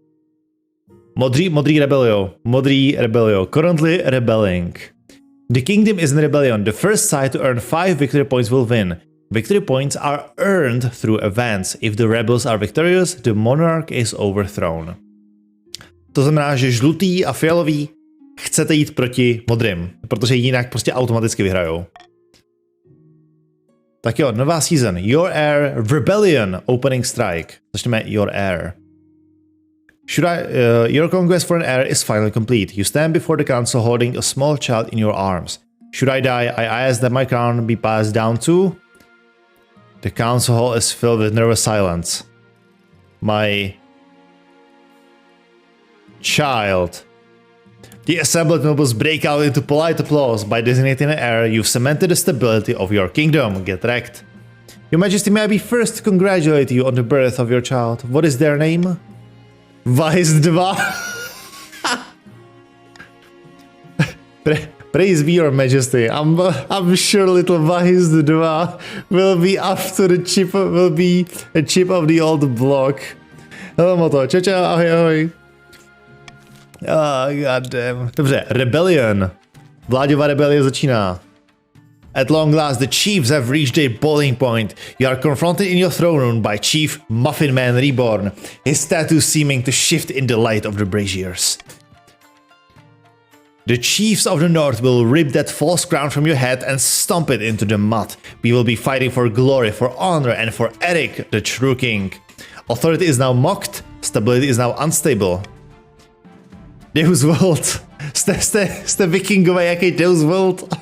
modrý rebelio. Currently rebelling. The kingdom is in rebellion. The first side to earn 5 victory points will win. Victory points are earned through events. If the rebels are victorious, the monarch is overthrown. To znamená, že žlutý a fialový chcete jít proti modrým, protože jinak prostě automaticky vyhrajou. Tak jo, nová season. Your Heir Rebellion Opening Strike. Začneme Your Heir. Your conquest for an heir is finally complete. You stand before the council holding a small child in your arms. Should I die, I ask that my crown be passed down to... The council hall is filled with nervous silence. my child. The assembled nobles break out into polite applause. By designating an heir, you've cemented the stability of your kingdom. Get wrecked. Your Majesty, may I be first to congratulate you on the birth of your child. What is their name? Vice 2. Praise be your Majesty. I'm sure little Vice 2 will be after the chip, will be a chip of the old block. Hello moto, čau, ahoj, ahoj. Goddamn. Dobře, Rebellion. Vláďová rebelie začíná. At long last, the chiefs have reached a boiling point. You are confronted in your throne room by Chief Muffin Man Reborn, his tattoo seeming to shift in the light of the braziers. The chiefs of the north will rip that false crown from your head and stomp it into the mud. We will be fighting for glory, for honor, and for Eric, the true king. Authority is now mocked, stability is now unstable. Deus Vult. Jste vikingové, jaký Deus Vult.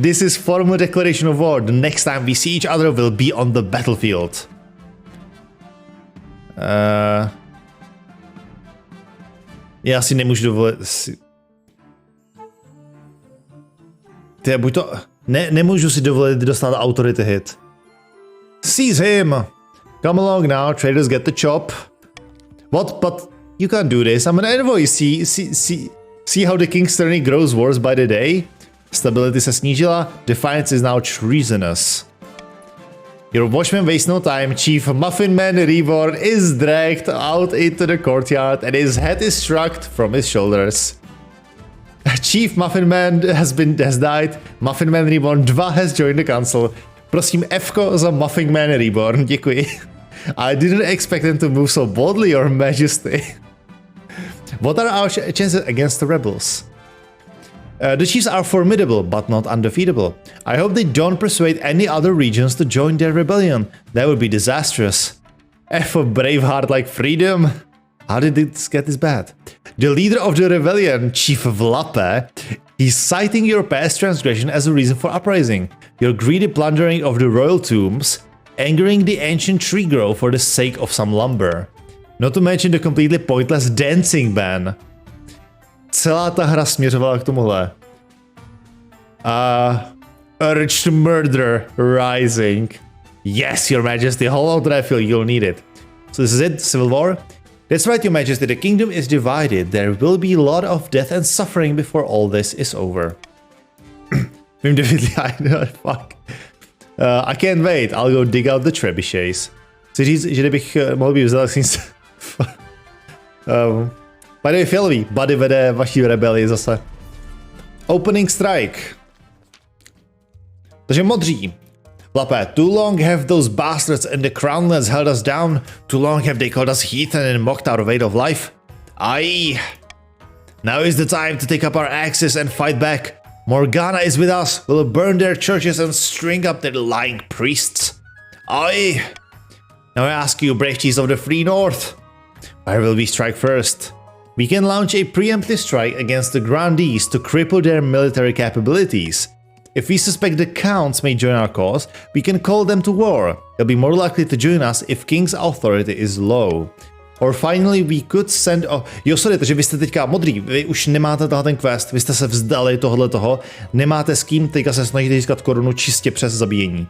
This is formal declaration of war. The next time we see each other will be on the battlefield. Já si nemůžu dovolit... Buď to... nemůžu si dovolit dostat authority hit. Seize him! Come along now, traders get the chop. What? But you can't do this. I'm an envoy. See how the king's tyranny grows worse by the day? Stability se snížila. Defiance is now treasonous. Your watchman wastes no time. Chief Muffin Man Reborn is dragged out into the courtyard and his head is shrugged from his shoulders. Chief Muffin Man has died. Muffin Man Reborn 2 has joined the council. Prosím Fko za Muffin Man Reborn. Děkuji. I didn't expect him to move so boldly, Your Majesty. What are our chances against the rebels? The chiefs are formidable, but not undefeatable. I hope they don't persuade any other regions to join their rebellion. That would be disastrous. F for Braveheart like freedom. How did this get this bad? The leader of the rebellion, Chief Vlape, he's citing your past transgression as a reason for uprising. Your greedy plundering of the royal tombs, angering the ancient tree grove for the sake of some lumber. Not to mention the completely pointless dancing ban. Celá ta hra směřovala k tomuhle. Urged Murder Rising. Yes, Your Majesty, hold on to that feel, you'll need it. So this is it, Civil War? That's right, Your Majesty, the kingdom is divided. There will be a lot of death and suffering before all this is over. Vím definitely, fuck. I can't wait, I'll go dig out the trebuchets. Chci říct, že kdybych mohl být vzal by the way, fialový, Buddy vede vaší rebelii zase. Opening strike. Takže modří. Lape, too long have those bastards and the crownlands held us down. Too long have they called us heathen and mocked our way of life. Aye. Now is the time to take up our axes and fight back. Morgana is with us. We'll burn their churches and string up their lying priests. Aye. Now I ask you, brave chiefs of the Free North, where will we strike first? We can launch a preemptive strike against the Grandees to cripple their military capabilities. If we suspect the Counts may join our cause, we can call them to war. They'll be more likely to join us if King's authority is low. Or finally we could send... Jo, sorry, takže vy jste teďka modrý, vy už nemáte ten quest, vy jste se vzdali tohoto, nemáte s kým, teďka se snažíte získat korunu čistě přes zabíjení.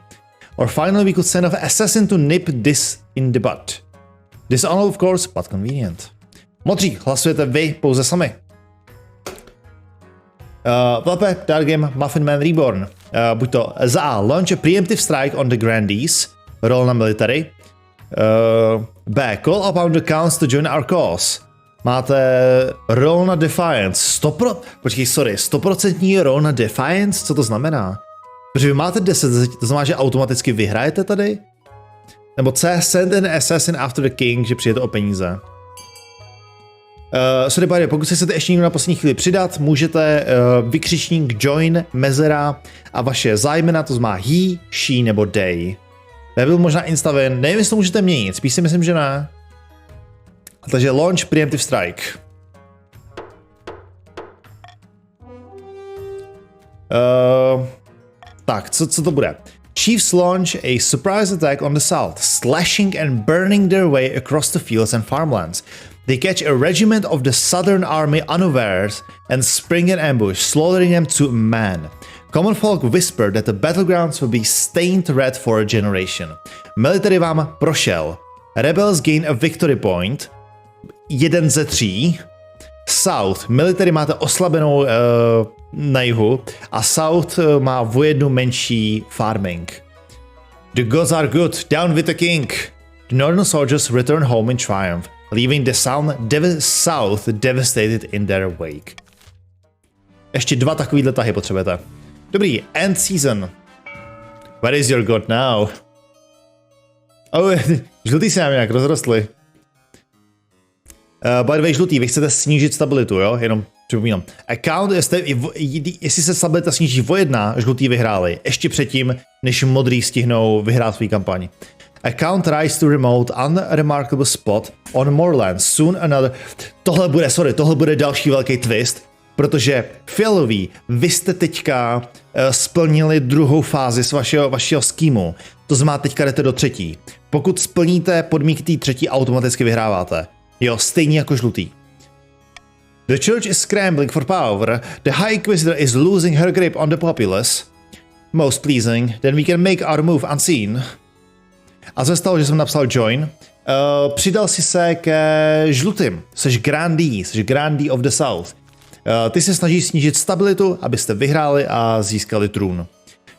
Or finally we could send an assassin to nip this in the butt. Dishonor of course, but convenient. Modří, hlasujete vy pouze sami. Vlape, Dark Game, Muffin Man Reborn. Buď to za A. Launch a preemptive strike on the Grandees. Roll na military. B. Call upon the Counts to join our cause. Máte roll na Defiance. 100% roll na Defiance? Co to znamená? Protože vy máte 10, to znamená, že automaticky vyhrajete tady? Nebo C. Send an assassin after the king, že přijete o peníze. Sorry, pokud se chcete ještě někdo na poslední chvíli přidat, můžete vykřičník join, mezera a vaše zájmena, to znamená he, she nebo they. Nebyl možná instaven, nevím, jestli to můžete měnit, spíš si myslím, že ne. Takže launch preemptive strike. Tak, co to bude? Chiefs launch a surprise attack on the south, slashing and burning their way across the fields and farmlands. They catch a regiment of the southern army unawares and spring an ambush, slaughtering them to a man. Common folk whisper that the battlegrounds will be stained red for a generation. Military vám prošel. Rebels gain a victory point. 1 ze 3. South. Military máte oslabenou na jihu a South má o 1 menší farming. The gods are good. Down with the king. The northern soldiers return home in triumph, leaving the south devastated in their wake. Ještě 2 takovýhle tahy potřebujete. Dobrý, end season. Where is your god now? Oh, žlutý se nám nějak rozrostly. By the way, žlutý, vy chcete snížit stabilitu, jo? Jenom připomínám. Account, jestli se stabilita sníží o 1, žlutý vyhráli. Ještě předtím, než modrý stihnou vyhrát svůj kampaň. Account rise to remote unremarkable spot on moorland. Soon another... Tohle bude další velký twist, protože fialový, vy jste teďka splnili druhou fázi z vašeho skímu. To znamená, teďka jdete do 3. Pokud splníte podmínky té 3, automaticky vyhráváte. Jo, stejně jako žlutý. The church is scrambling for power. The High Inquisitor is losing her grip on the populace. Most pleasing, then we can make our move unseen. A co se stalo, že jsem napsal join? Přidal si se ke žlutým. Jsi Grandee of the South. Ty se snažíš snížit stabilitu, abyste vyhráli a získali trůn. You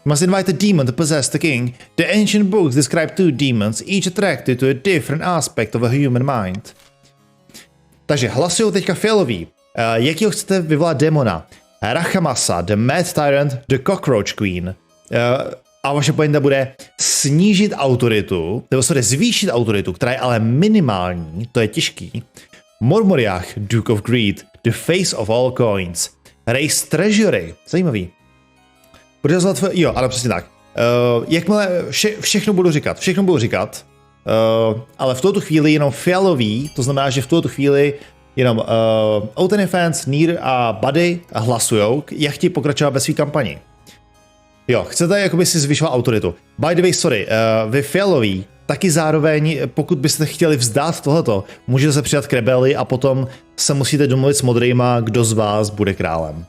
must invite a demon to possess the king. The ancient books describe 2 demons, each attracted to a different aspect of a human mind. Takže hlasují teďka fialový. Jakýho chcete vyvolat démona? Rachamasa, the Mad Tyrant, the Cockroach Queen. A vaše pointa bude snížit autoritu, zvýšit autoritu, která je ale minimální, to je těžký. Mormoriach, Duke of Greed, the face of all coins. Raise treasury, zajímavý. Jo, ale přesně tak. Jakmile všechno budu říkat, ale v tuto chvíli jenom fialový, to znamená, že v tuto chvíli jenom Outany fans, Nier a Buddy hlasujou, jak chtějí pokračovat ve své kampani. Jo, chcete jakoby si zvyšovat autoritu. By the way, sorry, vy fialový, taky zároveň, pokud byste chtěli vzdát tohleto, můžete se přidat k rebeli a potom se musíte domluvit s modrýma, kdo z vás bude králem.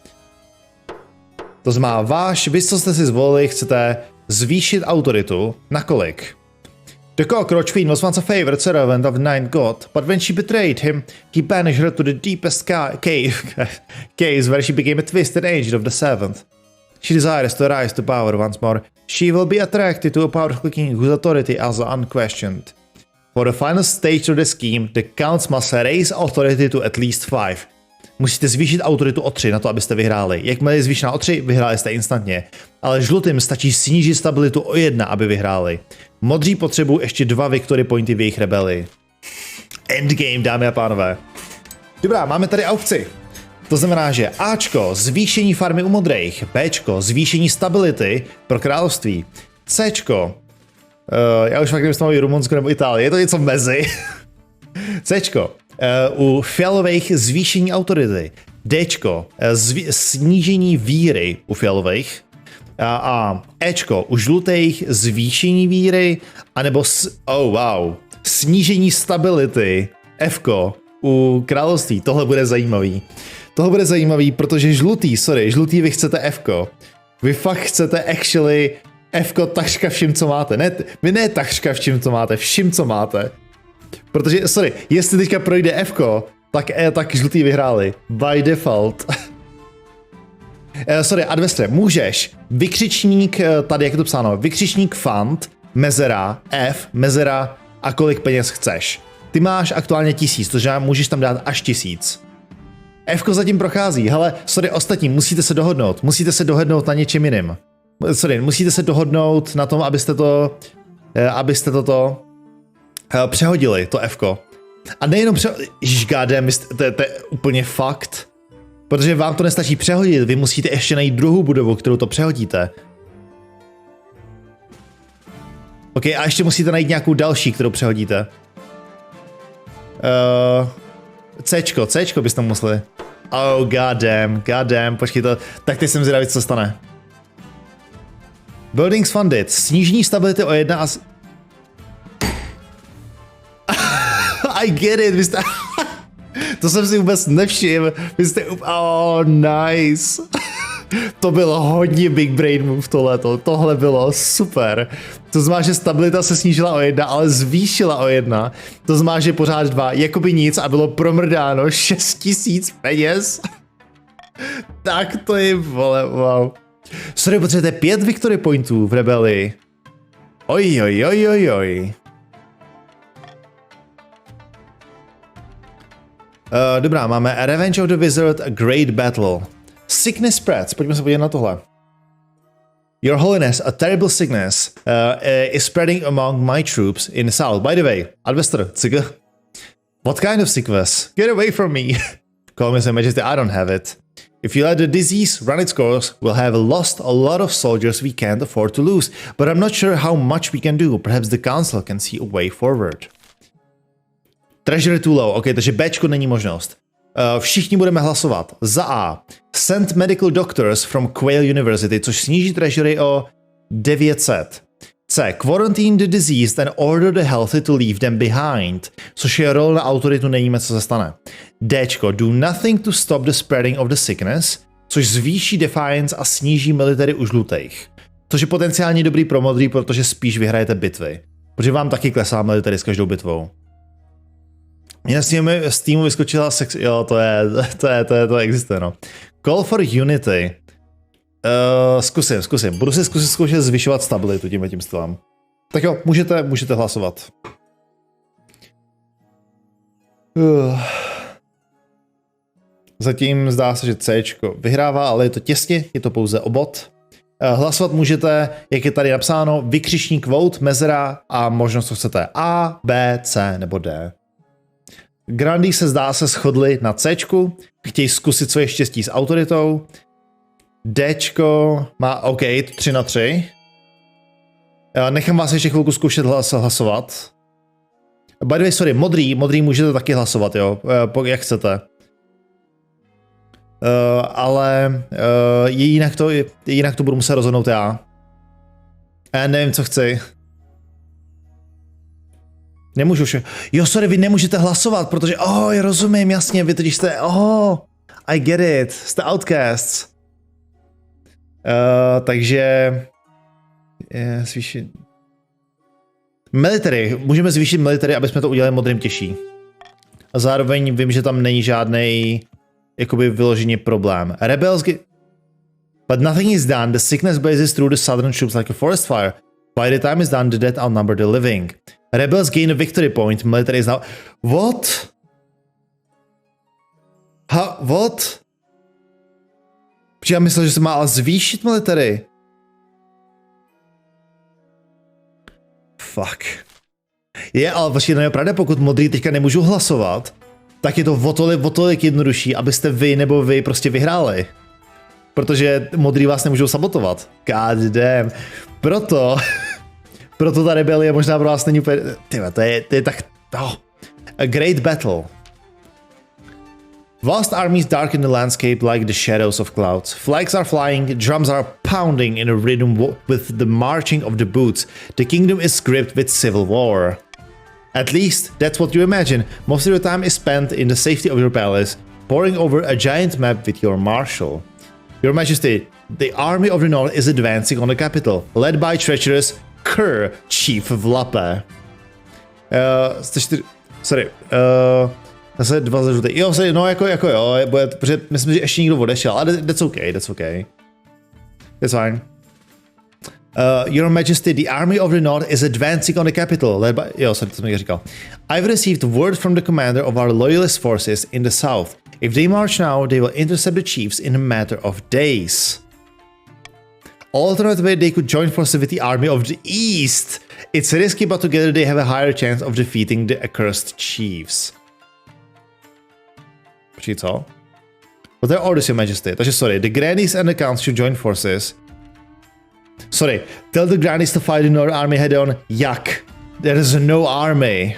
To znamená, vy, co jste si zvolili, chcete zvýšit autoritu na kolik? The Cockroach Queen was once a favorite servant of the Ninth God, but when she betrayed him, he banished her to the deepest caves where she became a twisted angel of the seventh. She desires to rise to power once more. She will be attracted to a powerful king whose authority is unquestioned. For the final stage of the scheme, the counts must raise authority to at least 5. Musíte zvýšit autoritu o 3 na to, abyste vyhráli. Jakmile je zvýšená o 3, vyhráli jste instantně. Ale žlutým stačí snížit stabilitu o 1, aby vyhráli. Modří potřebují ještě 2 victory pointy v jejich rebeli. Endgame, dámy a pánové. Dobrá, máme tady aukci. To znamená, že Ačko, zvýšení farmy u modrých, Bčko, zvýšení stability pro království, Cčko, já už fakt nevím, jestli Rumunsko nebo Itálie, je to něco mezi. Cčko, u fialových zvýšení autority, Dčko, snížení víry u fialových, a Ečko, u žlutých zvýšení víry, anebo snížení stability, Fko, u království, tohle bude zajímavý. Tohle bude zajímavý, protože žlutý, vy chcete Fko. Vy fakt chcete actually Fko takřka vším, co máte. Ne takřka vším, co máte, vším, co máte. Protože, jestli teďka projde Fko, tak žlutý vyhráli. By default. Advestre, můžeš vykřičník, tady jak je to psáno, vykřičník fund, mezera, F, mezera a kolik peněz chceš. Ty máš aktuálně 1000, to znamená, můžeš tam dát až 1000. Fko zatím prochází, hele, ostatní, musíte se dohodnout na něčem jiným. Musíte se dohodnout na tom, abyste toto přehodili, to Fko. A nejenom to je úplně fakt, protože vám to nestačí přehodit, vy musíte ještě najít druhou budovu, kterou to přehodíte. OK, a ještě musíte najít nějakou další, kterou přehodíte. Cčko byste museli. Oh, god damn, počkej to. Tak teď jsem zvědavý, co stane. Buildings funded. Snížení stability o 1 a... I get it, vy jste... To jsem si vůbec nevšiml. Vy jste... Oh, nice. To bylo hodně big brain move tohleto. Tohle bylo super. To znamená, že stabilita se snížila o 1, ale zvýšila o 1. To znamená, že pořád 2. Jakoby nic a bylo promrdáno 6000 peněz. Tak to je, vole, wow. Sorry, potřebujete 5 victory pointů v rebelii. Oj. Dobrá, máme Revenge of the Wizard, a Great Battle. Sickness spreads, pojďme se podívat na tohle. Your Holiness, a terrible sickness is spreading among my troops in the south. By the way, Advestor, what kind of sickness? Get away from me. Call me Your Majesty, I don't have it. If you let the disease run its course, we'll have lost a lot of soldiers we can't afford to lose. But I'm not sure how much we can do. Perhaps the council can see a way forward. Treasury too low. OK, takže Bčko není možnost. Všichni budeme hlasovat za A. Send medical doctors from Quail University, což sníží treasury o 900. C. Quarantine the diseased and order the healthy to leave them behind, což je role na autoritu, nevíme, co se stane. Dčko. Do nothing to stop the spreading of the sickness, což zvýší defiance a sníží military u žlutých. Což je potenciálně dobrý pro modrý, protože spíš vyhrajete bitvy. Protože vám taky klesá military s každou bitvou. Mě z týmu vyskočila jo, to existuje, no. Call for Unity. Zkusím. Budu si zkusit zvyšovat stabilitu tím stylem. Tak jo, můžete hlasovat. Zatím zdá se, že Cčko vyhrává, ale je to těsně, je to pouze o bod. Hlasovat můžete, jak je tady napsáno, vykřičník vote, mezera a možnost, co chcete. A, B, C nebo D. Grandí se zdá se shodli na Cčku, chtějí zkusit svoje štěstí s autoritou. Dčko má OK, 3-3. Nechám vás ještě chvilku zkoušet hlasovat. By the way, sorry, modrý můžete taky hlasovat, jo, jak chcete. Ale jinak to budu muset rozhodnout já. Já nevím, co chci. Nemůžu vše. Jo, sorry, vy nemůžete hlasovat, protože, rozumím, jasně, vy totiž jste, I get it, jste outcasts. Takže, zvýšit. Military, můžeme zvýšit military, aby jsme to udělali modrým těžší. A zároveň vím, že tam není žádnej, jakoby vyloženě problém. Rebels But nothing is done, the sickness blazes through the southern troops like a forest fire. By the time it's done, the dead outnumber the living. Rebels gain a victory point, military is now... What? What? Protože já myslel, že se má ale zvýšit military. Fuck. Ale vlastně je pravda, pokud modrý teďka nemůžu hlasovat, tak je to o tolik jednodušší, abyste vy nebo vy prostě vyhráli. Protože modrý vás nemůžou sabotovat. God damn. Proto ta rebelie možná pro vás není úplně... Tyva, to je tak... A great battle. Vast armies darken the landscape like the shadows of clouds. Flags are flying, drums are pounding in a rhythm with the marching of the boots. The kingdom is gripped with civil war. At least, that's what you imagine. Most of your time is spent in the safety of your palace, poring over a giant map with your marshal. Your Majesty, the army of the north is advancing on the capital, led by treacherous Kerr, chief of Lape. Sorry. Zase 2 zažlutý. Jo, no jako jo, protože myslím, že ještě někdo odešel, ale that's okay. That's fine. Your Majesty, the army of the north is advancing on the capital, led by... Jo, sorry, to jsem říkal. I've received word from the commander of our loyalist forces in the south. If they march now, they will intercept the chiefs in a matter of days. Alternatively, they could join forces with the army of the east. It's risky, but together they have a higher chance of defeating the accursed chiefs. Počkej, co? What are orders, Your Majesty? Takže sorry, the grannies and the counts should join forces. Sorry, tell the grannies to fight the North army head on. Jak? There is no army.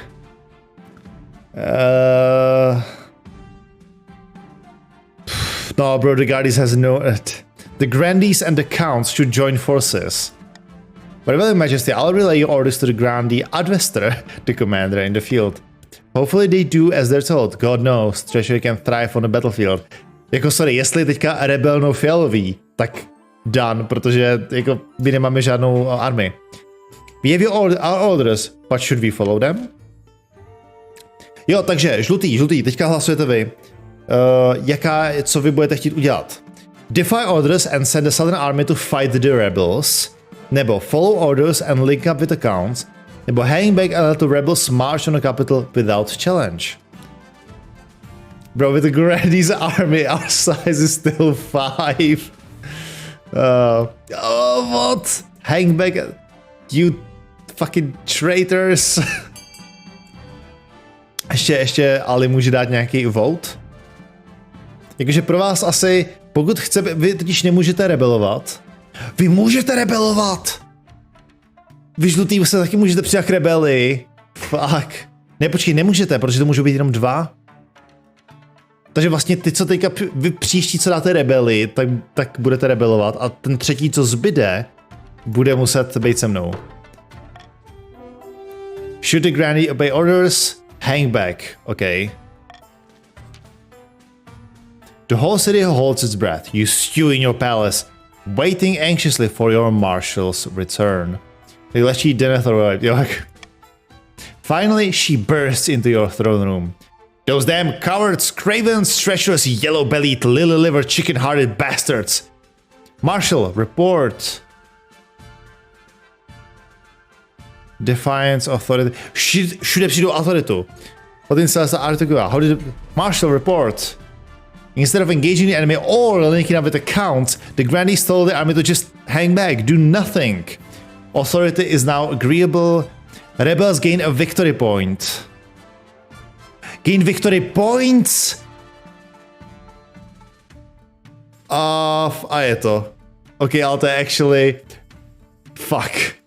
No, bro, the grannies has no... The grannies and the counts should join forces. Rebellion Majesty, I'll relay your orders to the Grandee Advester, the commander in the field. Hopefully they do as they're told. God knows, treasure can thrive on the battlefield. Jako sorry, jestli teďka rebelnou fialový, tak done, protože jako my nemáme žádnou armii. We have your orders, but should we follow them? Jo, takže žlutý, teďka hlasujete vy. Co vy budete chtít udělat? Defy orders and send the Southern Army to fight the rebels. Nebo follow orders and link up with the counts. Nebo hang back and let the rebels march on the capital without challenge. Bro, with the Grandee's army, our size is still 5. What? Hang back, you fucking traitors. ještě Ali může dát nějaký vote. Jakože pro vás asi, pokud chce, vy totiž nemůžete rebelovat. Vy můžete rebelovat! Vy žlutý se taky můžete přidat k rebeli. Fuck. Ne, počkej, nemůžete, protože to můžou být jenom 2. Takže vlastně ty, co teďka, vy příští, co dáte rebeli, tak budete rebelovat a ten třetí, co zbyde, bude muset být se mnou. Should the Grandee obey orders? Hang back. Okay. The whole city holds its breath. You stew in your palace, waiting anxiously for your marshal's return. Finally, she bursts into your throne room. Those damn cowards, cravens, treacherous, yellow-bellied, lily-livered, chicken-hearted bastards. Marshal, report. Defiance, authority. Všude přijdu autoritu. How did Marshal, report. Instead of engaging the enemy or linking up with the count, the Grandee told the army to just hang back, do nothing. Authority is now agreeable. Rebels gain a victory point. Gain victory points? A je to. Okay, ale to je actually... Fuck.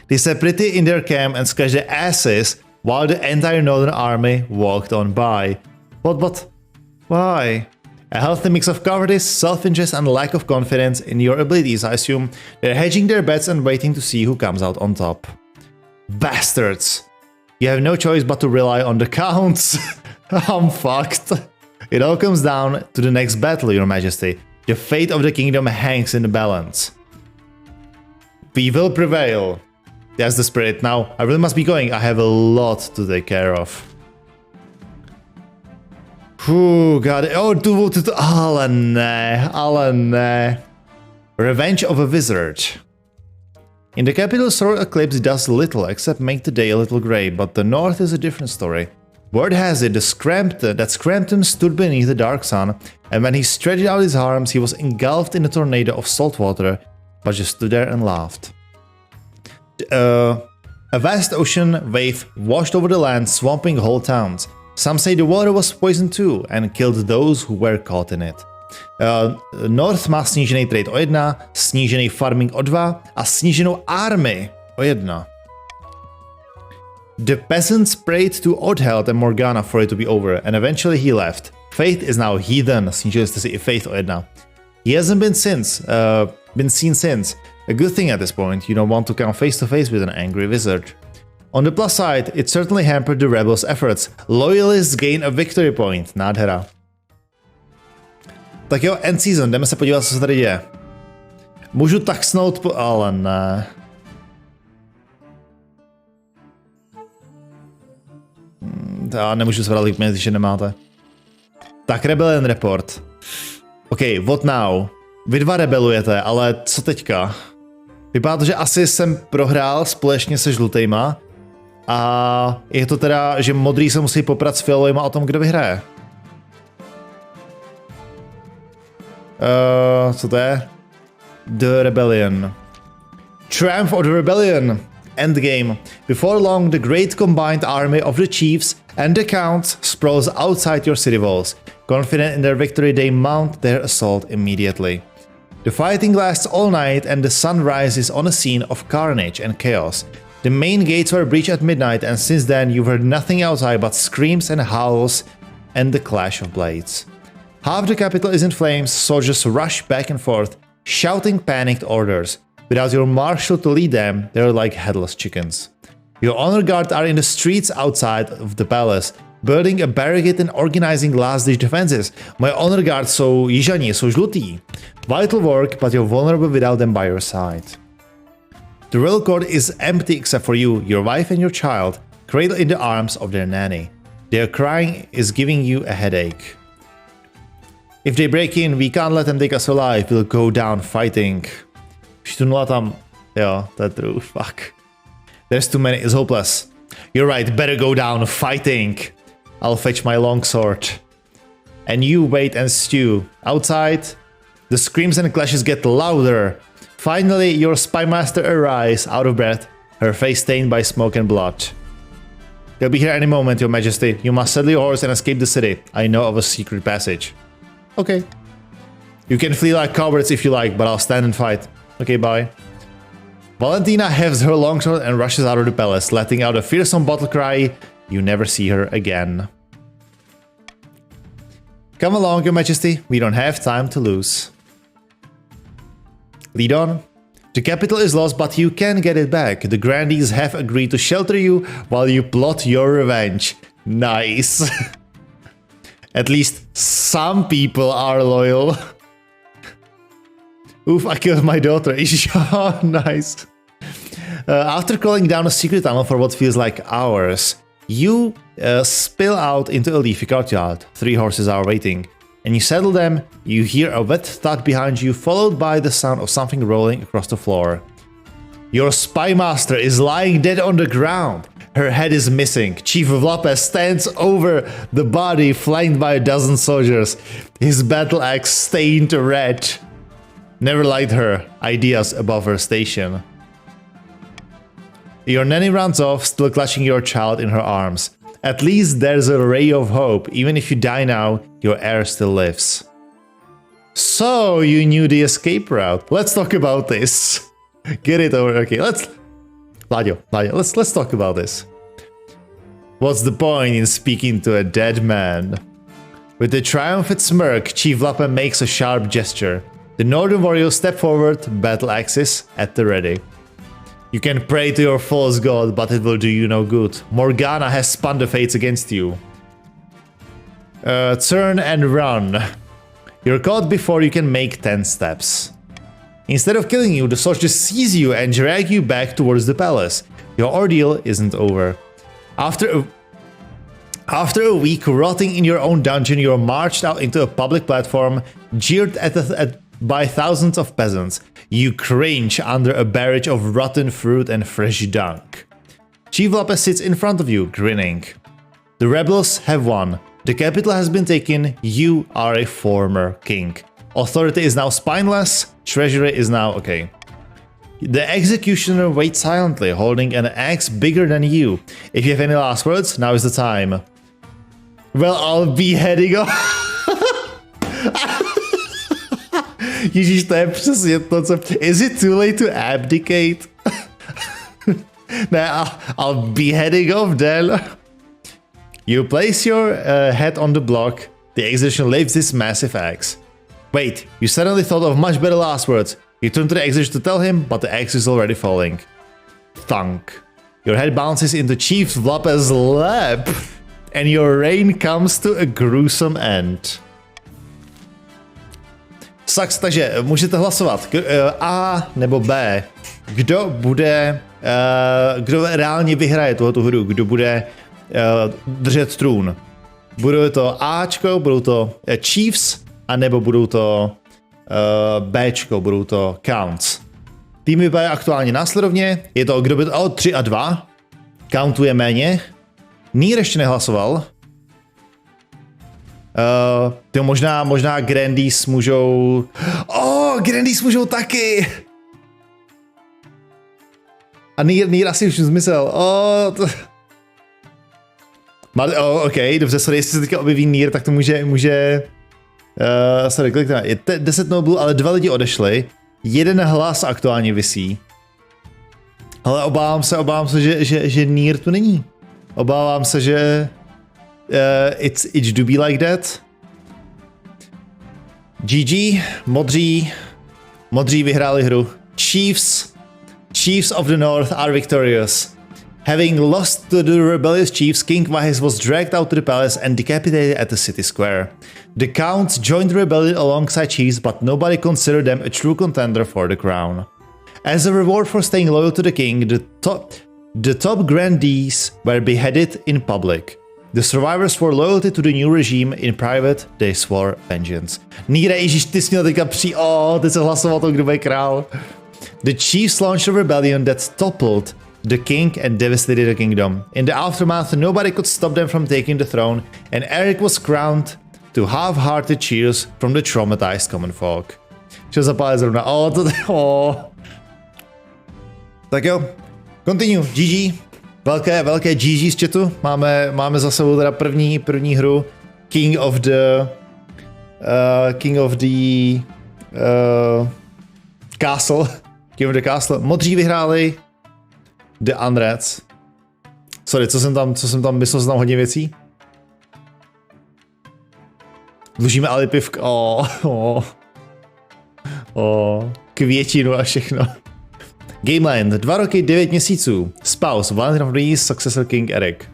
They sat pretty in their camp and scratched their asses while the entire northern army walked on by. But... Why? A healthy mix of cowardice, self-interest and lack of confidence in your abilities, I assume. They're hedging their bets and waiting to see who comes out on top. Bastards! You have no choice but to rely on the counts. I'm fucked. It all comes down to the next battle, Your Majesty. The fate of the kingdom hangs in the balance. We will prevail. That's the spirit. Now, I really must be going. I have a lot to take care of. God. Ale ne. Revenge of a Wizard. In the capital, solar eclipse does little except make the day a little grey, but the north is a different story. Word has it that Scrampton stood beneath the dark sun, and when he stretched out his arms, he was engulfed in a tornado of salt water, but just stood there and laughed. A vast ocean wave washed over the land, swamping whole towns. Some say the water was poisoned too, and killed those who were caught in it. North má snížený trade o 1, snížený farming o 2 a sníženou army o 1. The peasants prayed to Odheld and Morgana for it to be over, and eventually he left. Faith is now heathen, snížili jste si i Faith o 1. He hasn't been seen since. A good thing at this point, you don't want to come face to face with an angry wizard. On the plus side, it certainly hampered the rebels' efforts. Loyalists gain a victory point. Nádhera. Tak jo, end season, jdeme se podívat, co se tady děje. Můžu taxnout ale ne. Já nemůžu zvedat líp, když je nemáte. Tak, Rebellion Report. OK, what now? Vy 2 rebelujete, ale co teďka? Vypadá to, že asi jsem prohrál společně se žlutejma. A je to teda, že modrý se musí poprat s fialovejma o tom, kdo vyhraje. Co to je? The Rebellion. Triumph of the Rebellion. Endgame. Before long, the great combined army of the chiefs and the counts sprawls outside your city walls. Confident in their victory, they mount their assault immediately. The fighting lasts all night and the sun rises on a scene of carnage and chaos. The main gates were breached at midnight, and since then you've heard nothing outside but screams and howls and the clash of blades. Half the capital is in flames, soldiers rush back and forth, shouting panicked orders. Without your marshal to lead them, they're like headless chickens. Your honor guard are in the streets outside of the palace, building a barricade and organizing last-ditch defenses. Moje honor guard jsou jižani, jsou žlutý. Vital work, but you're vulnerable without them by your side. The royal court is empty except for you, your wife and your child, cradled in the arms of their nanny. Their crying is giving you a headache. If they break in, we can't let them take us alive. We'll go down fighting. Štunula tam. Jo, to je true. Fuck. There's too many. It's hopeless. You're right. Better go down fighting. I'll fetch my longsword. And you wait and stew. Outside, the screams and clashes get louder. Finally, your spymaster arrives, out of breath, her face stained by smoke and blood. They'll be here any moment, your majesty. You must saddle your horse and escape the city. I know of a secret passage. Okay. You can flee like cowards if you like, but I'll stand and fight. Okay, bye. Valentina heaves her longsword and rushes out of the palace, letting out a fearsome battle cry. You never see her again. Come along, your majesty. We don't have time to lose. Lead on. The capital is lost, but you can get it back. The grandees have agreed to shelter you while you plot your revenge. Nice. At least some people are loyal. Oof, I killed my daughter. Oh, nice. After crawling down a secret tunnel for what feels like hours, you spill out into a leafy courtyard. 3 horses are waiting. And you saddle them, you hear a wet thud behind you, followed by the sound of something rolling across the floor. Your spymaster is lying dead on the ground. Her head is missing. Chief Vlape stands over the body, flanked by a dozen soldiers, his battle axe stained red. Never liked her ideas above her station. Your nanny runs off, still clutching your child in her arms. At least there's a ray of hope. Even if you die now, your heir still lives. So you knew the escape route. Let's talk about this. Get it over. Okay, let's talk about this. What's the point in speaking to a dead man? With a triumphant smirk, Chief Vlape makes a sharp gesture. The northern warriors step forward, battle axes at the ready. You can pray to your false god, but it will do you no good. Morgana has spun the fates against you. Turn and run. You're caught before you can make 10 steps. Instead of killing you, the soldiers seize you and drag you back towards the palace. Your ordeal isn't over. After a week rotting in your own dungeon, you're marched out into a public platform, jeered at by thousands of peasants. You cringe under a barrage of rotten fruit and fresh dung. Chief Vlape sits in front of you, grinning. The rebels have won. The capital has been taken. You are a former king. Authority is now spineless. Treasury is now okay. The executioner waits silently, holding an axe bigger than you. If you have any last words, now is the time. Well, I'll be heading off. Ježíš, to je přesně to, co... Is it too late to abdicate? Nah, I'll be heading off then. You place your head on the block. The executioner lifts this massive axe. Wait, you suddenly thought of much better last words. You turn to the executioner to tell him, but the axe is already falling. Thunk. Your head bounces into Chief Vlape's lap, and your reign comes to a gruesome end. Sucks, takže můžete hlasovat A nebo B. Kdo reálně vyhraje tuhletu hru, kdo bude držet trůn. Budou to Ačko, budou to Chiefs, anebo budou to Bčko, budou to Counts. Týmy vypadají aktuálně následovně, je to kdo by to 3 a 2, countuje méně. Nier ještě nehlasoval. To možná Grandies můžou... Grandies můžou taky! A Nier asi už zmizel. OK, dobře, sorry, jestli se teďka objeví Nier, tak to může... Sorry, kolik to je 10 noblů, ale 2 lidi odešli. 1 hlas aktuálně visí. Ale obávám se, že Nier tu není. Obávám se, že... It do be like that. GG, modří vyhráli hru. Chiefs of the North are victorious. Having lost to the rebellious chiefs, King Vahis was dragged out to the palace and decapitated at the city square. The counts joined the rebellion alongside chiefs, but nobody considered them a true contender for the crown. As a reward for staying loyal to the king, the top grandees were beheaded in public. The survivors swore loyalty to the new regime. In private, they swore vengeance. Níre, ježiš, ty jsi měl teďka ty se hlasoval to, kdo bude král. The chiefs launched a rebellion that toppled the king and devastated the kingdom. In the aftermath, nobody could stop them from taking the throne, and Eric was crowned to half-hearted cheers from the traumatized common folk. Čo zapálil zrovna? Tak jo, continue, GG. Velké GG z chatu. Máme za sebou teda první hru King of the Castle. King of the Castle. Modří vyhráli The Unreds. Sorry, co jsem tam myslel, že tam hodně věcí? Dlužíme Alipivk. Květinu a všechno. Gameland, 2 roky, 9 měsíců. Spouse, Valentine of the East, Successor King Eric.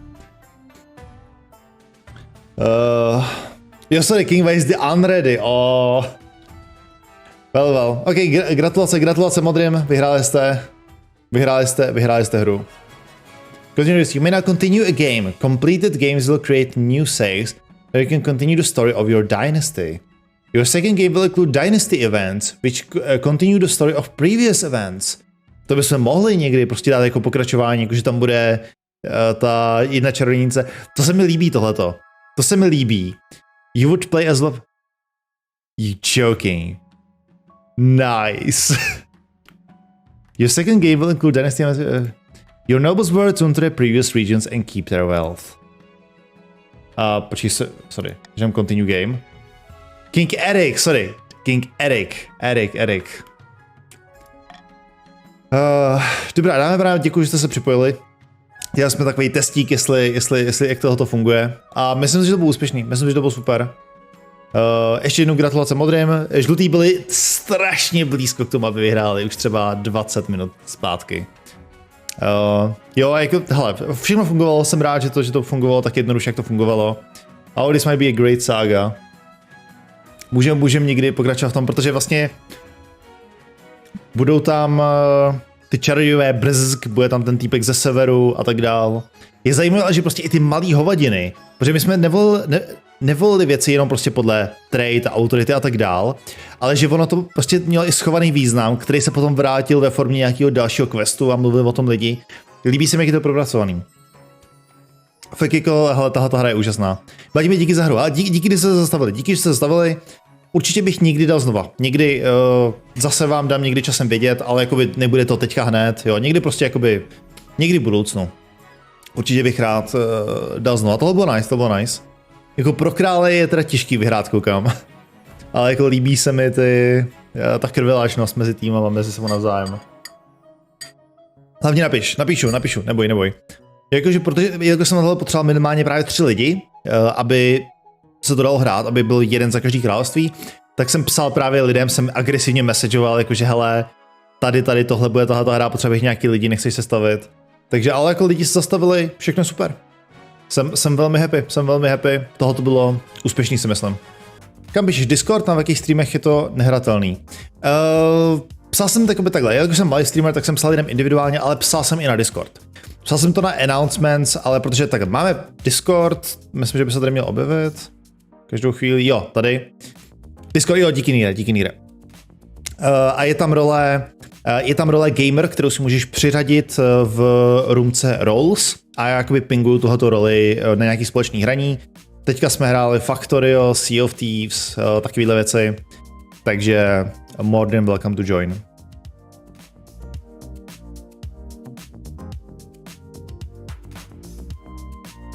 Sorry, King Vice the Unready. Well. Ok, gratulace modrým, vyhráli jste hru. Continuous, you may now continue a game. Completed games will create new saves, where you can continue the story of your dynasty. Your second game will include dynasty events, which continue the story of previous events. To bychom mohli někdy prostě dát jako pokračování, jakože tam bude ta jedna čarodějnice. To se mi líbí tohleto. To se mi líbí. You would play as love. You joking. Nice. Your second game will include dynasty events. Your nobles were returned to their previous regions and keep their wealth. Sorry, můžeme continue game. King Eric, sorry. King Eric. Dobrá, dáme právě, děkuji, že jste se připojili. Dělali jsme takový testík, jestli jak tohoto funguje. A myslím si, že to bylo úspěšný, myslím si, že to bylo super. Ještě jednou gratulace modrým. Žlutý byli strašně blízko k tomu, aby vyhráli, už třeba 20 minut zpátky. Jo, jako, hele, všechno fungovalo, jsem rád, že to fungovalo tak jednoduše, jak to fungovalo. Oh, this might be a great saga. Můžeme někdy pokračovat v tom, protože vlastně budou tam ty čarodějové brzk, bude tam ten týpek ze severu a tak dál. Je zajímavé, že prostě i ty malý hovadiny, protože my jsme nevolili věci jenom prostě podle trade a autority a tak dál, ale že ono to prostě mělo i schovaný význam, který se potom vrátil ve formě nějakého dalšího questu a mluvil o tom lidi. Líbí se mi, jak je to propracovaný. Fakt jako, hele, tahle hra je úžasná. Vadí mi díky za hru, ale díky, že jste se zastavili. Určitě bych někdy dal znova. Někdy zase vám dám někdy časem vědět, ale jakoby nebude to teďka hned, jo. Někdy prostě jakoby, někdy v budoucnu. Určitě bych rád dal znova. Tohle bylo nice. Jako pro krále je teda těžký vyhrát, koukám. Ale jako líbí se mi ta krveláčnost mezi týmama, mezi sebou navzájem. Hlavně napíšu, neboj. Jakože, protože jako jsem na tohle potřeboval minimálně právě 3 lidi, aby se to dalo hrát, aby byl jeden za každý království, tak jsem psal právě lidem, jsem agresivně messageoval, jakože hele, tady tohle bude tahle hra, potřebuješ nějaký lidi, nechceš se stavit. Takže ale jako lidi se zastavili, všechno super. Jsem velmi happy, tohle to bylo úspěšný, si myslím. Kam píšeš Discord, na jakých streamech je to nehratelný? Psal jsem takhle, jak jsem malý streamer, tak jsem psal lidem individuálně, ale psal jsem i na Discord. Psal jsem to na announcements, ale protože tak máme Discord, myslím, že by se tady měl objevit. Každou chvíli, jo, tady. Discord, jo, díky Níre. A je tam role gamer, kterou si můžeš přiřadit v roomce Roles a já jakoby pinguju tohoto roli na nějaký společný hraní. Teďka jsme hráli Factorio, Sea of Thieves, takovýhle věci. Takže more than welcome to join.